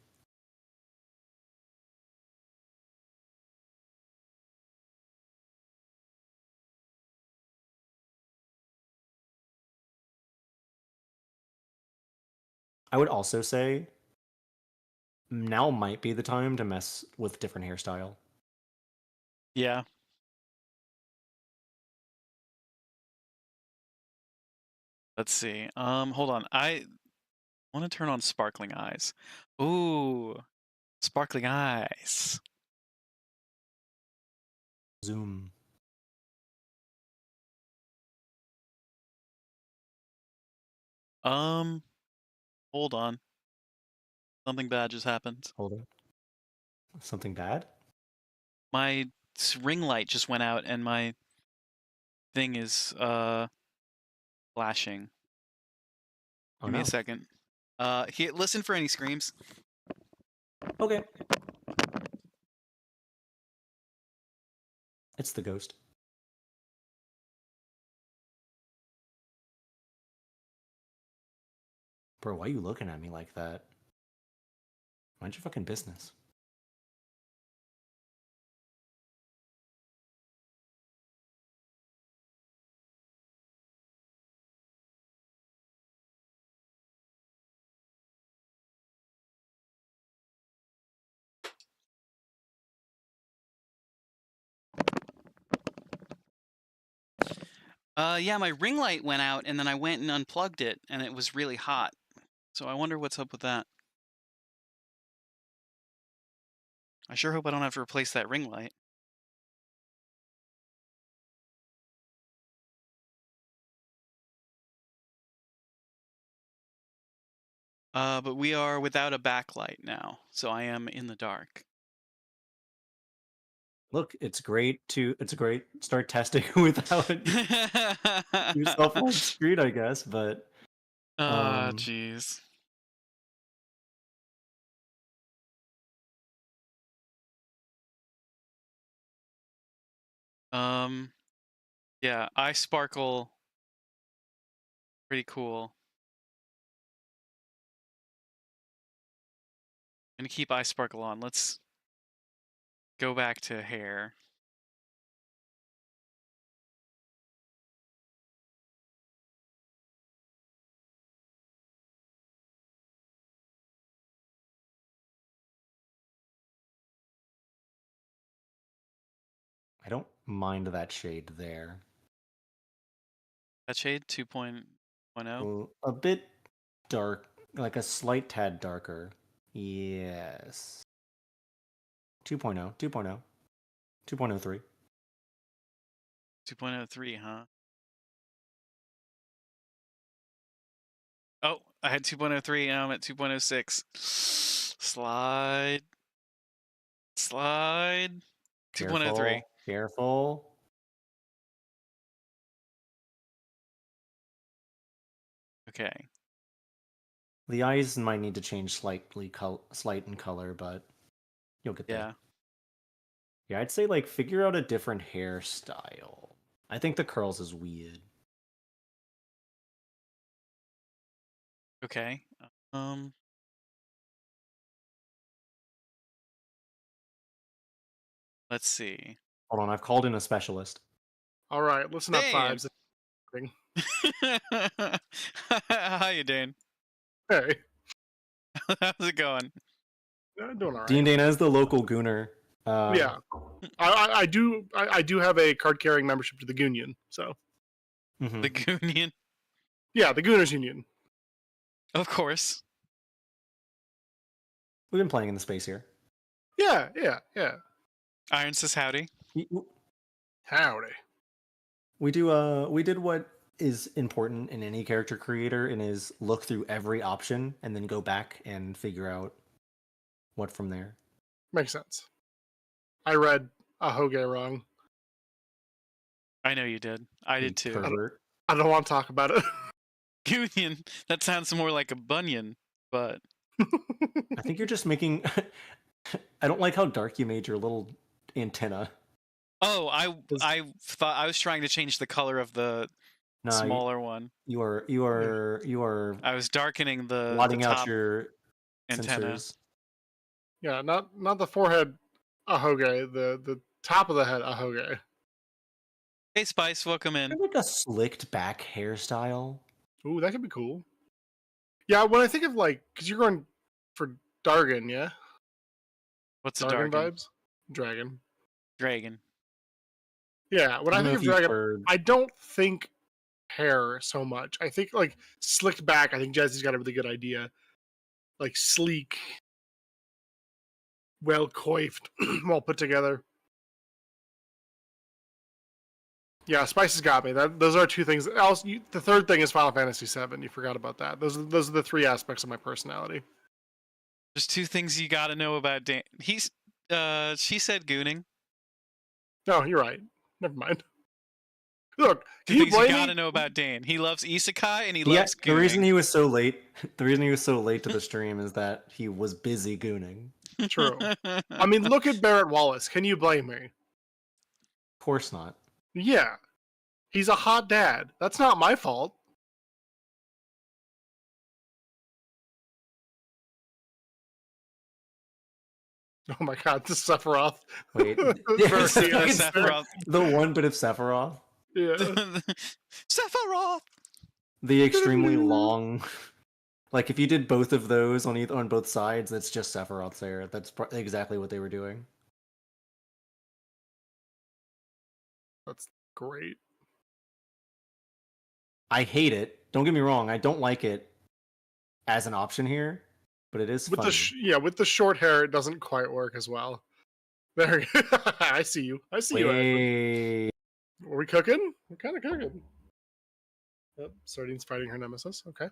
I would also say now might be the time to mess with different hairstyle. Yeah. Let's see. Hold on. I want to turn on sparkling eyes. Ooh, sparkling eyes. Zoom. Hold on. Something bad just happened. Hold on. Something bad? My ring light just went out and my thing is flashing. Oh, Give me no. a second. Here, listen for any screams. Okay. It's the ghost. Bro, why are you looking at me like that? Mind your fucking business. Yeah, my ring light went out and then I went and unplugged it and it was really hot. So I wonder what's up with that. I sure hope I don't have to replace that ring light. But we are without a backlight now, so I am in the dark. Look, it's great start testing without yourself on screen, I guess, but jeez. Yeah, eye sparkle. Pretty cool. I'm gonna keep eye sparkle on. Let's go back to hair. I don't mind that shade there. That shade 2.0. A bit dark, like a slight tad darker. Yes. 2.0, 2.0, 2.03. 2.03, huh? Oh, I had 2.03, now I'm at 2.06. Slide. Slide. 2.03. Careful. Okay. The eyes might need to change slight in color, but you'll get there. Yeah. Yeah, I'd say like figure out a different hairstyle. I think the curls is weird. Okay. Let's see. Hold on, I've called in a specialist. All right, listen up, Damn. Fives. How you doing? Hey, How's it going? doing all right. Dean Dana is the local gooner. Yeah, I do have a card carrying membership to the Goonion. So mhm. The Goonion? yeah, the Gooners Union. Of course. We've been playing in the space here. Yeah. Iron says howdy. Howdy. We did what is important in any character creator and is look through every option and then go back and figure out what from there. Makes sense. I read a Hoge wrong. I know you did. I did too. Pervert. I don't want to talk about it. Goonion. That sounds more like a bunion, but I think you're just making. I don't like how dark you made your little antenna. oh, I thought I was trying to change the color of the No, smaller one. you are I was darkening the blotting out top your antenna. sensors. Yeah, not the forehead ahoge, the top of the head ahoge. Hey Spice, welcome in. Like a slicked back hairstyle. Ooh, that could be cool. Yeah, when I think of like, because you're going for Dargan, yeah? What's a Dargan Dargan? vibes? Dragon. Dragon. Yeah, when I don't know think of if you've Dragon, heard- I don't think hair so much. I think like slicked back. I think Jazzy's got a really good idea. Like sleek, well coiffed, well put together. Yeah, Spice has got me. Those are two things. The third thing is Final Fantasy VII. You forgot about that. Those are the three aspects of my personality. There's two things you gotta know about Dan. She said gooning. No, you're right. Never mind. Look, Two can you things you blame gotta me? know about Dan. He loves isekai and he Yeah, loves gooning. the reason he was so late. The reason he was so late to the stream is that he was busy gooning. True. I mean, look at Barrett Wallace. Can you blame me? Of course not. Yeah. He's a hot dad. That's not my fault. Oh my god, this is Sephiroth. Wait, Very Sephiroth. the one bit of Sephiroth, Yeah. Sephiroth. the extremely long. Like if you did both of those on both sides, that's just Sephiroth's hair. That's exactly what they were doing. That's great. I hate it. Don't get me wrong. I don't like it as an option here, but it is With funny. with the short hair, it doesn't quite work as well. There, I see you. I see you. Edwin. Wait, Are we cooking? We're kind of cooking. Yep, Sardine's fighting her nemesis. Okay.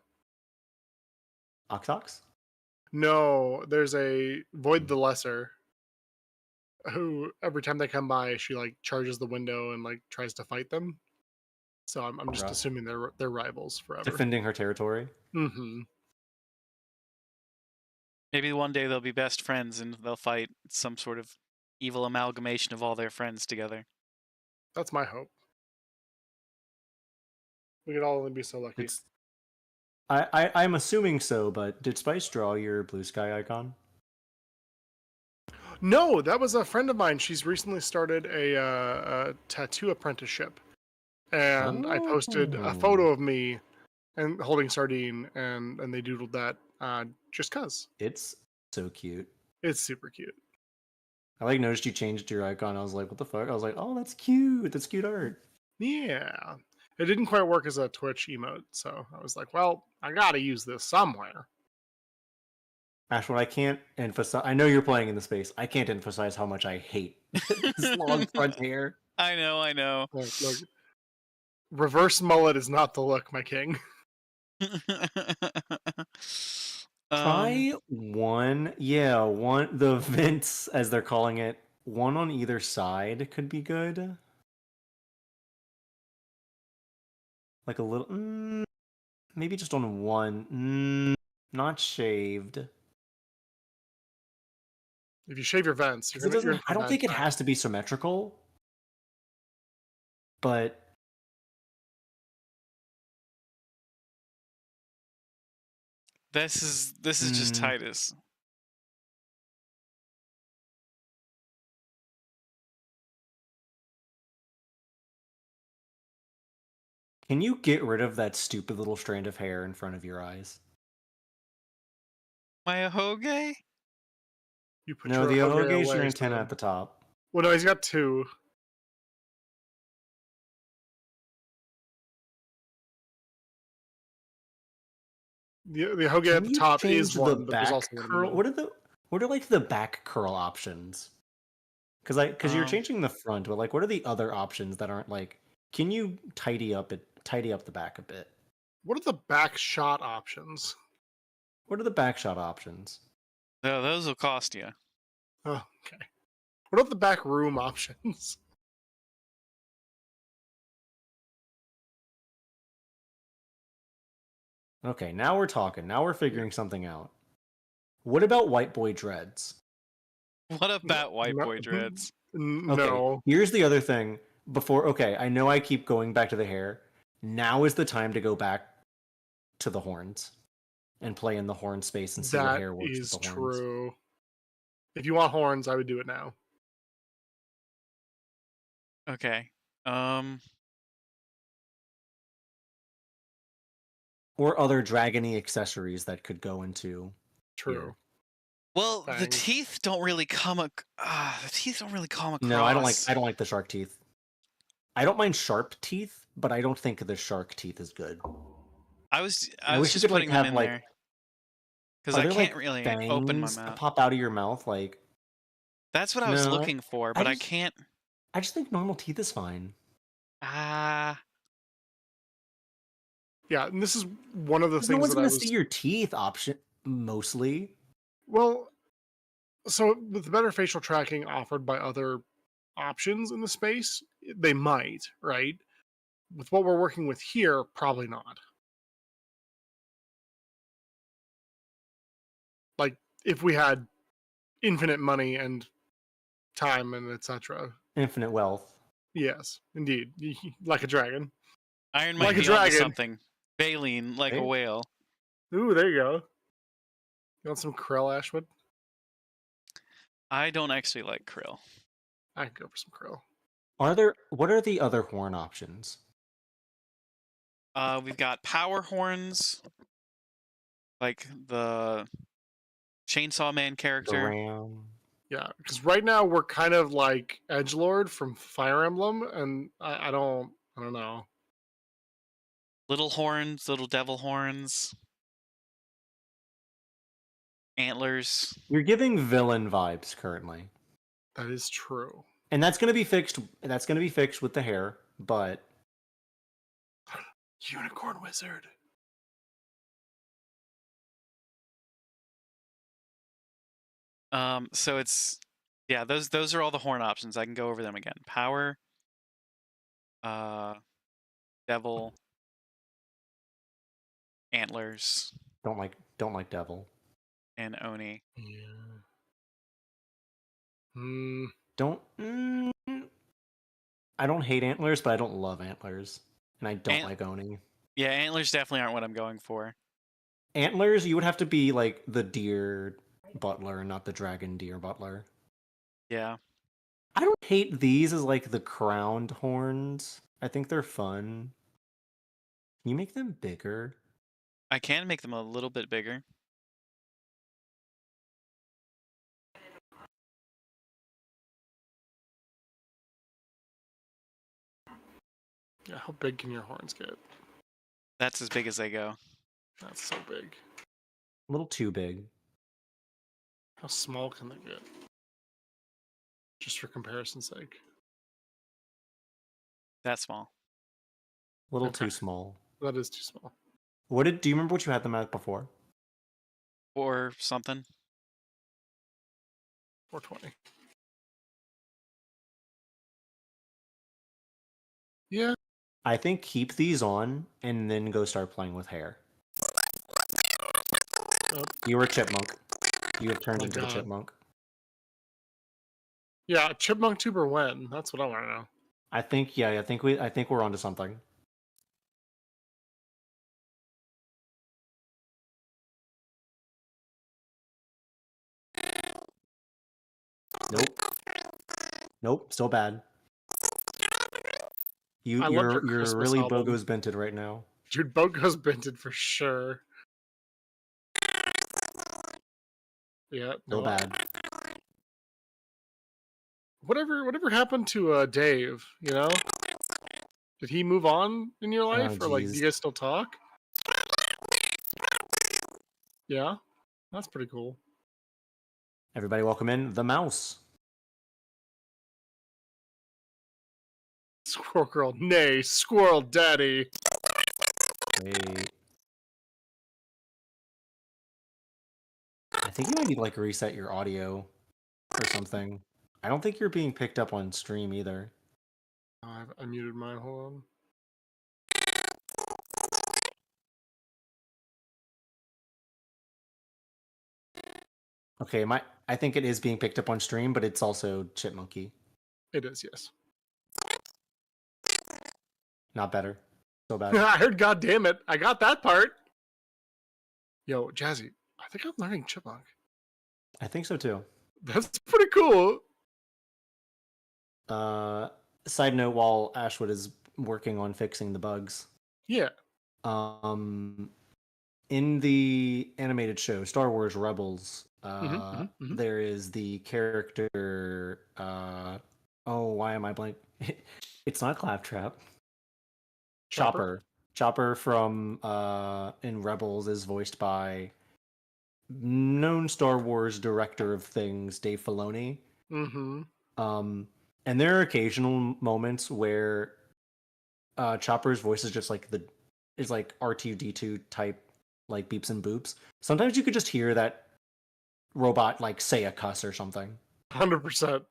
Oxox? No, there's a Void the Lesser who every time they come by, she like charges the window and like tries to fight them. So I'm just Rough. assuming they're rivals forever. Defending her territory. Mm-hmm. Maybe one day they'll be best friends and they'll fight some sort of evil amalgamation of all their friends together. That's my hope. We could all only be so lucky. It's. I'm assuming so, but did Spice draw your blue sky icon? No, that was a friend of mine. She's recently started a tattoo apprenticeship, and I posted a photo of me and holding Sardine, and they doodled that just cause. It's so cute. It's super cute. I like noticed you changed your icon. I was like, what the fuck? I was like, oh, that's cute. That's cute art. Yeah. It didn't quite work as a Twitch emote, so I was like, well, I gotta use this somewhere. Ashwin, I can't emphasize. I know you're playing in the space. I can't emphasize how much I hate this long front hair. I know. Look, reverse mullet is not the look, my king. Try one. Yeah, one. The vents, as they're calling it, one on either side could be good. Like a little. Maybe just on one. Not shaved. If you shave your vents, you're gonna. I don't think it has to be symmetrical. But this is just Titus. Can you get rid of that stupid little strand of hair in front of your eyes? My ahoge? You put No, your the ahoge ahoge is your away, antenna so- at the top. Well, no, he's got two. The ahoge at the top is one, but there's also curl. What are like the back curl options? Because you're changing the front, but like, what are the other options that aren't like? Can you tidy up the back a bit? What are the back shot options? What are the back shot options? No, those will cost you. Oh, okay. What are the back room options? Okay, now we're talking. Now we're figuring something out. What about White Boy Dreads? What about White No, Boy Dreads? Okay, no. here's the other thing. Okay, I know I keep going back to the hair. Now is the time to go back to the horns and play in the horn space and see what That hair works with is the horns. true. If you want horns, I would do it now. Okay. Or other dragony accessories that could go into. True. Well, the Fangs. teeth don't really come. The teeth don't really come across. No, I don't like the shark teeth. I don't mind sharp teeth, but I don't think the shark teeth is good. I was wish you just could, like, putting them have, in like- there because Are I there, can't like, really open my fangs that mouth. pop out of your mouth? Like, That's what I was No, looking for, I but I just- can't. I just think normal teeth is fine. Ah, Yeah, and this is one of the No things one's that I gonna was. see your teeth option mostly. Well, so with the better facial tracking offered by other options in the space, they might, right? With what we're working with here, probably not. Like if we had infinite money and time and etc. Infinite wealth. Yes, indeed, like a dragon. Iron Like might a be onto dragon. something. Baleen like a Right? whale. Ooh, there you go. You want some krill, Ashwood? I don't actually like krill. I could go for some krill. What are the other horn options? We've got power horns, like the Chainsaw Man The character. ram. Yeah, because right now we're kind of like Edgelord from Fire Emblem, and I don't know. Little horns, little devil horns. Antlers. You're giving villain vibes currently. That is true. And that's gonna be fixed. That's gonna be fixed with the hair, but Unicorn Wizard. So it's those are all the horn options. I can go over them again. Power, devil, antlers, don't like devil. and oni. Yeah. Don't I don't hate antlers, but I don't love antlers. And I don't like Oni. Yeah, antlers definitely aren't what I'm going for. Antlers, you would have to be like the deer butler, not the dragon deer butler. Yeah. I don't hate these as like the crowned horns. I think they're fun. Can you make them bigger? I can make them a little bit bigger. Yeah, how big can your horns get? That's as big as they go. That's so big. A little too big. How small can they get? Just for comparison's sake. That small. A little Okay. too small. That is too small. Do you remember what you had them at before? Or something. 420. Yeah. I think keep these on and then go start playing with hair. You were a chipmunk. You have turned My into a God. chipmunk. Yeah, chipmunk tuber when? That's what I want to know. I think I think we're onto something. Nope, still bad. I loved your You're Christmas really album. Bogo's Bented right now. Dude, Bogo's Bented for sure. Yeah, Still no. bad. Whatever happened to Dave, you know? Did he move on in your life? Or like do jeez. you guys still talk? Yeah. That's pretty cool. Everybody welcome in the mouse. Squirrel girl, nay, squirrel daddy. Wait. I think you might need to like reset your audio or something. I don't think you're being picked up on stream either. I've unmuted mine, hold on. Okay, I think it is being picked up on stream, but it's also chipmunky. It is, yes. Not better. So bad. I heard God damn it. I got that part. Yo, Jazzy, I think I'm learning chipmunk. I think so too. That's pretty cool. Side note: while Ashwood is working on fixing the bugs, Yeah. In the animated show Star Wars Rebels, Mhm. there is the character. Oh, why am I blank? It's not Claptrap. Chopper. Chopper from in Rebels is voiced by known Star Wars director of things, Dave Filoni. Mm-hmm. And there are occasional moments where Chopper's voice is just like is like R2D2 type, like beeps and boops. Sometimes you could just hear that robot like say a cuss or something. 100%.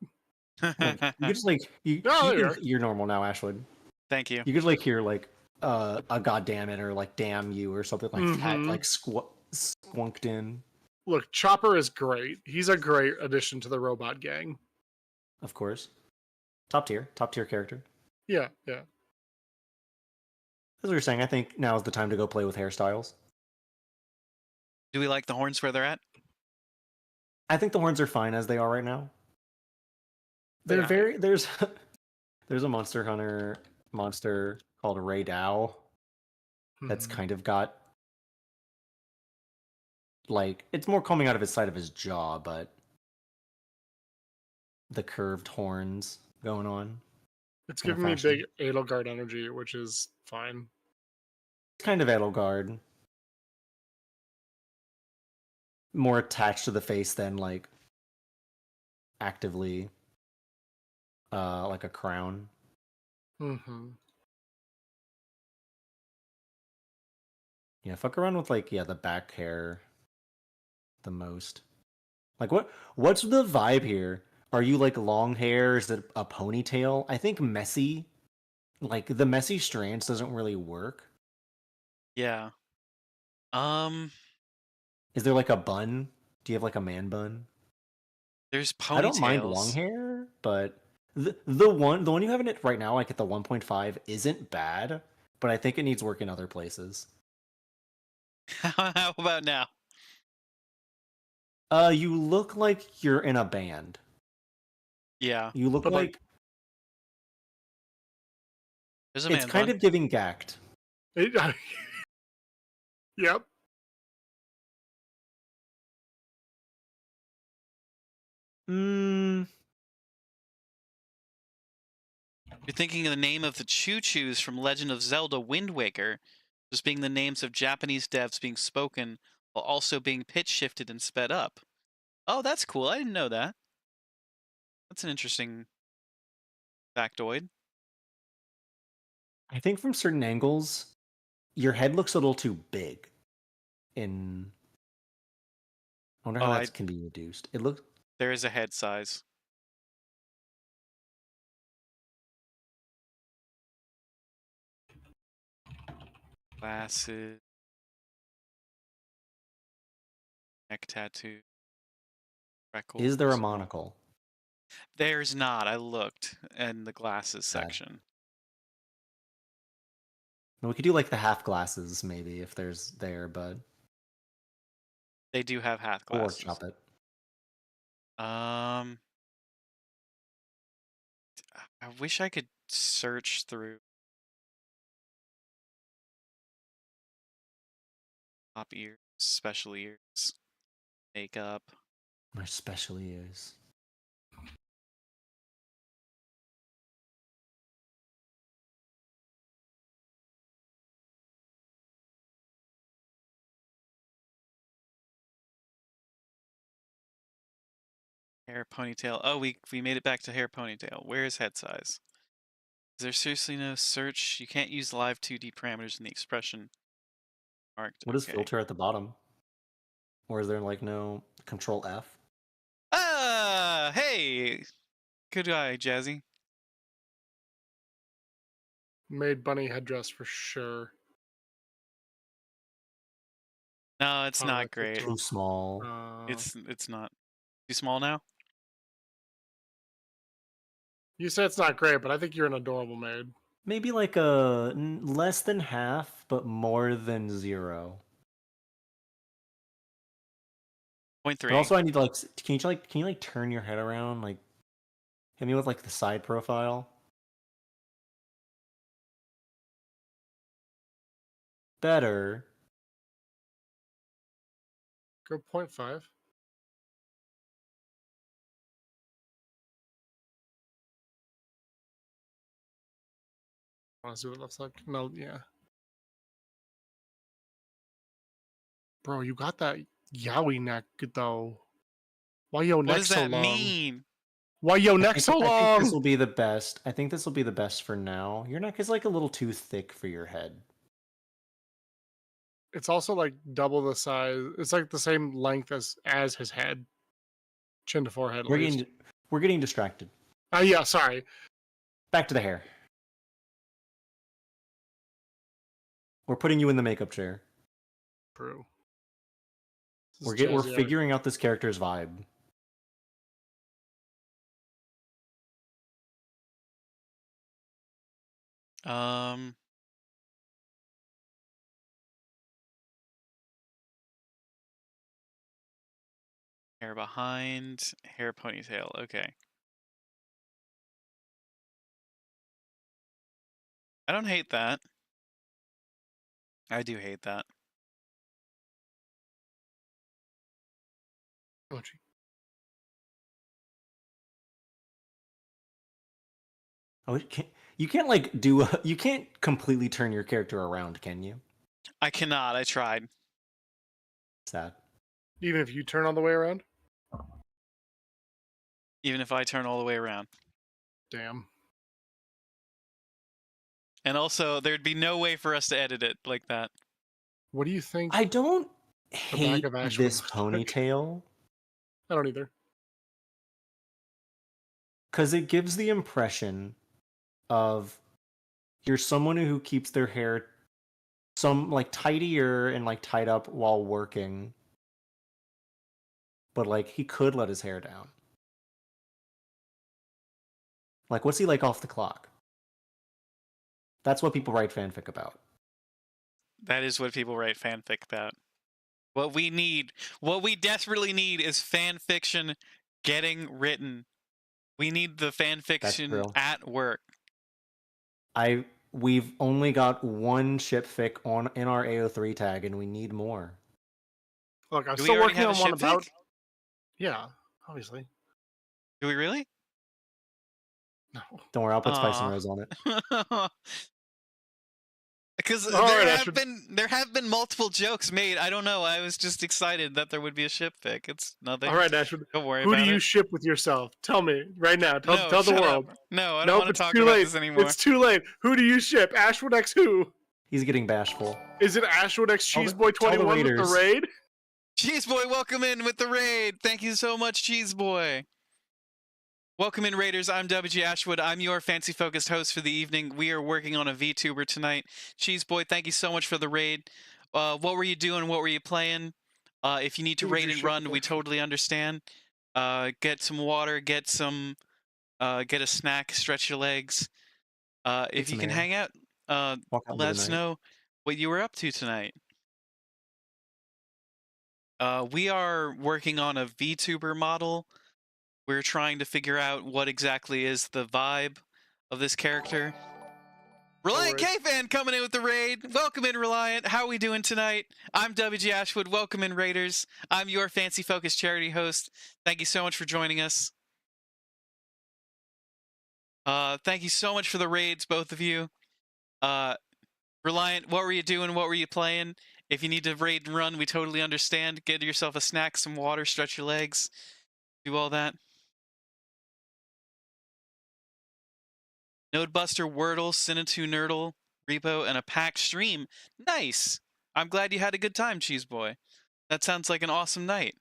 Like, you could just like you're normal now, Ashwood. Thank you. You could like hear like a goddamn it or like damn you or something like that, like squunked in. Look, Chopper is great. He's a great addition to the robot gang. Of course. Top tier character. Yeah. As we were saying, I think now is the time to go play with hairstyles. Do we like the horns where they're at? I think the horns are fine as they are right now. They're Yeah. very there's a Monster Hunter monster called Ray Dow that's kind of got like it's more coming out of his side of his jaw, but the curved horns going on. It's giving me big Edelgard energy, which is fine. It's kind of Edelgard. More attached to the face than like actively like a crown. Mm-hmm. Yeah, fuck around with like the back hair the most. Like what's the vibe here? Are you like long hair? Is it a ponytail? I think messy. Like the messy strands doesn't really work. Yeah. Is there like a bun? Do you have like a man bun? There's ponytails. I don't mind long hair, but the one you have in it right now, like at the 1.5, isn't bad, but I think it needs work in other places. How about now? You look like you're in a band. Yeah. You look like there's a man it's kind of giving gacked. Yep. You're thinking of the name of the Choo-Choos from Legend of Zelda Wind Waker, just being the names of Japanese devs being spoken while also being pitch shifted and sped up. Oh, that's cool. I didn't know that. That's an interesting factoid. I think from certain angles, your head looks a little too big. I wonder how that can be reduced. It looks. There is a head size. Glasses. Neck tattoo. Freckles. Is there a monocle? There's not. I looked in the glasses section. We could do like the half glasses maybe if there's there, but they do have half glasses. Or chop it. I wish I could search through top ears, special ears, makeup. My special ears. Hair ponytail. Oh, we made it back to hair ponytail. Where is head size? Is there seriously no search? You can't use live 2D parameters in the expression marked. What is filter at the bottom? Or is there like no Control F? Hey! Good eye, Jazzy. Made bunny headdress for sure. No, it's Oh, not that's great. Too small. It's not too small now. You said it's not great, but I think you're an adorable maid. Maybe like less than half, but more than 0. 0.3. But also, I need to like, can you like turn your head around, like, hit me with like the side profile. Better. Go 0.5. Want to see what it looks like? No, yeah. Bro, you got that yaoi neck though. Why your What neck does so that long? mean? Why your neck so I think this long? will be the best. I think this will be the best for now. Your neck is like a little too thick for your head. It's also like double the size. It's like the same length as his head, chin to forehead at least. We're getting distracted. Oh yeah, sorry. Back to the hair. We're putting you in the makeup chair. True. We're figuring out this character's vibe. Hair behind, hair ponytail. Okay. I don't hate that. I do hate that. Oh, gee. Oh, you can't like do you can't completely turn your character around, can you? I cannot. I tried. Sad. Even if you turn all the way around? Even if I turn all the way around. Damn. And also, there'd be no way for us to edit it like that. What do you think? I don't back hate of Ash this would look like? ponytail I don't either. because it gives the impression of you're someone who keeps their hair some like tidier and like tied up while working, but like he could let his hair down. Like, what's he like off the clock? That's what people write fanfic about. That is what people write fanfic about. What we need, what we desperately need is fan fiction getting written. We need the fan fiction at work. We've only got one shipfic in our AO3 tag, and we need more. Look, I'm Do still we already working have on a one about. shipfic? Yeah, obviously. Do we really? No. Don't worry, I'll put Spice and Rose on it. Because there have been multiple jokes made. I don't know. I was just excited that there would be a shipfic. It's nothing. All right, Ashwood. Don't worry Who about do you it. ship with yourself? Tell me right now. Tell No, the shut world. up. No, I don't want to talk about this anymore. It's too late. Who do you ship? Ashwood X who? He's getting bashful. Is it Ashwood X Cheeseboy21 with the raid? Cheeseboy, welcome in with the raid. Thank you so much, Cheeseboy. Welcome in, Raiders. I'm WG Ashwood. I'm your fancy-focused host for the evening. We are working on a VTuber tonight. Cheeseboy, thank you so much for the raid. What were you doing? What were you playing? If you need to raid and run, we totally understand. Get some water, get a snack, stretch your legs. If you can hang out, let us know what you were up to tonight. We are working on a VTuber model. We're trying to figure out what exactly is the vibe of this character. Reliant K-Fan coming in with the raid. Welcome in, Reliant. How are we doing tonight? I'm WG Ashwood. Welcome in, Raiders. I'm your Fancy Focus charity host. Thank you so much for joining us. Thank you so much for the raids, both of you. Reliant, what were you doing? What were you playing? If you need to raid and run, we totally understand. Get yourself a snack, some water, stretch your legs, do all that. Nodebuster, Wordle, Cinatu Nerdle, Repo, and a packed stream. Nice! I'm glad you had a good time, Cheeseboy. That sounds like an awesome night.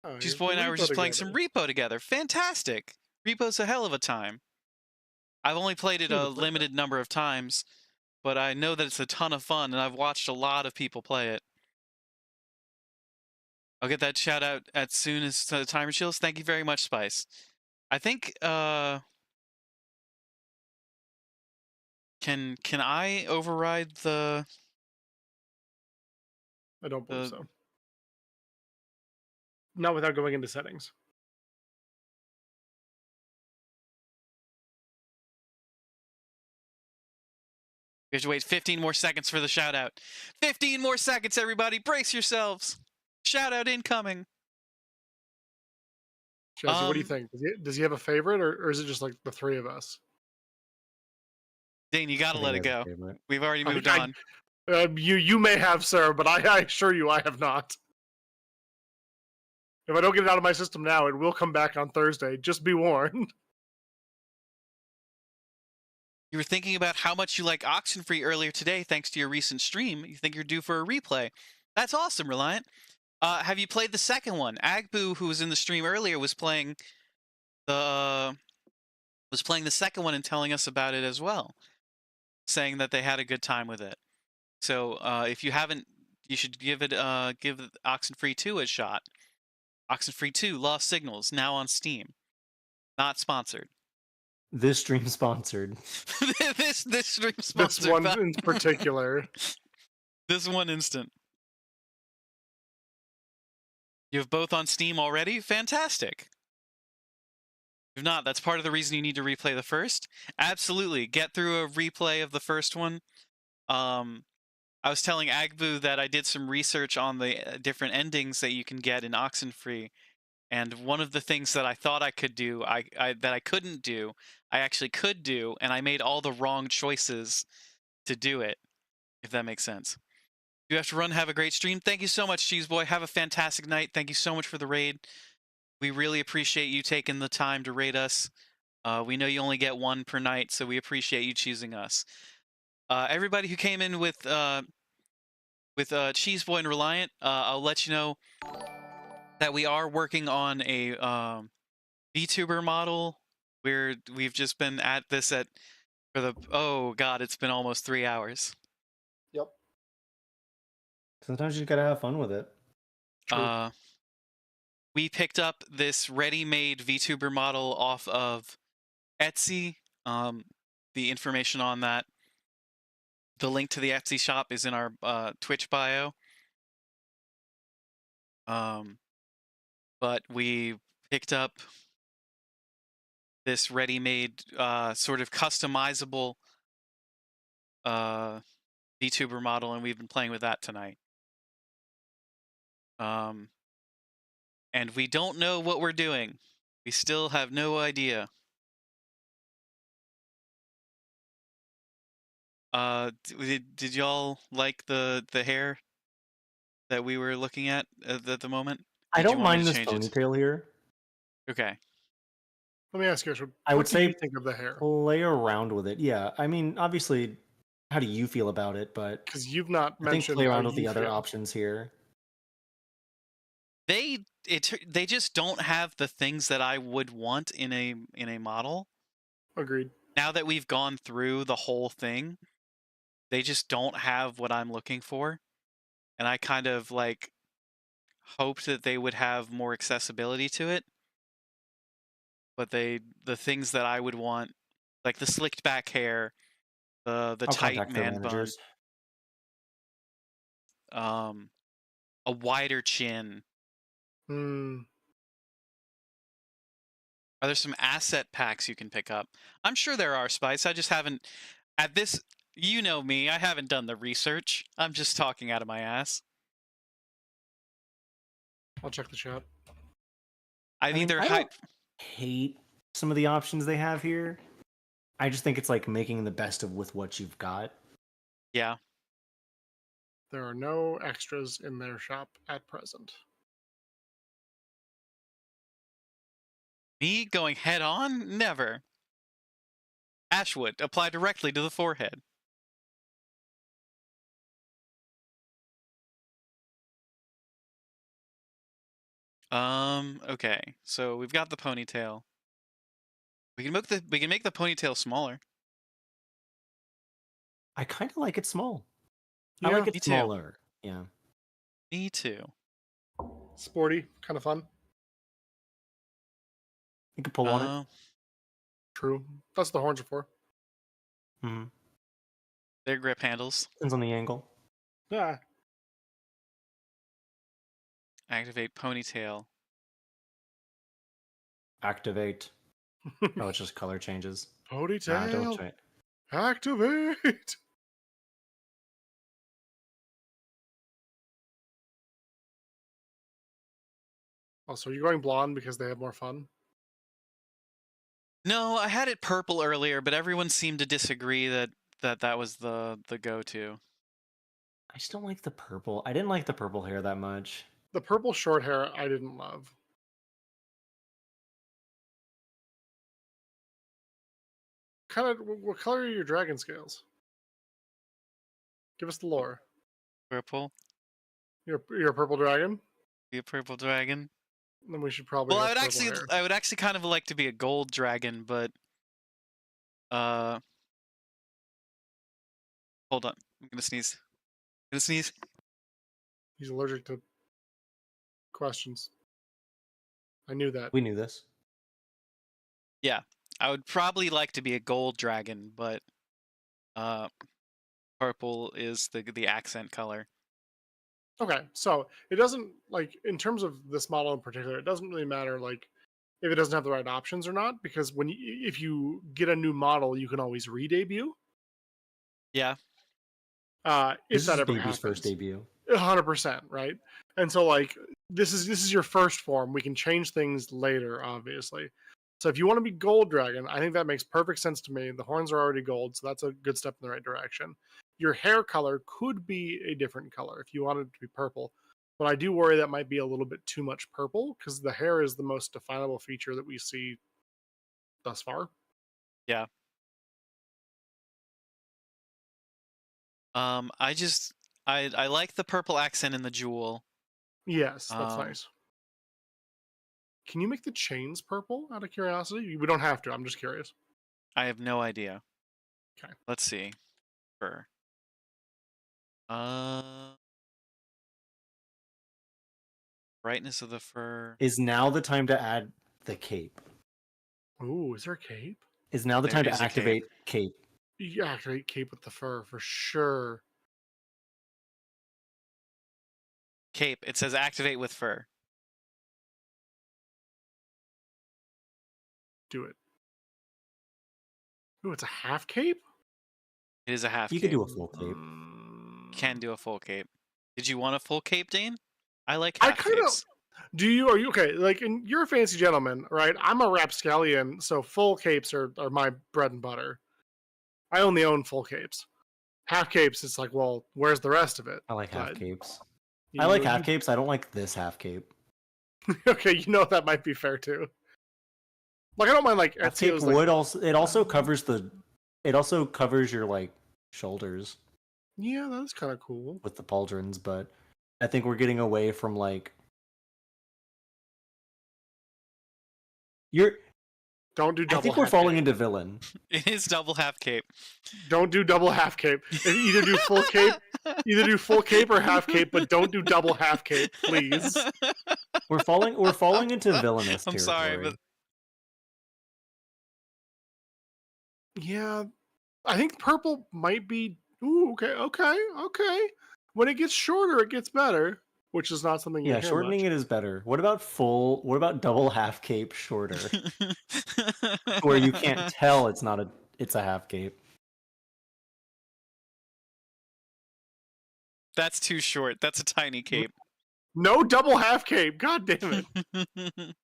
Cheeseboy and I were just playing some Repo together. Fantastic! Repo's a hell of a time. I've only played it a limited number of times, but I know that it's a ton of fun, and I've watched a lot of people play it. I'll get that shout out as soon as the timer chills. Thank you very much, Spice. I think can I override I don't believe the so. Not without going into settings. We have to wait 15 more seconds for the shout out. 15 more seconds, everybody. Brace yourselves. Shout out incoming. Jesse, what do you think? Does he have a favorite, or is it just like the three of us? Dane, you gotta I let think it he has a go. favorite. We've already moved on. You may have, sir, but I assure you I have not. If I don't get it out of my system now, it will come back on Thursday. Just be warned. You were thinking about how much you like Oxenfree earlier today thanks to your recent stream. You think you're due for a replay. That's awesome, Reliant. Have you played the second one? Agbu, who was in the stream earlier, was playing the second one and telling us about it as well, saying that they had a good time with it. So if you haven't, you should give Oxenfree 2 a shot. Oxenfree 2 Lost Signals, now on Steam. Not sponsored. This stream sponsored. this stream sponsored. This one in particular. This one instant. You have both on Steam already? Fantastic. If not, that's part of the reason you need to replay the first. Absolutely. Get through a replay of the first one. I was telling Agbu that I did some research on the different endings that you can get in Oxenfree, and one of the things that I thought I could do, that I couldn't do, I actually could do, and I made all the wrong choices to do it, if that makes sense. You have to run. Have a great stream. Thank you so much, Cheeseboy. Have a fantastic night. Thank you so much for the raid. We really appreciate you taking the time to raid us. We know you only get one per night, so we appreciate you choosing us. Everybody who came in with Cheeseboy and Reliant, I'll let you know that we are working on a Vtuber model. We've just been at this oh god, it's been almost 3 hours. Yep. Sometimes you gotta have fun with it. True. We picked up this ready-made Vtuber model off of Etsy. The information on that, the link to the Etsy shop is in our Twitch bio. But we picked up this ready-made, sort of customizable VTuber model, and we've been playing with that tonight. And we don't know what we're doing. We still have no idea. Did y'all like the hair that we were looking at the moment? I Did you don't want me mind to this change it? ponytail here. Okay. Let me ask you, I would what do say you think of the hair? play around with it. Yeah, I mean, obviously, how do you feel about it? But Because you've not I think mentioned play how around with the you other feel. options here. They just don't have the things that I would want in a model. Agreed. Now that we've gone through the whole thing, they just don't have what I'm looking for. And I kind of like hoped that they would have more accessibility to it. But the things that I would want, like the slicked back hair, the I'll tight contact their man bun, managers. a wider chin. Hmm. Are there some asset packs you can pick up? I'm sure there are, Spice. I just haven't, at this, you know me, I haven't done the research. I'm just talking out of my ass. I'll check the chat. I've I mean, either I hyped. don't hate some of the options they have here. I just think it's like making the best of with what you've got. Yeah. There are no extras in their shop at present. Me going head on? Never. Ashwood, apply directly to the forehead. Okay. So we've got the ponytail. We can make the ponytail smaller. I kind of like it small. Yeah, I like me it too. smaller. Yeah. Me too. Sporty, kind of fun. You could pull on it. True. That's what the horns are for. Mm-hmm. They're grip handles. Depends on the angle. Yeah. Activate ponytail. Activate. Oh, it's just color changes. Ponytail. Nah, don't change. Activate. Also, are you going blonde because they have more fun? No, I had it purple earlier, but everyone seemed to disagree that was the go-to. I just don't like the purple. I didn't like the purple hair that much. The purple short hair I didn't love. What color are your dragon scales? Give us the lore. Purple. You're a purple dragon? Be a purple dragon. Then we should probably Well, have purple hair. I would actually kind of like to be a gold dragon, but hold on. I'm gonna sneeze. He's allergic to questions. I knew that. We knew this. Yeah. I would probably like to be a gold dragon, but purple is the accent color. Okay, so it doesn't, like, in terms of this model in particular, it doesn't really matter, like, if it doesn't have the right options or not, because if you get a new model, you can always re-debut. Yeah. If This that is ever Baby's happens. first debut. 100%, right? And so, like, this is your first form. We can change things later, obviously. So if you want to be gold dragon, I think that makes perfect sense to me. The horns are already gold, so that's a good step in the right direction. Your hair color could be a different color if you wanted it to be purple. But I do worry that might be a little bit too much purple because the hair is the most definable feature that we see thus far. Yeah. I like the purple accent in the jewel. Yes, that's nice. Can you make the chains purple out of curiosity? We don't have to. I'm just curious. I have no idea. Okay. Let's see. Fur. Brightness of the fur. Is now the time to add the cape? Ooh, is there a cape? Is now the There time is to a activate cape? You activate cape with the fur for sure. Cape. It says activate with fur. Do it. Ooh, it's a half cape? It is a half You cape. could do a full cape. Can do a full cape. Did you want a full cape, Dane? I like half capes. Are you okay? Like, you're a fancy gentleman, right? I'm a rapscallion, so full capes are my bread and butter. I only own full capes. Half capes, it's like, well, where's the rest of it? I like half capes. You, I like half capes. I don't like this half cape. Okay, you know that might be fair too. Like, I don't mind like Half cape Ezio's, would also. It also covers the. It also covers your like shoulders. Yeah, that's kind of cool with the pauldrons, but I think we're getting away from like. Don't do double. I think we're falling into villain. It is double half cape. Don't do double half cape. Either do full cape, or half cape, but don't do double half cape, please. We're falling into villainous territory. I'm sorry, but yeah, I think purple might be. Ooh, okay. When it gets shorter, it gets better, which is not something. Yeah, shortening it is better. What about double half cape shorter, where you can't tell it's a half cape? That's too short. That's a tiny cape. No double half cape. God damn it.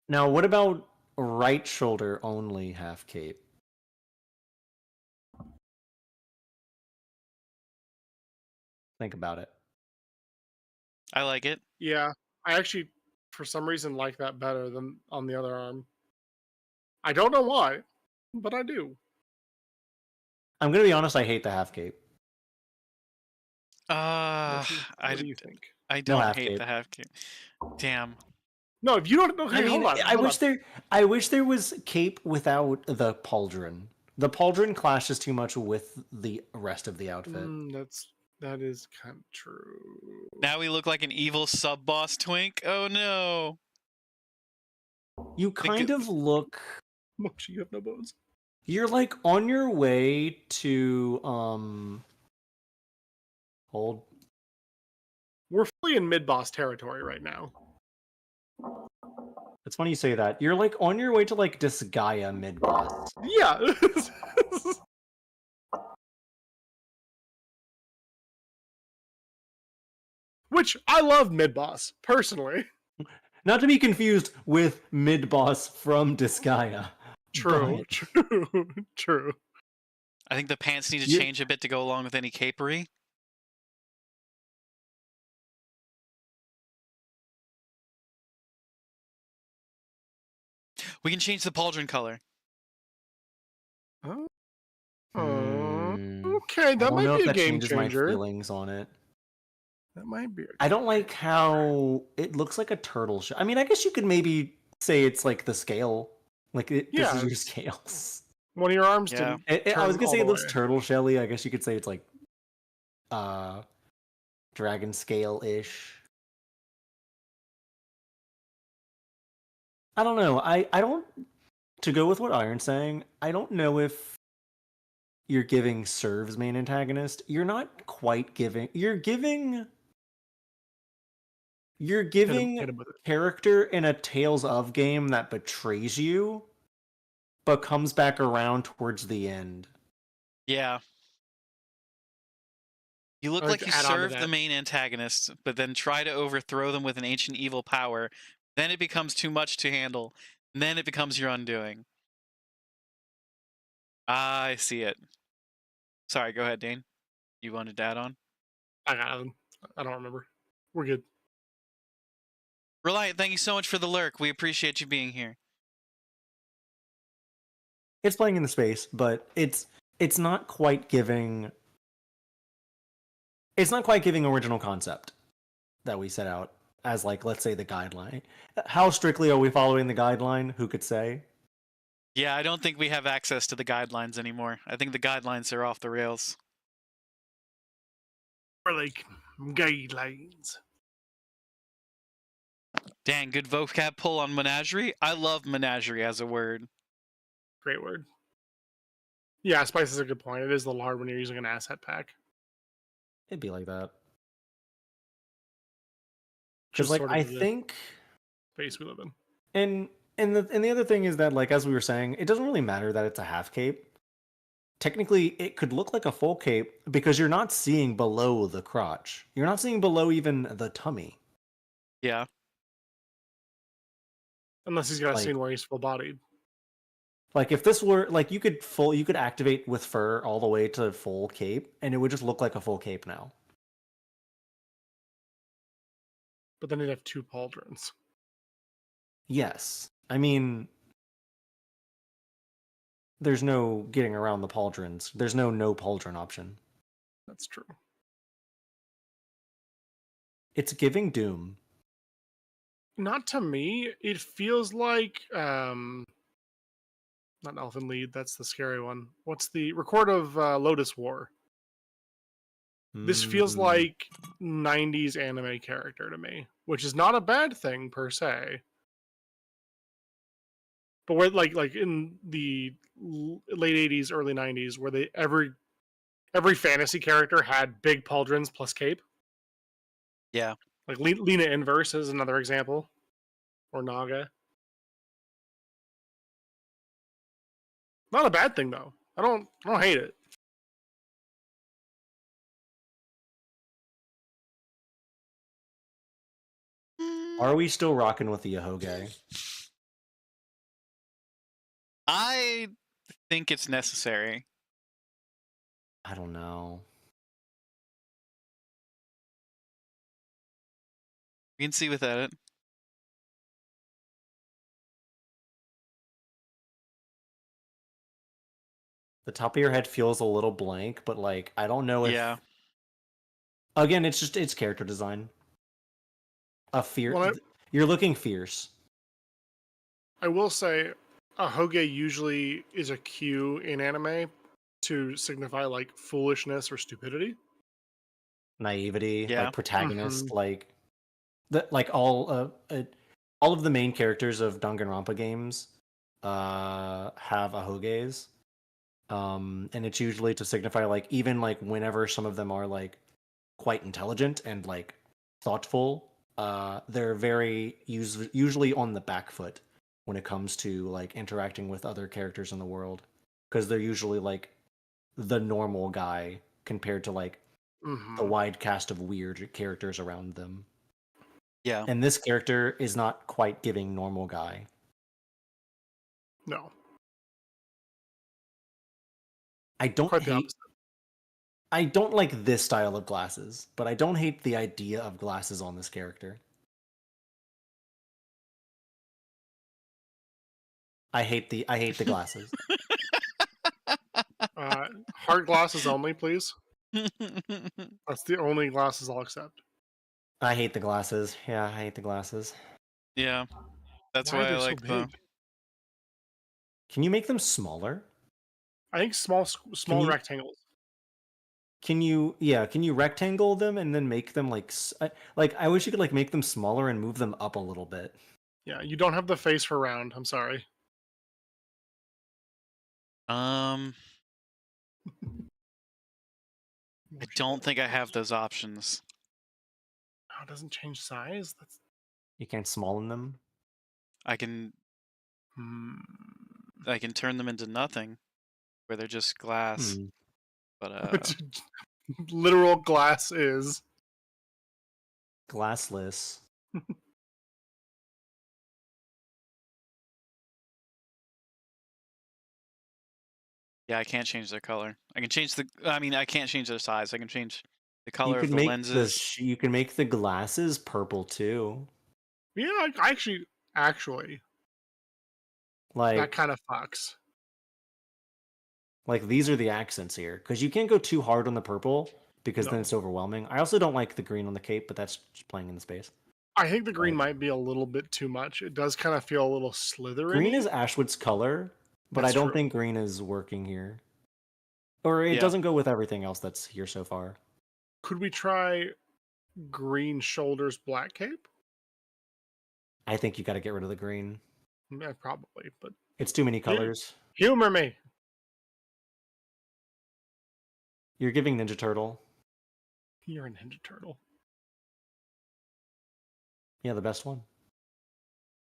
Now, what about right shoulder only half cape? Think about it. I like it. Yeah, I actually, for some reason, like that better than on the other arm. I don't know why, but I do. I'm gonna be honest. I hate the half cape. What do you think? I don't hate the half cape. Damn. No, if you don't. Okay, hold on. I wish there was cape without the pauldron. The pauldron clashes too much with the rest of the outfit. That is kind of true. Now we look like an evil sub-boss twink. Oh no. You kind of look. Mochi, you have no bones. You're like on your way to hold. We're fully in mid-boss territory right now. It's funny you say that. You're like on your way to like Disgaea mid-boss. Yeah. Which I love mid-boss, personally. Not to be confused with mid-boss from Disgaea. True, true, true. I think the pants need to You- change a bit to go along with any capery. We can change the pauldron color. Oh, Hmm. okay, I that don't might know be if a that game changes my changer. feelings on it. That might be. I don't like how it looks like a turtle shell. I mean, I guess you could maybe say it's like the scale. Like, this Yeah, is your it's- scales. One of your arms Yeah. didn't. I was turn gonna all say the it looks way. turtle shelly. I guess you could say it's like dragon scale-ish. I don't know. I don't, to go with what Iron's saying, I don't know if you're giving Serve's main antagonist. You're not quite giving. You're giving Hit him with it. character in a Tales of game that betrays you, but comes back around towards the end. Yeah. You look I like like to you add on to serve the that. main antagonist, but then try to overthrow them with an ancient evil power. Then it becomes too much to handle. And then it becomes your undoing. I see it. Sorry, go ahead, Dane. You wanted to add on? I don't remember. We're good. Reliant, thank you so much for the lurk. We appreciate you being here. It's playing in the space, but it's not quite giving. It's not quite giving original concept that we set out as, like, let's say, the guideline. How strictly are we following the guideline? Who could say? Yeah, I don't think we have access to the guidelines anymore. I think the guidelines are off the rails. Or like guidelines. Dang, good vocab pull on menagerie. I love menagerie as a word. Great word. Yeah, spice is a good point. It is a little hard when you're using an asset pack. It'd be like that. Just Because, like, sort of I the think, space we live in. and the other thing is that, like, as we were saying, it doesn't really matter that it's a half cape. Technically, it could look like a full cape because you're not seeing below the crotch. You're not seeing below even the tummy. Yeah. Unless he's got a Like- scene where he's full bodied. Like, if this were like, you could activate with fur all the way to full cape, and it would just look like a full cape now. But then he'd have two pauldrons. Yes, I mean, there's no getting around the pauldrons. There's no pauldron option. That's true. It's giving Doom. Not to me. It feels like not Elfin Lead, that's the scary one. What's the Record of Lotus War? This feels Mm. like 90s anime character to me, which is not a bad thing per se. But where like in the late 80s, early 90s, where they every fantasy character had big pauldrons plus cape. Yeah. Like Lena Inverse is another example, or Naga. Not a bad thing though. I don't hate it. Are we still rocking with the Yahoge? I think it's necessary. I don't know. We can see without it. The top of your head feels a little blank, but, like, I don't know if. Yeah. Again, it's character design. Well, You're looking fierce. I will say, a Hoge usually is a cue in anime to signify like foolishness or stupidity. naivety, Yeah. like protagonist, Mhm. like all of the main characters of Danganronpa games have a Hogeis. And it's usually to signify like even like whenever some of them are like quite intelligent and like thoughtful, they're very usually on the back foot when it comes to like interacting with other characters in the world, because they're usually like the normal guy compared to like the Mhm. wide cast of weird characters around them. Yeah. And this character is not quite giving normal guy. No, I don't quite the hate opposite. I don't like this style of glasses, but I don't hate the idea of glasses on this character. I hate the glasses. Hard glasses only, please. That's the only glasses I'll accept. I hate the glasses. Yeah, I hate the glasses. Yeah. That's Why are why I they so like the. big? Can you make them smaller? I think small Can small you rectangles. can you rectangle them and then make them like like I wish you could like make them smaller and move them up a little bit. Yeah, you don't have the face for round. I'm sorry. I Motion don't think I have blur. those options. Oh, it doesn't change size. That's You can't smallen them. I can hmm. turn them into nothing, where they're just glass. Hmm. But Literal glass is. Glassless. yeah, I can't change their color. I can change the. I mean, I can't change their size. I can change the You color of could the make lenses. you can make the glasses purple too. Yeah, I actually, that Like kind of fucks. these are the accents here because you can't go too hard on the purple because then No, it's overwhelming. I also don't like the green on the cape, but that's just playing in the space. I think the green But might be a little bit too much. It does kind of feel a little green Slytherin-y. is Ashwood's color, but I That's don't true. think green is working here. Or it Yeah. doesn't go with everything else that's here so far. Could we try green shoulders, black cape? I think you got to get rid of the green. Yeah, probably, but It's too many colors. humor me. You're giving Ninja Turtle. You're a Ninja Turtle. Yeah, the best one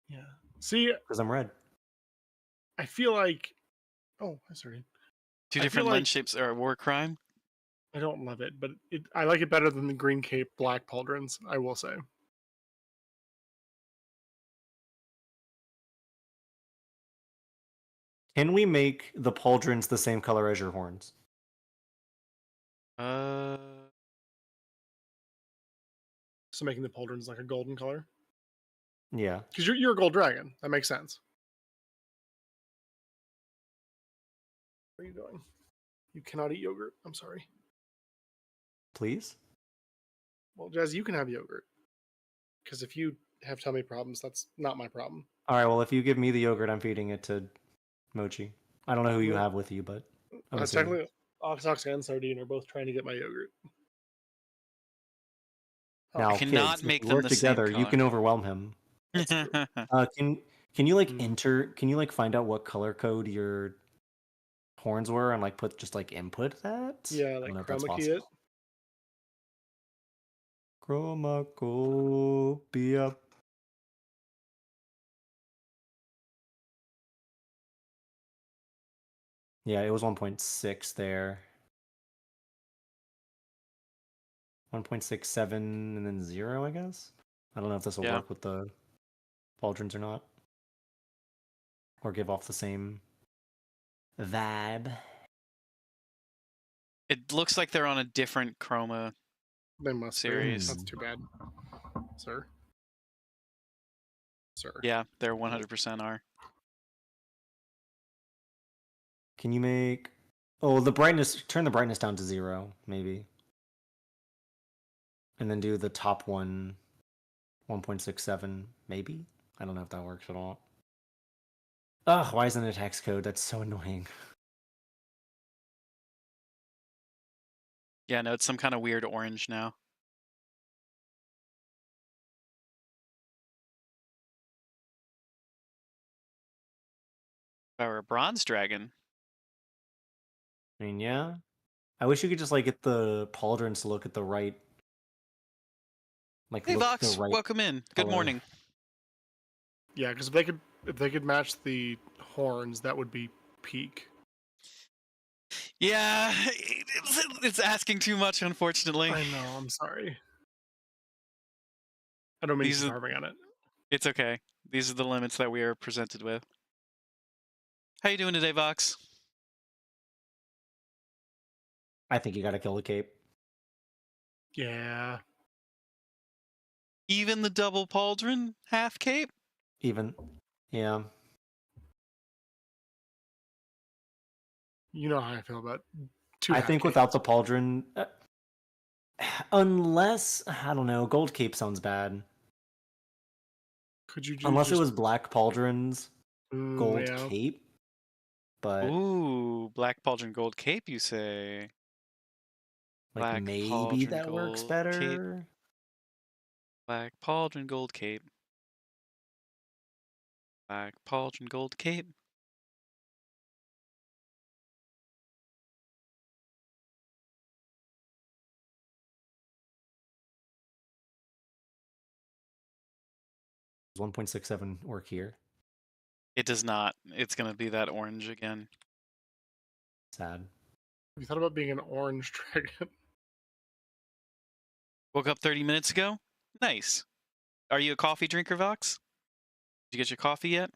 Yeah. See, because I'm red. I feel like. Oh, I started. Two I feel different like lens shapes are a war crime. I don't love it, but I like it better than the green cape, black pauldrons. I will say. Can we make the pauldrons the same color as your horns? Uh, So making the pauldrons like a golden color, Yeah. because you're a gold dragon. That makes sense. Where are you going? You cannot eat yogurt. I'm sorry. Please? Well, Jazz, you can have yogurt. Because if you have tummy problems, that's not my problem. All right, well, if you give me the yogurt, I'm feeding it to Mochi. I don't know who you Well, have with you, but I'm assuming. technically, Ox and Sardine are both trying to get my yogurt. Oh, Now, cannot kids, if make we them work the same together, you color. can overwhelm him. that's true. Can you like Mm. can you like find out what color code your horns were and like put just like input that? Yeah, I don't like know if that's chroma key it. possible. Chromacopia. Yeah, it was 1.6 there. 1.67 and then 0, I guess. I don't know if this will Yeah. work with the pauldrons or not. Or give off the same vibe. It looks like they're on a different chroma They must series. be. That's too bad, sir. Sir. Yeah, they're 100% are. Can you make... Oh, the brightness... Turn the brightness down to 0, maybe. And then do the top one 1.67, maybe? I don't know if that works at all. Ugh, why isn't it a hex code? That's so annoying. Yeah, no, it's some kind of weird orange now. If I were a bronze dragon. I mean, yeah. I wish you could just like get the pauldrons to look at the right, like Hey look the Vox, right welcome in. Good color. morning. Yeah, because if they could match the horns, that would be peak. Yeah, it's asking too much, unfortunately. I know. I'm sorry. I don't mean to These keep are, harping on it. it's okay. These are the limits that we are presented with. How you doing today, Vox? I think you gotta kill the cape. Yeah. Even the double pauldron half cape? Even. Yeah. You know how I feel about two I half think capes. without the pauldron, unless I don't know, gold cape sounds bad. Could you do Unless it just was black pauldrons, gold yeah. cape. But Ooh, black pauldron gold cape, you say? like Black maybe pauldron that works gold cape. better. Black pauldron gold cape. Black pauldron gold cape. Does 1.67 work here? It does not. It's gonna be that orange again. Sad. Have you thought about being an orange dragon? Woke up 30 minutes ago? Nice. Are you a coffee drinker, Vox? Did you get your coffee yet?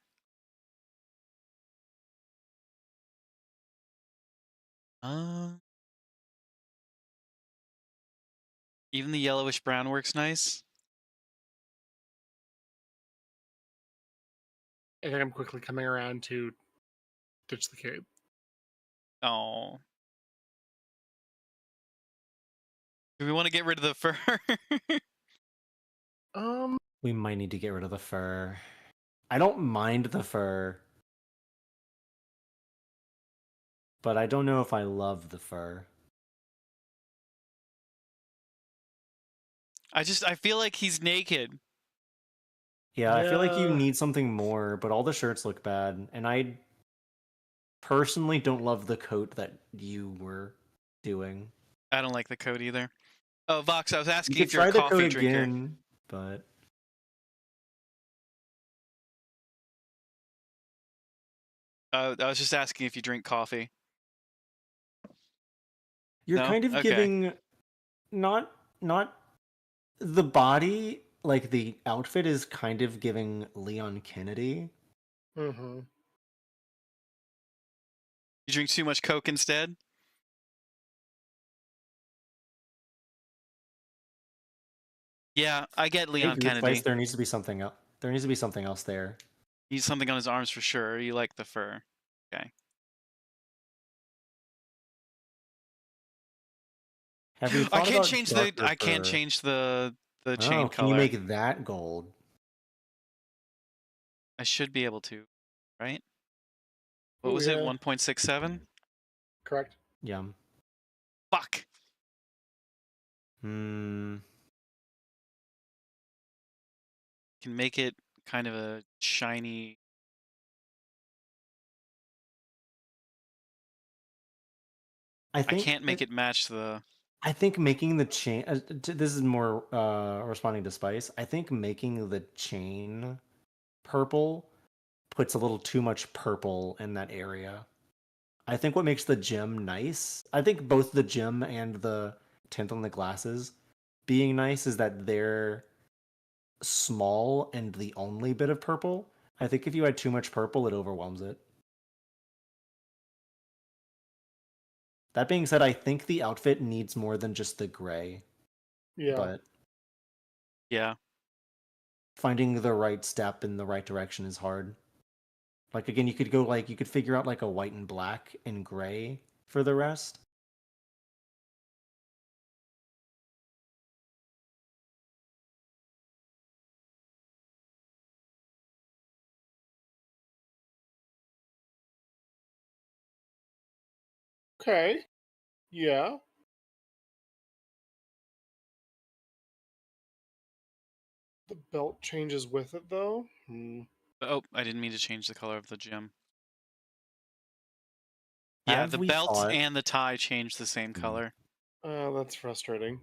Uh, Even the yellowish brown works nice. I think I'm quickly coming around to ditch the cape. Oh. Do we want to get rid of the fur? We might need to get rid of the fur. I don't mind the fur. But I don't know if I love the fur. I feel like he's naked. Yeah, I feel like you Yeah. need something more, but all the shirts look bad. And I personally don't love the coat that you were doing. I don't like the coat either. Oh, Vox, I was You asking could if you're a try the coat coffee drinker. again, but I was just asking if you drink coffee. you're No? kind of Okay. giving not the body, like the outfit is kind of giving Leon Kennedy. Mm-hmm. You drink too much Coke instead? Yeah, I get Hey, Leon Greek Spice, Kennedy. there needs to be something else. There needs to be something else there. He's something on his arms for sure. You like the fur. Okay. Have you I thought can't about change darker I can't fur? change the chain Oh, can you color. make that gold? I should be able to, right? What Ooh, was it? yeah. 1.67? Correct. Yum. Fuck. Hmm. Can make it kind of a shiny. I I think can't make it match the. I think making the chain. This is more responding to Spice. I think making the chain purple puts a little too much purple in that area. I think what makes the gem nice. I think both the gem and the tint on the glasses being nice is that they're small and the only bit of purple. I think if you add too much purple, it overwhelms it. That being said, I think the outfit needs more than just the gray, Yeah. but Yeah. finding the right step in the right direction is hard. Like again, you could go like you could figure out like a white and black and gray for the rest. Okay. Yeah. The belt changes with it though. Hmm. Oh, I didn't mean to change the color of the gem. Yeah, Have the we belt thought- and the tie change the same color. That's frustrating.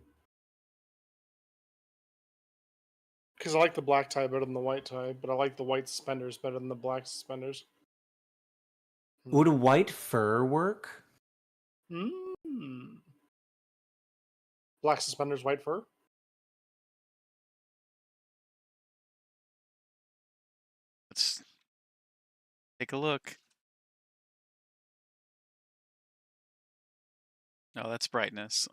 Because I like the black tie better than the white tie, but I like the white suspenders better than the black suspenders. Would white fur work? Black suspenders, white fur? Let's take a look. No, that's brightness.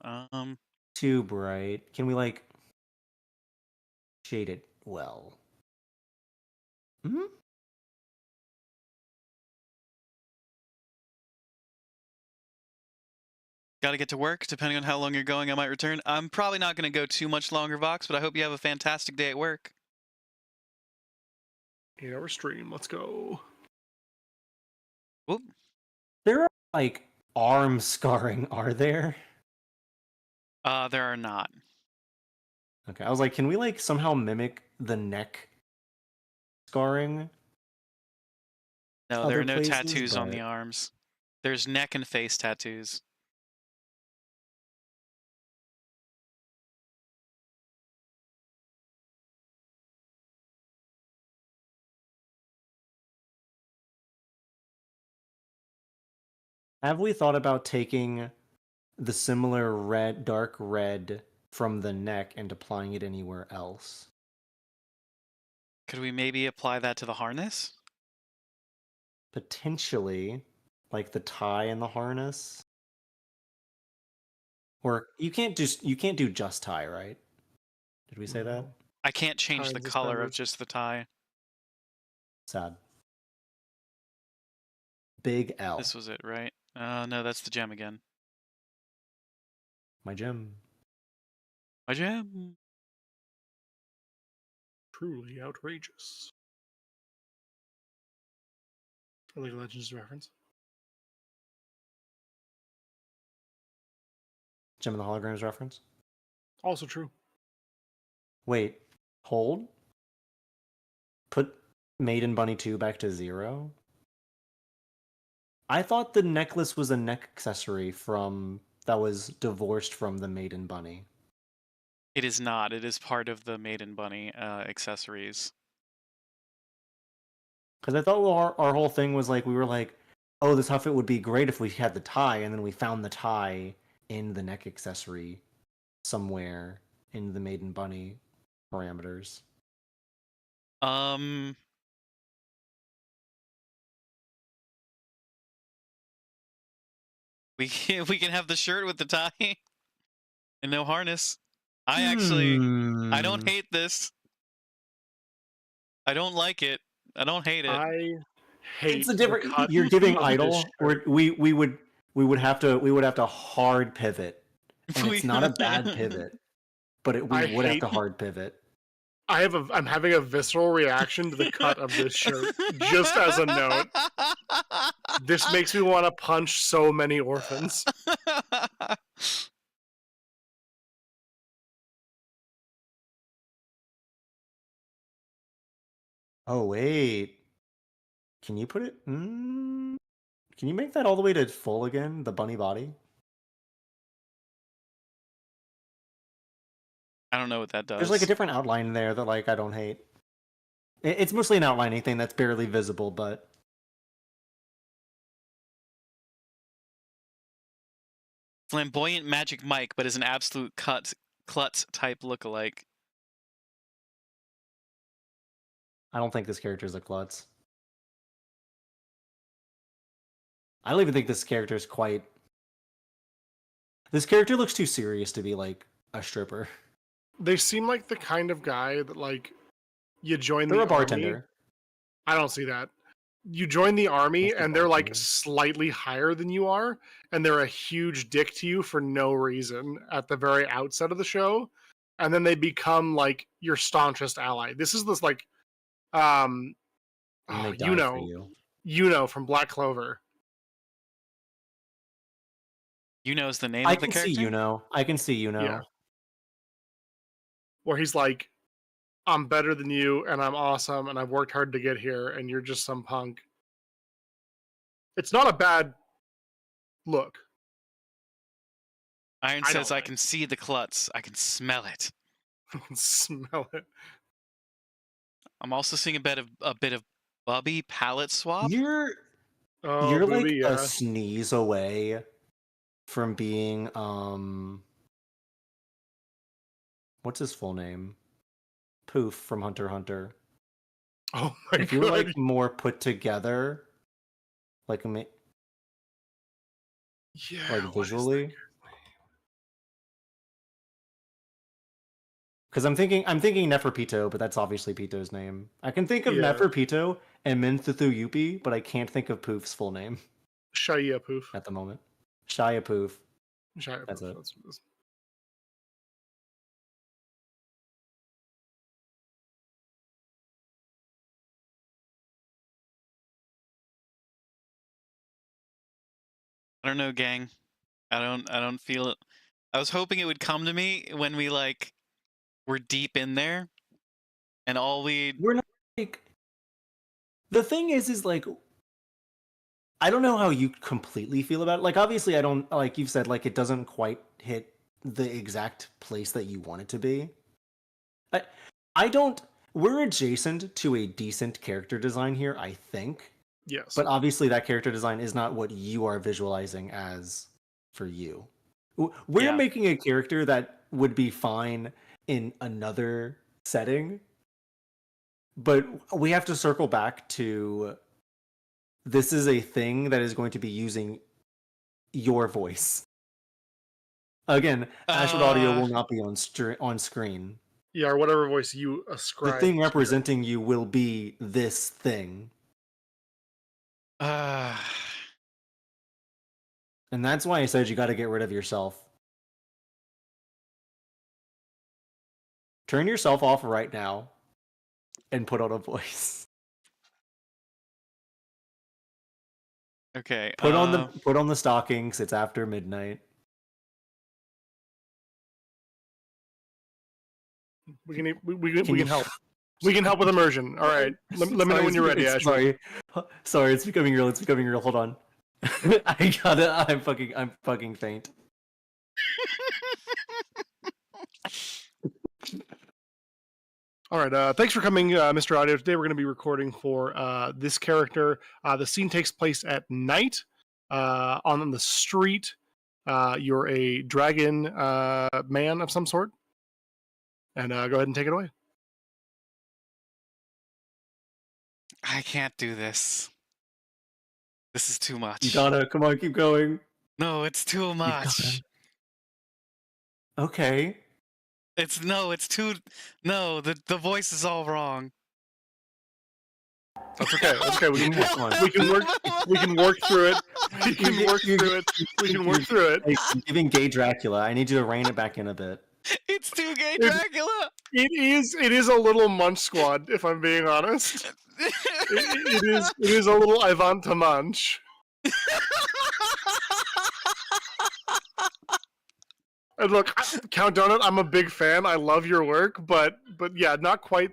Too bright. Can we like shade it well? Gotta get to work. Depending on how long you're going, I might return. I'm probably not going to go too much longer, Vox, but I hope you have a fantastic day at work. 8-hour stream. Let's go. Oop. There are like arm scarring, are there? There are not. Okay, I was like, can we like somehow mimic the neck scarring? No, there Other are no places, tattoos on the but- arms. There's neck and face tattoos. Have we thought about taking the similar red, dark red from the neck and applying it anywhere else? Could we maybe apply that to the harness? Potentially, like the tie and the harness. Or you can't do just tie, right? Did we say that? I can't change Tie the and color of suspenders. just the tie. Sad. Big L. This was it, right? No, that's the gem again. My gem. My gem. Truly outrageous. A League of Legends reference. Gem of the Holograms reference. Also true. Wait, hold? Put Maiden Bunny 2 back to 0? I thought the necklace was a neck accessory that was divorced from the Maiden Bunny. It is not. It is part of the Maiden Bunny accessories. Because I thought our whole thing was like, we were like, oh, this outfit would be great if we had the tie, and then we found the tie in the neck accessory somewhere in the Maiden Bunny parameters. We can have the shirt with the tie and no harness. I don't hate this. I don't like it. I don't hate it. I hate. It's a different. You're giving idol. We would have to hard pivot, and it's not a bad pivot, but we would have to hard pivot. I'm having a visceral reaction to the cut of this shirt. Just as a note, this makes me want to punch so many orphans. Oh wait, can you put it? Can you make that all the way to full again? The bunny body. I don't know what that does. There's like a different outline there that like I don't hate. It's mostly an outlining thing that's barely visible, but Flamboyant Magic Mike, but is an absolute klutz type lookalike. I don't think this character is a klutz. I don't even think this character is quite. This character looks too serious to be like a stripper. They seem like the kind of guy that like you join They're the a bartender. army. I don't see that. You join the army Must be and they're like bartender. slightly higher than you are, and they're a huge dick to you for no reason at the very outset of the show, and then they become like your staunchest ally. This is this like, And they die for you know from Black Clover. Yuno's the name I of the can character? see I can see Yeah. Where he's like, I'm better than you, and I'm awesome, and I've worked hard to get here, and you're just some punk. It's not a bad look. Iron I says don't I like can see the klutz. I can smell it. I can smell it. I'm also seeing a bit of Bubby palette swap. You're Oh, you're like booby, a yeah. sneeze away from being what's his full name? Poof from Hunter x Hunter. Oh my If you're god. like more put together, like Yeah, like what is that? visually, because I'm thinking Neferpito, but that's obviously Pito's name. I can think of Yeah, Neferpito and Minthuthu Yuppie, but I can't think of Poof's full name Shia Poof. at the moment. Shia Poof. Shia That's Poof. it. That's what it is. I don't know, gang. I don't feel it. I was hoping it would come to me when we like were deep in there, and all we We're not like the thing is like I don't know how you completely feel about it. Like obviously I don't like you've said like it doesn't quite hit the exact place that you want it to be. I I don't we're adjacent to a decent character design here, I think. Yes. But obviously that character design is not what you are visualizing as for you. We're Yeah. making a character that would be fine in another setting, but we have to circle back to this is a thing that is going to be using your voice. Again, Ashwood Audio will not be on screen. Yeah, or whatever voice you The ascribe. thing to representing you will be this thing. uh, And that's why I said you got to get rid of yourself. Turn yourself off right now and put on a voice. okay. Put on the stockings. It's after midnight. We can help. We can help with immersion. All right. Let me know when you're ready, Ashwood. Sorry, it's becoming real. It's becoming real. Hold on. I'm fucking faint. All right. Thanks for coming, Mr. Audio. Today we're going to be recording for this character. The scene takes place at night on the street. You're a dragon man of some sort. And go ahead and take it away. I can't do this. This is too much. You gotta come on, keep going. No, it's too much. Okay. It's too. No, the voice is all wrong. That's okay. That's okay. We can work through it. We can work through it. We can work through it. Hey, I'm giving gay Dracula. I need you to rein it back in a bit. It's too gay, Dracula. It is a little Munch Squad, if I'm being honest. It is a little Ivan to Munch. And look, Count Donut, I'm a big fan. I love your work, but yeah, not quite.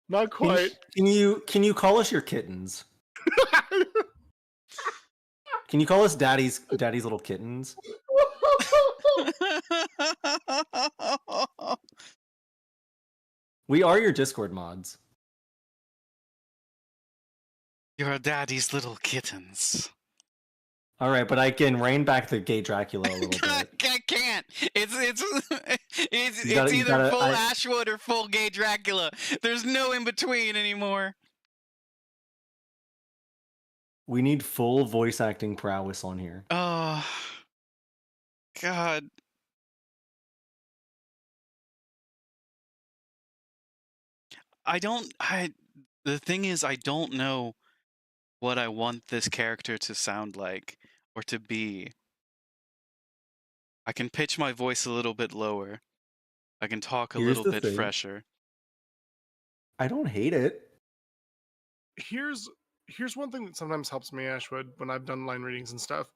Not quite. Can you call us your kittens? Can you call us daddy's little kittens? We are your Discord mods. You're daddy's little kittens. All right, but I can rein back the gay Dracula a little bit. I can't. It's gotta- either full Ashwood or full gay Dracula. There's no in between anymore. We need full voice acting prowess on here. Oh, God. The thing is, I don't know what I want this character to sound like or to be. I can pitch my voice a little bit lower. I can talk a Here's little the bit thing. fresher. I don't hate it. Here's one thing that sometimes helps me, Ashwood, when I've done line readings and stuff.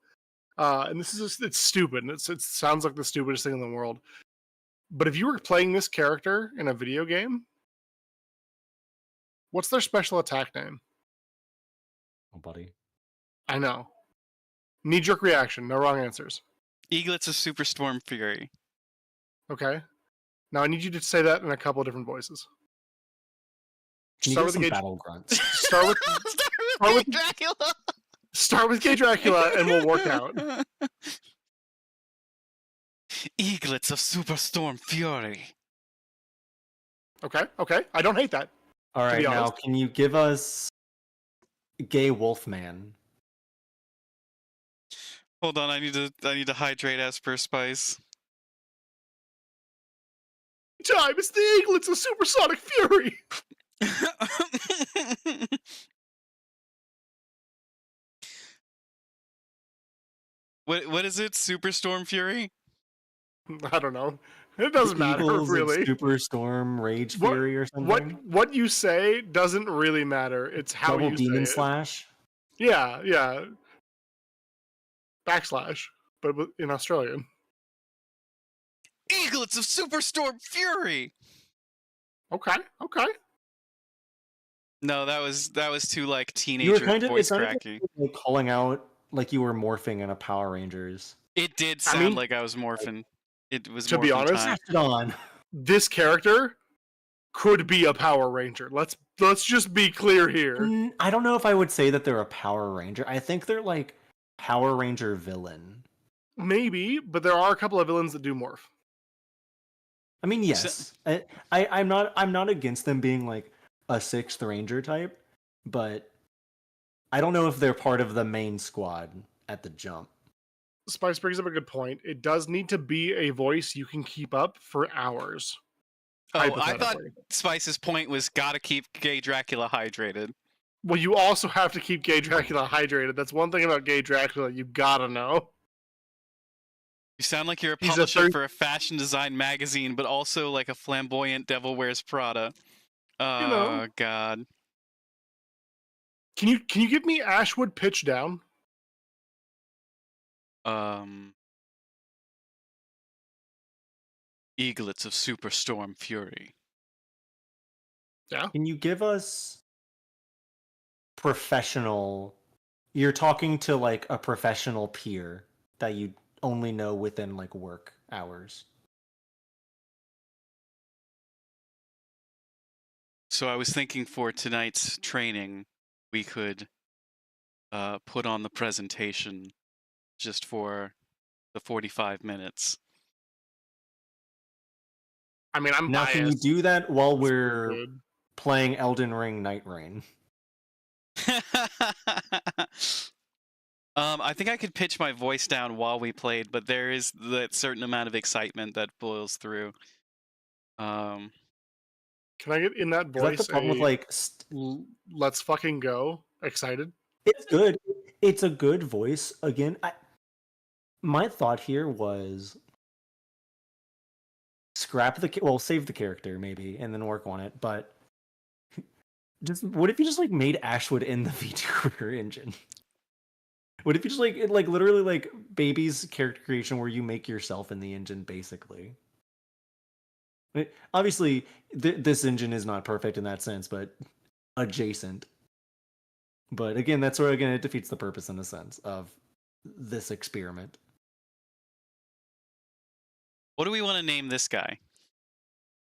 And this is it's stupid, and it sounds like the stupidest thing in the world. But if you were playing this character in a video game, what's their special attack name? Oh, buddy. I know. Knee-jerk reaction. No wrong answers. Eaglets of Superstorm Fury. Okay. Now I need you to say that in a couple of different voices. Can you Start give with some gay. battle grunts? Start with Start with Dracula. Start with gay Dracula, and we'll work out. Eaglets of Superstorm Fury. Okay. Okay. I don't hate that. All right, be now honest. can you give us gay Wolfman? Hold on, I need to hydrate as per Spice. Time. It's the Eaglets of Supersonic Fury. What is it? Superstorm Fury? I don't know. It doesn't The matter Eagles really. of Superstorm Rage What- Fury or something? What you say doesn't really matter. It's how Double you Demon say it. Slash? Yeah, yeah. Backslash, but in Australian. Eaglets of Superstorm Fury. Okay, okay. No, that was too like You were teenager kind of voice it's not cracky. even, like calling out like you were morphing in a Power Rangers. It did I sound mean, like I was morphing. It was to be morphin' honest, time. Pass it on. This character could be a Power Ranger. Let's just be clear here. I don't know if I would say that they're a Power Ranger. I think they're like Power Ranger villain. Maybe, but there are a couple of villains that do morph. I mean, yes. I'm not against them being like a sixth Ranger type, but I don't know if they're part of the main squad at the jump. Spice brings up a good point. It does need to be a voice you can keep up for hours. Oh, I thought hypothetically. Spice's point was gotta keep gay Dracula hydrated. Well, you also have to keep gay Dracula hydrated. That's one thing about gay Dracula you gotta know. You sound like you're a He's a publisher for a fashion design magazine, but also like a flamboyant Devil Wears Prada. Oh, know. God. Can you give me Ashwood pitch down? Eaglets of Superstorm Fury. Yeah. Can you give us professional? You're talking to like a professional peer that you only know within like work hours. So I was thinking for tonight's training, we could put on the presentation just for the 45 minutes. I mean, I'm Now, biased. can you do that while It's we're good. playing Elden Ring Night Rain? I think I could pitch my voice down while we played, but there is that certain amount of excitement that boils through. Can I get in that Is voice? that the problem with like? Let's fucking go. Excited. It's good. It's a good voice. Again, my thought here was scrap save the character maybe, and then work on it. But just what if you just like made Ashwood in the Vtuber engine? What if you just like literally like Baby's character creation where you make yourself in the engine basically? Obviously, this engine is not perfect in that sense, but adjacent. But again, that's where it defeats the purpose in a sense of this experiment. What do we want to name this guy?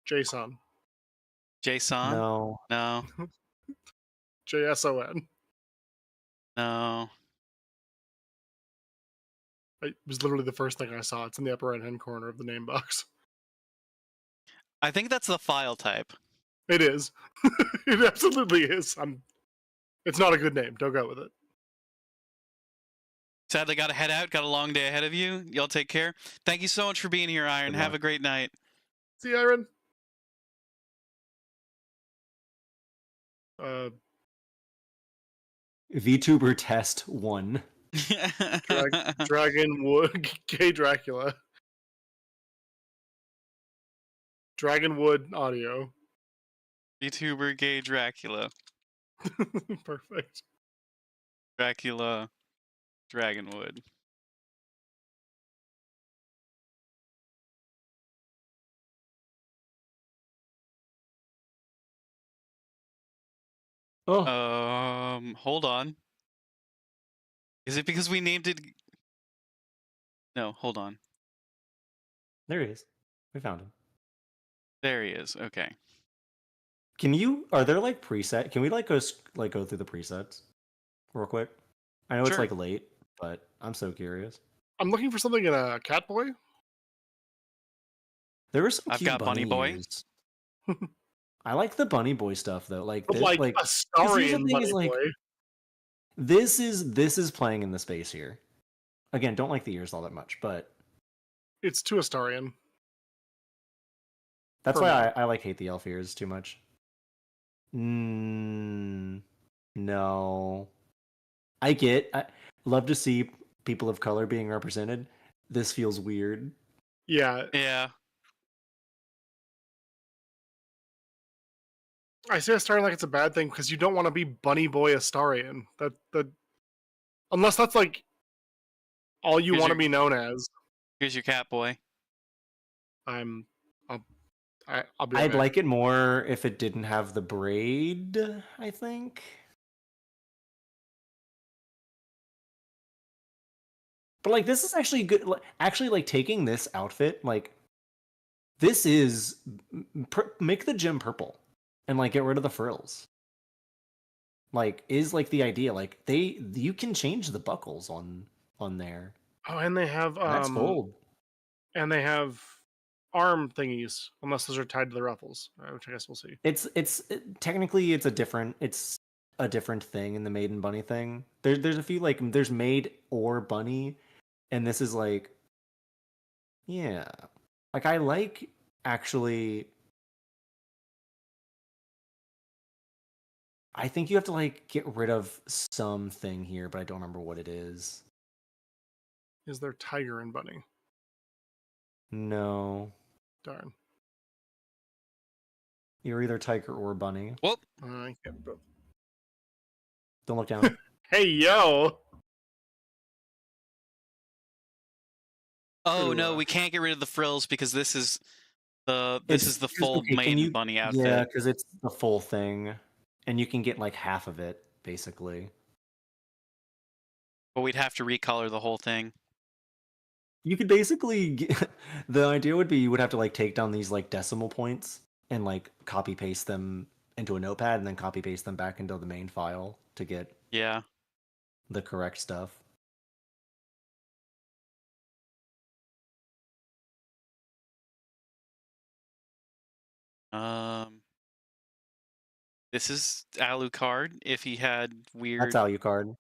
Jason. Jason? No. No. JSON. No. It was literally the first thing I saw. It's in the upper right-hand corner of the name box. I think that's the file type. It is. It absolutely is. It's not a good name. Don't go with it. Sadly, gotta head out. Got a long day ahead of you. Y'all take care. Thank you so much for being here, Iron. Good Have luck. a great night. See you, Aaron. VTuber test 1. Dragonwood, gay Dracula. Dragonwood audio. VTuber gay Dracula. Perfect. Dracula Dragonwood. Oh, Hold on. Is it because we named it No, hold on. There he is. We found him. There he is. Okay. Are there like preset? Can we like go through the presets real quick? I know it's Sure. like late, but I'm so curious. I'm looking for something in a Catboy. There were some I've cute got Bunny Boy. ears. I like the Bunny Boy stuff though. Like, But this, like like a Starian thing is, Bunny like, Boy. this is playing in the space here. Again, don't like the ears all that much, but It's to a Starian. that's For why me. I like hate the elf ears too much. No. I love to see people of color being represented. This feels weird. Yeah, Yeah. I say Astarian like it's a bad thing because you don't want to be Bunny Boy Astarian. That unless that's like all you Here's want to your- be known as. Here's your cat boy. I'll be right I'd back. like it more if it didn't have the braid, I think. But like, this is actually good. Actually, like, taking this outfit, like, this is make the gem purple and like get rid of the frills. Like, is like the idea. Like, you can change the buckles on there. Oh, and they have And that's gold. and they have arm thingies, unless those are tied to the ruffles, which I guess we'll see. Technically it's a different thing in the maid and bunny thing. There's a few, like, there's maid or bunny, and this is like, yeah, like, I like, actually, I think you have to like get rid of something here, but I don't remember what it is. Is there tiger and bunny? No, Darn. you're either tiger or bunny. Well, I can't. Don't look down. Hey yo! oh Ooh, no, we can't get rid of the frills because this is the It's full okay, maiden bunny outfit. Yeah, because it's the full thing, and you can get like half of it basically. But we'd have to recolor the whole thing. You could basically the idea would be you would have to like take down these like decimal points and like copy paste them into a notepad and then copy paste them back into the main file to get Yeah. the correct stuff. This is Alucard if he had weird. That's Alucard.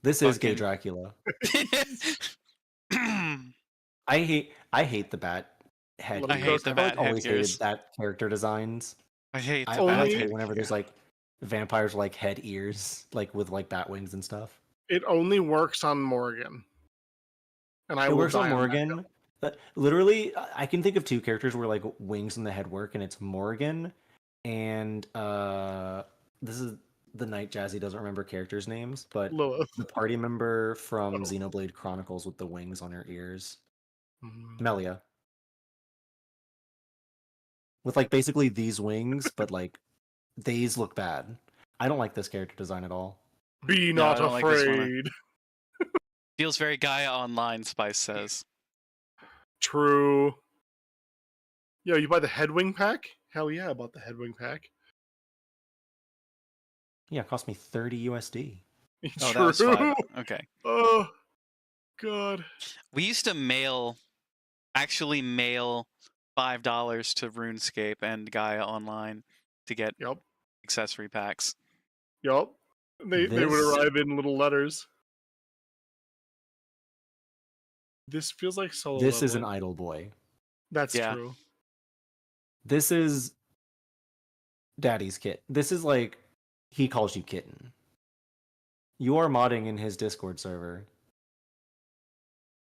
This is Gay Fucking- Dracula. I hate the bat head. I hate the I've bat always headgears. hated that character designs. I hate I the only- bat hate whenever headgear. there's like vampires with, like, head ears, like with like bat wings and stuff. It only works on Morrigan. And I It will works on die that Morrigan. hill. Literally, I can think of two characters where like wings and the head work, and it's Morrigan and this is the night Jazzy doesn't remember characters' names, but Lilith. the party member from Oh. Xenoblade Chronicles with the wings on her ears, Mm. Melia, with like basically these wings, but like these look bad. I don't like this character design at all. Be No, I not don't like this one. afraid. Feels very Gaia Online, Spice says. True. Yo, you buy the Headwing pack? Hell yeah, I bought the Headwing pack. Yeah, it cost me 30 USD. Oh, True. that was 5. Okay. Oh, God. We used to actually mail $5 to RuneScape and Gaia Online to get Yep. accessory packs. Yep. They would This- arrive in little letters. This feels like solo This is an leveling. idol boy. That's Yeah. true. This is Daddy's kit. This is like, he calls you kitten. You are modding in his Discord server.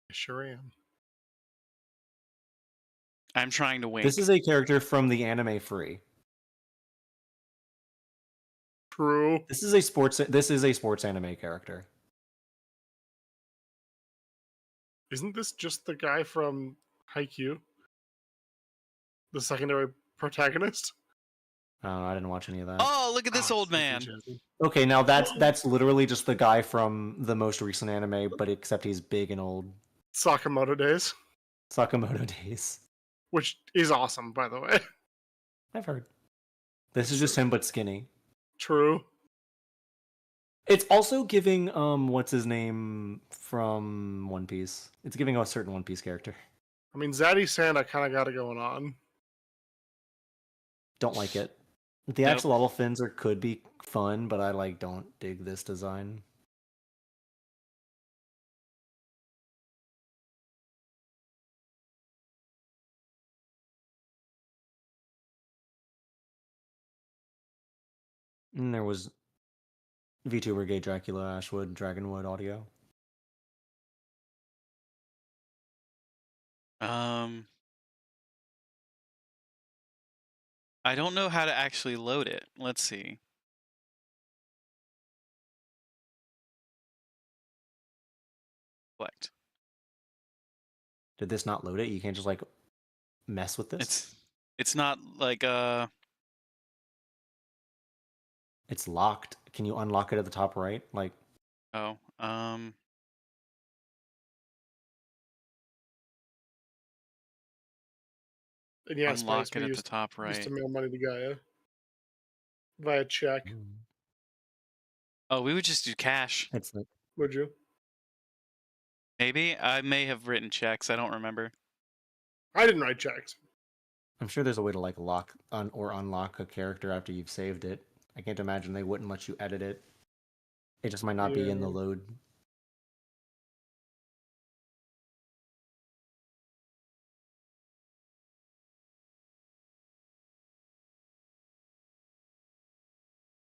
I sure am. I'm trying to wink. This is a character from the anime Free. True. This is a sports anime character. Isn't this just the guy from Haikyuu? The secondary protagonist? I didn't watch any of that. Oh, look at this Ah, old thank man. you, Jazzy. Okay, now that's literally just the guy from the most recent anime, but except he's big and old. Sakamoto Days, Sakamoto Days. which is awesome, by the way. I've heard. This It's is just true. him, but skinny. True. It's also giving what's his name from One Piece. It's giving a certain One Piece character. I mean, Zaddy Santa kind of got it going on. Don't like it. The Nope. axolotl fins could be fun, but I don't dig this design. And there was Vtuber, Gay Dracula, Ashwood, Dragonwood audio. I don't know how to actually load it. Let's see. Select. Did this not load it? You can't just mess with this? It's not like It's locked. Can you unlock it at the top right? oh, And yes, unlock Spice, it we at the used, top used to right. mail money to Gaia via check. Oh, we would just do cash. It's like Would you? Maybe I may have written checks. I don't remember. I didn't write checks. I'm sure there's a way to lock or unlock a character after you've saved it. I can't imagine they wouldn't let you edit it. It just might not be in the Yeah. load.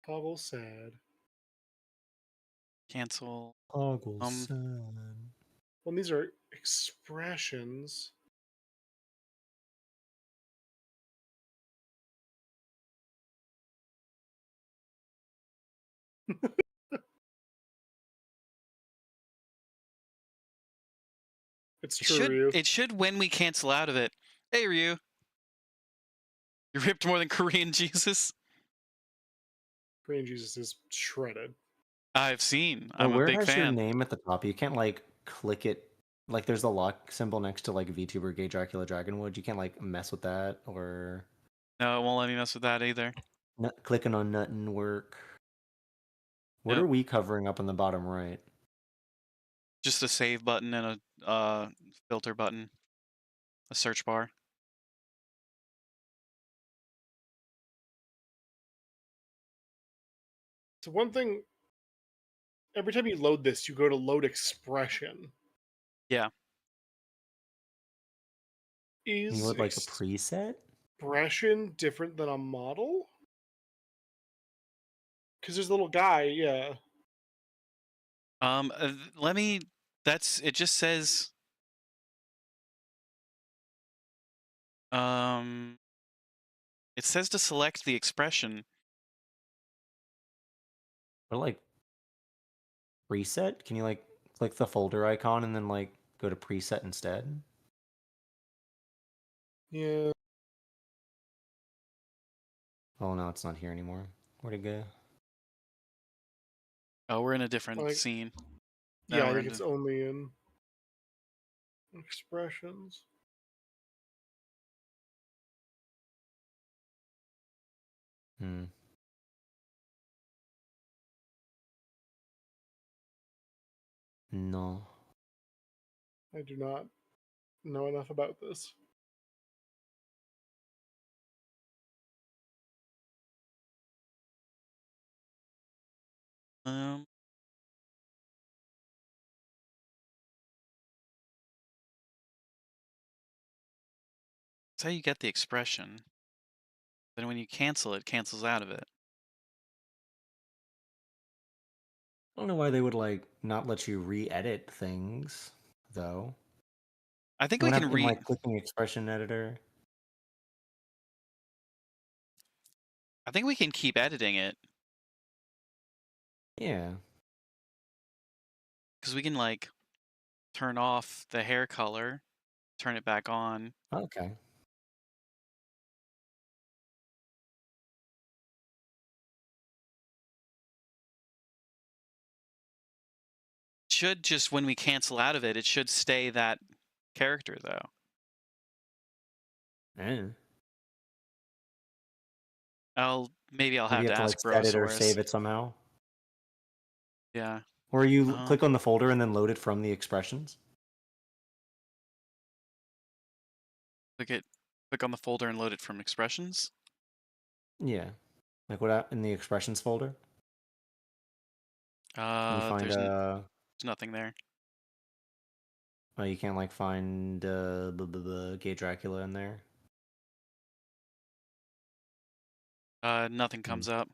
Toggle sad. Cancel. Toggle Well, these are expressions. It's true, Ryu. It should when we cancel out of it. Hey Ryu. You ripped more than Korean Jesus? Korean Jesus is shredded. I've seen. Or I'm a where big has your fan. name at the top? You can't click it. There's the lock symbol next to VTuber, Gay Dracula, Dragonwood. You can't mess with that or No, it won't let me mess with that either. clicking on nothing work. What Nope. are we covering up on the bottom right? Just a save button and a filter button. A search bar. So one thing, every time you load this, you go to load expression. Yeah. You Is would a preset? expression different than a model? Because there's a little guy, yeah. Let me. It just says. It says to select the expression. Or preset? Can you click the folder icon and then go to preset instead? Yeah. Oh no, it's not here anymore. Where'd it go? Oh, we're in a different scene. Yeah, I think it's only in expressions. No. I do not know enough about this. That's how you get the expression. Then when you cancel it, cancels out of it. I don't know why they would not let you re-edit things, though. I think we can clicking expression editor. I think we can keep editing it. Yeah. Because we can turn off the hair color, turn it back on. Okay. should just, when we cancel out of it, it should stay that character though. Eh. Maybe I'll Maybe have you to have to like ask set it or Brosaurus. save it somehow. Yeah. Or you Uh, click on the folder and then load it from the expressions. click on the folder and load it from expressions. Yeah. Like what in the expressions folder? Can you find There's nothing there. oh, you can't like find Gay Dracula in there? Nothing comes up.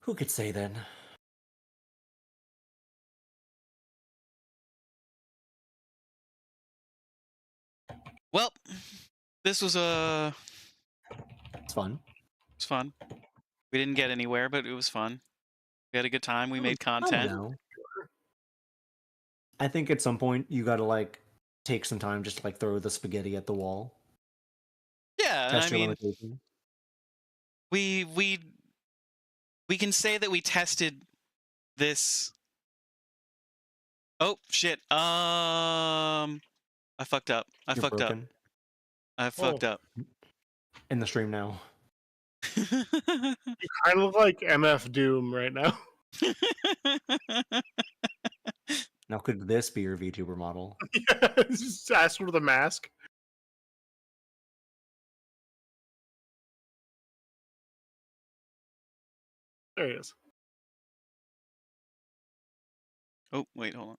Who could say then? Well, this was It's fun. It's fun. We didn't get anywhere, but it was fun. We had a good time. We made I don't content. know. I think at some point you gotta like take some time just to like throw the spaghetti at the wall. Yeah, Test I your mean, limitation. we can say that we tested this. Oh shit. I fucked up. I You're fucked broken. up. I fucked up. In the stream now. You kind of look like MF Doom right now. Now could this be your VTuber model? Yeah, it's just ask with a mask. There he is. Oh, wait, hold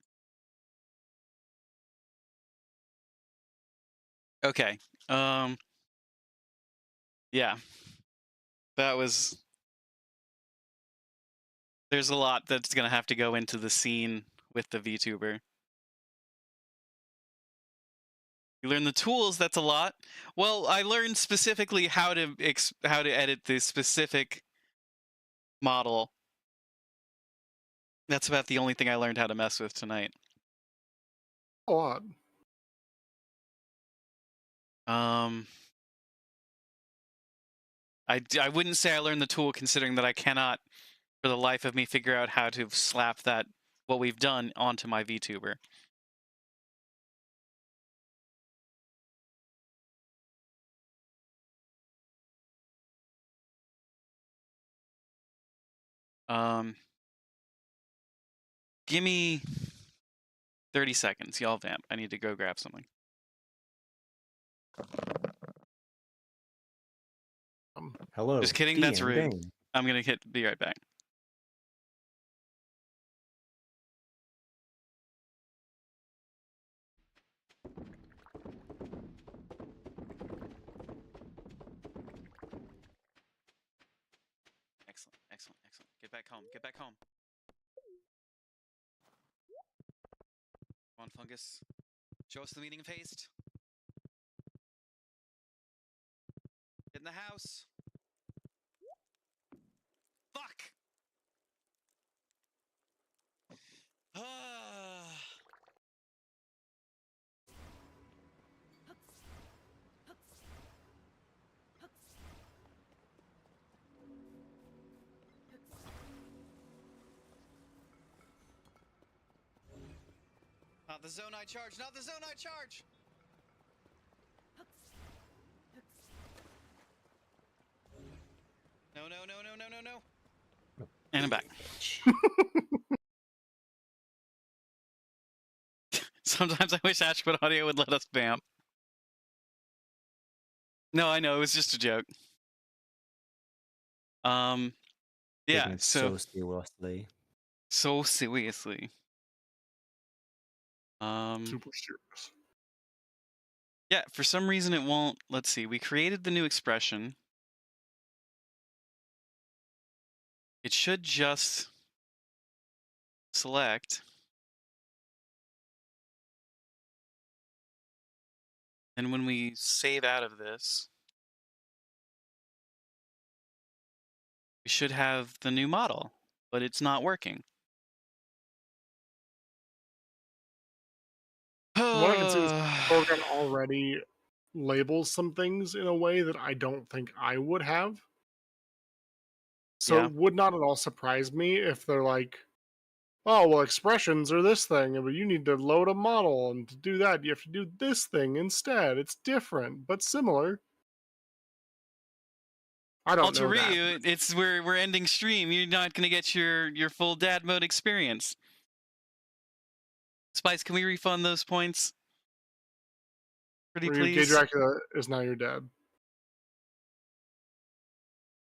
on. Okay. Yeah. That was There's a lot that's going to have to go into the scene with the VTuber. You learn the tools, that's a lot. Well, I learned specifically how to edit the specific model. That's about the only thing I learned how to mess with tonight. A lot. I wouldn't say I learned the tool, considering that I cannot, for the life of me, figure out how to slap what we've done onto my VTuber. Give me 30 seconds. Y'all vamp. I need to go grab something. Hello. Just kidding, that's rude. Ding. I'm gonna be right back. Excellent, excellent, excellent. Get back home, get back home. Come on, Fungus. Show us the meaning of haste. Get in the house. Fuck! Not the zone I charge! Not the zone I charge! No, no, no, no, no, no, no. And I'm back. Sometimes I wish Ashwood Audio would let us vamp. No, I know, it was just a joke. Yeah, so seriously. So seriously. Super serious. Yeah, for some reason it won't. Let's see. We created the new expression. It should just select. And when we save out of this, we should have the new model, but it's not working. What I can see is the program already labels some things in a way that I don't think I would have. So Yeah. it would not at all surprise me if they're like, oh, well, expressions are this thing, but you need to load a model, and to do that, you have to do this thing instead. It's different, but similar. I don't know that. Ryu, it's we're ending stream. You're not gonna get your full dad mode experience. Spice, can we refund those points? Pretty Gay please. Dracula is now your dad.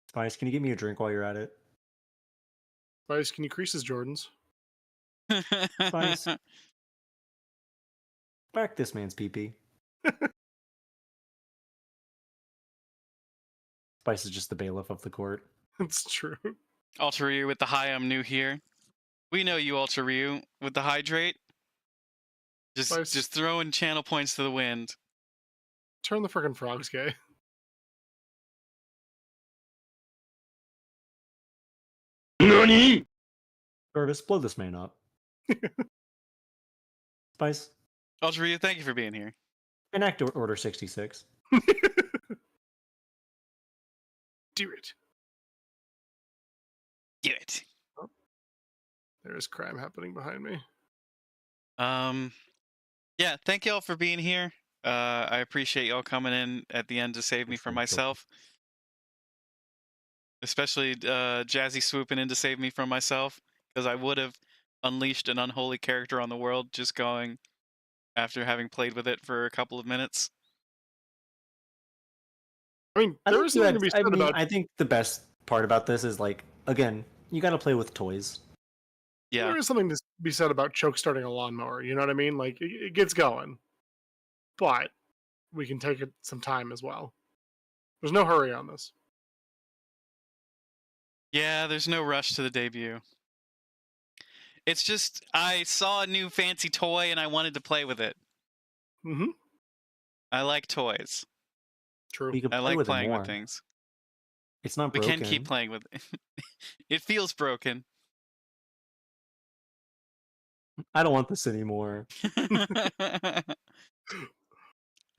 Spice, can you get me a drink while you're at it? Spice, can you crease his Jordans? Spice. Back this man's pee-pee. Spice is just the bailiff of the court. It's true. Ultra Ryu with the high, I'm new here. We know you, Ultra Ryu, with the hydrate. Spice. Just throwing channel points to the wind. Turn the frickin' frogs gay. NANI?! Jarvis, blow this man up. Spice. Ultra Ryu, thank you for being here. Enact Order 66. Do it. Do it. Oh, there is crime happening behind me. Yeah, thank y'all for being here. I appreciate y'all coming in at the end to save me from myself. Especially Jazzy swooping in to save me from myself, because I would have unleashed an unholy character on the world just going after having played with it for a couple of minutes. I mean, there is something to be said about. I think the best part about this is, like, again, you got to play with toys. Yeah. There is something to be said about choke starting a lawnmower. You know what I mean? Like, it gets going. But we can take it some time as well. There's no hurry on this. Yeah, there's no rush to the debut. It's just, I saw a new fancy toy and I wanted to play with it. Mm-hmm. I like toys. True. I like playing with things. It's not We broken. can keep playing with it. It feels broken. I don't want this anymore.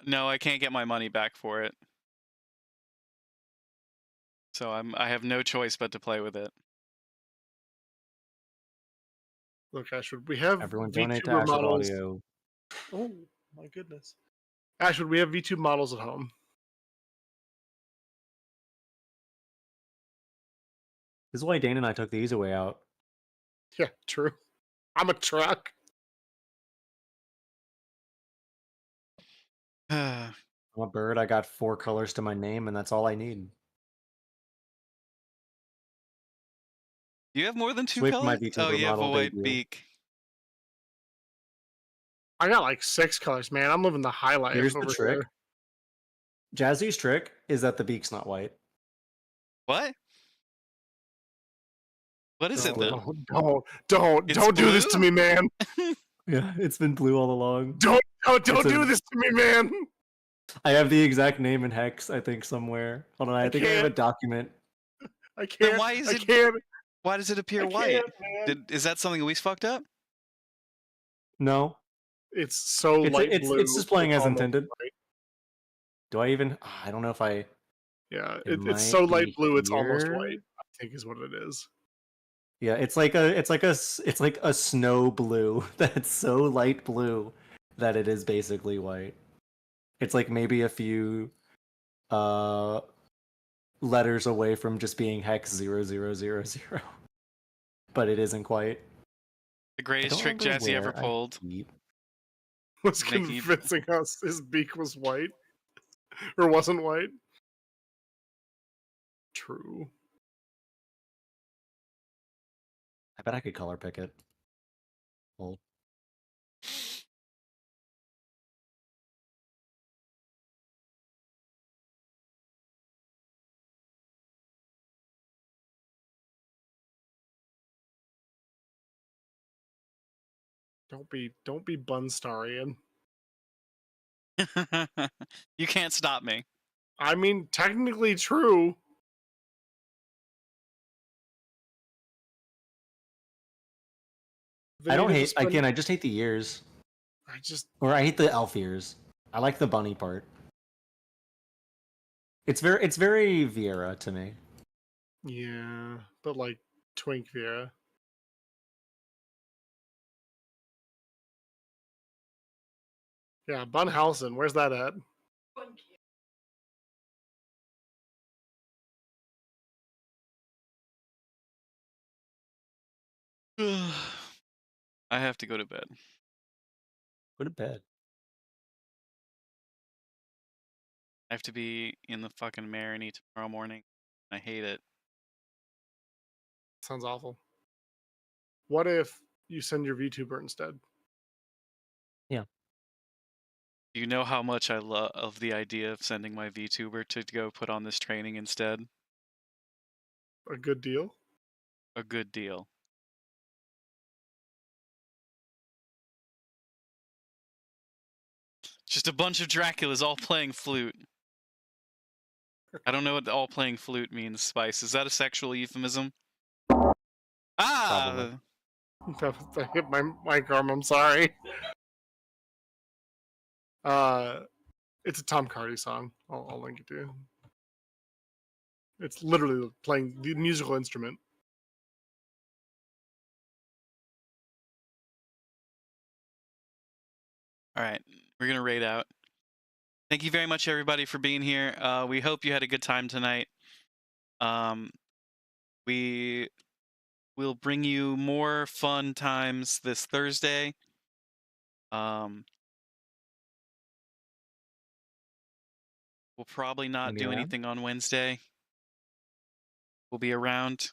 No, I can't get my money back for it. So I have no choice but to play with it. Look, Ashwood, we have Everyone donate to VTuber Ashwood models. Audio. Oh my goodness, Ashwood, we have VTube models at home. This is why Dane and I took the easy way out. Yeah, true. I'm a truck. I'm a bird. I got 4 colors to my name, and that's all I need. You have more than 2 Swift colors? might be Oh, Vtuber you have a model white debut. beak. I got like 6 colors, man. I'm living the high life. Here's the over trick. here. Jazzy's trick is that the beak's not white. What? What is it then? Don't do this to me, man. Yeah, it's been blue all along. Don't do this to me, man. I have the exact name in hex, I think, somewhere. Hold on, I think I have a document. I can't. Then why is it? Can't. Why does it appear I white? can't, Is that something we fucked up? No. It's so light blue. It's displaying as almost intended. white. Do I even? I don't know if I. Yeah, It it's so might light be blue. It's almost here. white. I think is what it is. Yeah, it's like a snow blue that's so light blue that it is basically white. It's like maybe a few letters away from just being hex 0000. But it isn't quite. The greatest trick Jazzy ever pulled. Was Making- convincing us his beak was white or wasn't white. True. I bet I could color pick it. Hold. Don't be Bunstarian. You can't stop me. I mean, technically true. I don't hate. Again, I just hate the ears. Or I hate the elf ears. I like the bunny part. It's very Vieira to me. Yeah, but like Twink Vera. Yeah, Bunhausen. Where's that at? I have to go to bed. Go to bed. I have to be in the fucking Marini tomorrow morning. I hate it. Sounds awful. What if you send your VTuber instead? Yeah. Do you know how much I love the idea of sending my VTuber to go put on this training instead? A good deal? A good deal. Just a bunch of Draculas all playing flute. I don't know what all playing flute means, Spice. Is that a sexual euphemism? Ah! Probably. I hit my mic arm, I'm sorry. It's a Tom Cardy song. I'll link it to you. It's literally playing the musical instrument. All right, we're gonna raid out. Thank you very much, everybody, for being here. We hope you had a good time tonight. We will bring you more fun times this Thursday. We'll probably not do anything on Wednesday. We'll be around.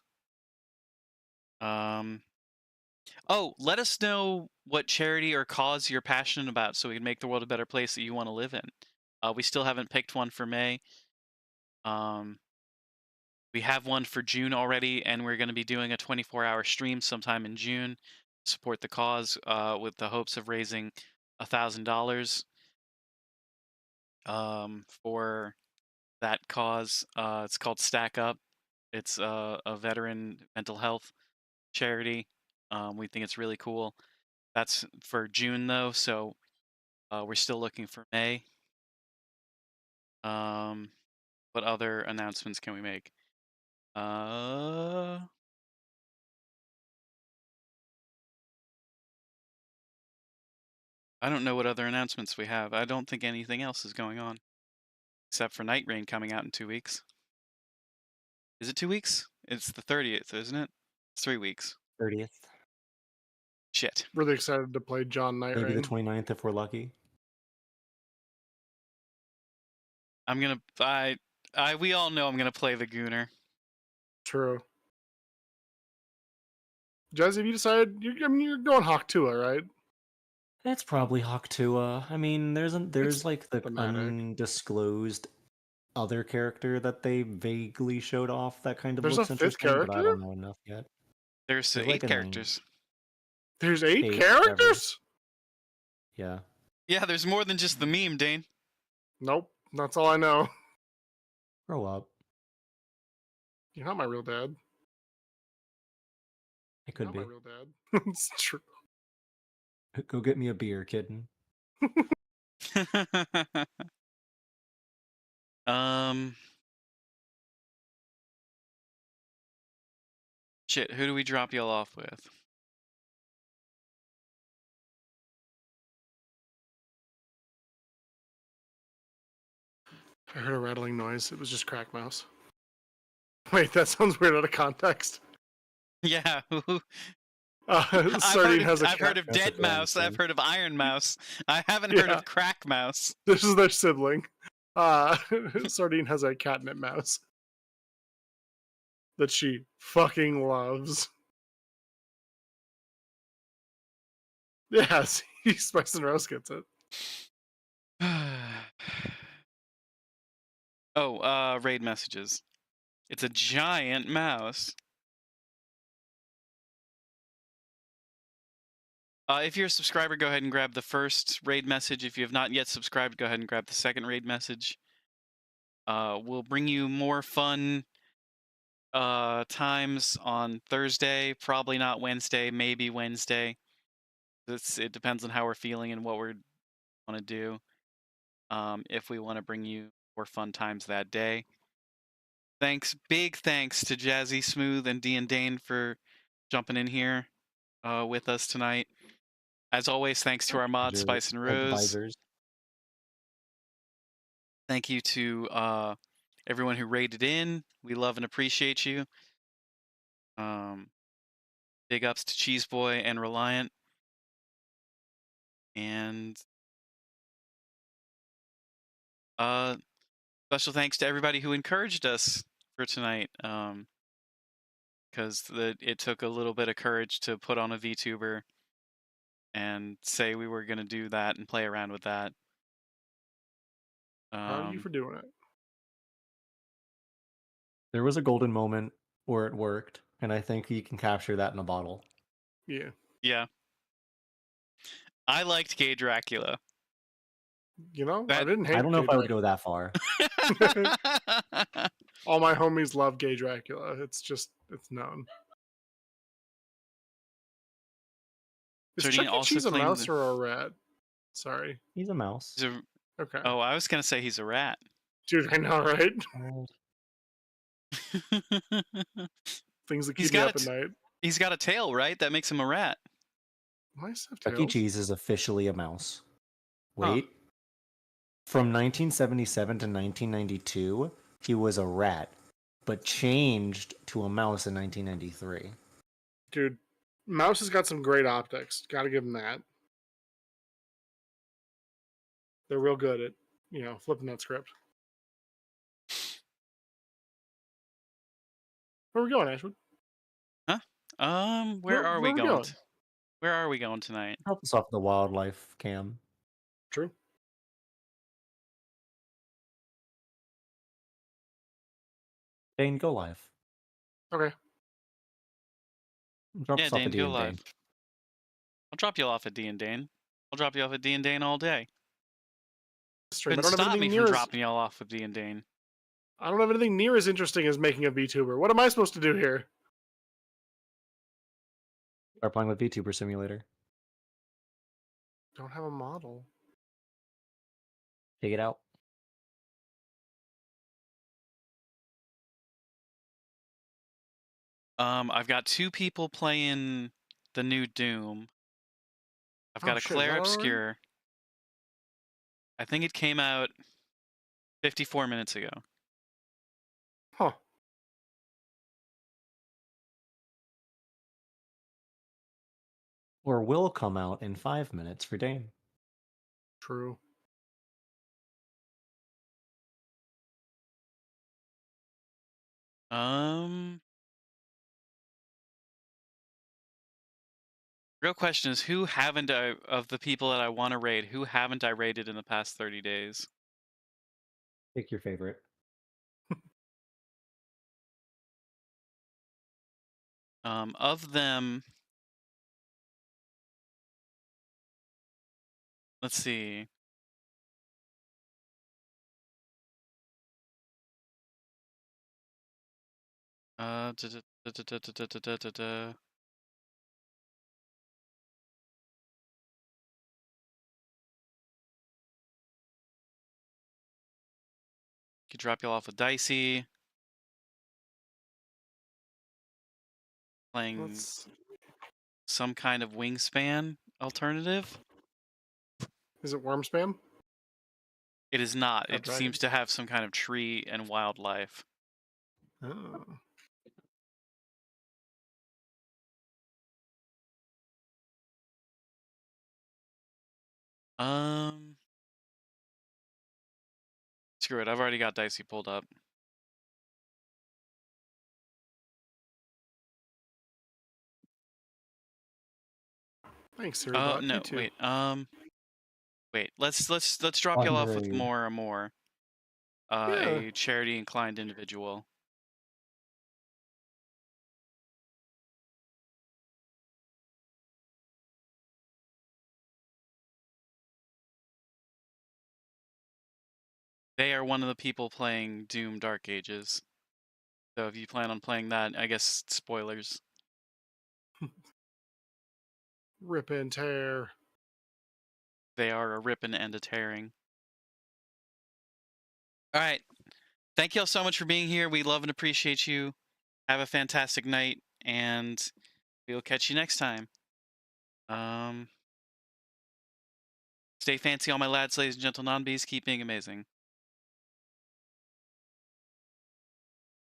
Oh, let us know what charity or cause you're passionate about so we can make the world a better place that you want to live in. We still haven't picked one for May. We have one for June already, and we're going to be doing a 24-hour stream sometime in June to support the cause with the hopes of raising $1,000 for that cause. It's called Stack Up. It's a veteran mental health charity. We think it's really cool. That's for June, though, so we're still looking for May. What other announcements can we make? I don't know what other announcements we have. I don't think anything else is going on. Except for Night Rain coming out in 2 weeks. Is it 2 weeks? It's the 30th, isn't it? It's 3 weeks. 30th. Shit. Really excited to play John Night Maybe Rain. the 29th if we're lucky. I'm gonna... we all know I'm gonna play the Gooner. True. Jazz, have you decided? You're going Hawk-Tua, right? It's probably Hawk-Tua. I mean, there's like the thematic. undisclosed other character that they vaguely showed off that kind of There's looks a 5th interesting, but I character? don't know enough yet. There's There's 8 like characters. There's 8 8, characters? Yeah. Yeah, there's more than just the meme, Dane. Nope. That's all I know. Grow up. You're not my real dad. I could be. Not my real dad. It's true. Go get me a beer, kitten. Shit, who do we drop y'all off with? I heard a rattling noise. It was just Crack Mouse. Wait, that sounds weird out of context. Yeah. Sardine has a I've heard of That's a Dead flying Mouse. I've thing. heard of Iron Mouse. I haven't heard Yeah. of Crack Mouse. This is their sibling. Sardine has a catnip mouse that she fucking loves. Yeah, see, Spice and Rose gets it. Oh, raid messages. It's a giant mouse. If you're a subscriber, go ahead and grab the first raid message. If you have not yet subscribed, go ahead and grab the second raid message. We'll bring you more fun times on Thursday. Probably not Wednesday, maybe Wednesday. It depends on how we're feeling and what we want to do. If we want to bring you more fun times that day. big thanks to Jazzy Smooth and D and Dane for jumping in here with us tonight. As always, thanks to our mods, Your Spice and Rose. advisors. Thank you to everyone who rated in. We love and appreciate you. Big ups to Cheese Boy and Reliant. And special thanks to everybody who encouraged us for tonight. Because it took a little bit of courage to put on a VTuber and say we were going to do that and play around with that. Proud of you for doing it. There was a golden moment where it worked, and I think you can capture that in a bottle. Yeah. Yeah. I liked Gay Dracula. You know, That- I didn't hate I don't know if I would Dracula. go that far. All my homies love Gay Dracula. It's known. Is Sardine Chuck E. also Cheese a claimed mouse that- or a rat? Sorry. He's a mouse. He's a- Okay. oh, I was going to say he's a rat. Dude, I know, right? Things that He's keep me got up at night. He's got a tail, right? That makes him a rat. Mice have Chuck E. tails. Cheese is officially a mouse. Huh. Wait. From 1977 to 1992, he was a rat, but changed to a mouse in 1993. Dude, Mouse has got some great optics. Gotta give him that. They're real good at, flipping that script. Where are we going, Ashwood? Where are we we going? Where are we going tonight? Help us off the wildlife cam. True. Dane, go live. Okay. Drop Yeah, us off Dane, at go D&D. live. I'll drop you off at D and Dane. I'll drop you off at D and Dane all day. Stream. I Couldn't don't have stop me anything from near as dropping y'all off with D and Dane. I don't have anything near as interesting as making a VTuber. What am I supposed to do here? Start playing with VTuber Simulator. Don't have a model. Take it out. I've got 2 people playing the new Doom. I've got Oh, a shit, is Claire that already? Obscure. I think it came out 54 minutes ago. Huh. Or will come out in 5 minutes for Dane. True. Real question is, who haven't I, of the people that I want to raid, who haven't I raided in the past 30 days? Pick your favorite. Of them, let's see. Could drop you all off with Dicey. Playing Let's... some kind of wingspan alternative. Is it worm spam? It is not. Oh, It dragon. seems to have some kind of tree and wildlife. Oh. Screw it. I've already got Dicey pulled up. Thanks, Siri. Oh bot. no, You too. wait. Wait. Let's drop y'all off with Fundraise. more and more. A charity inclined individual. They are one of the people playing Doom Dark Ages. So if you plan on playing that, I guess spoilers. Rip and tear. They are a ripping and a tearing. All right. thank you all so much for being here. We love and appreciate you. Have a fantastic night, and we'll catch you next time. Stay fancy, all my lads, ladies and gentle non-bees. Keep being amazing.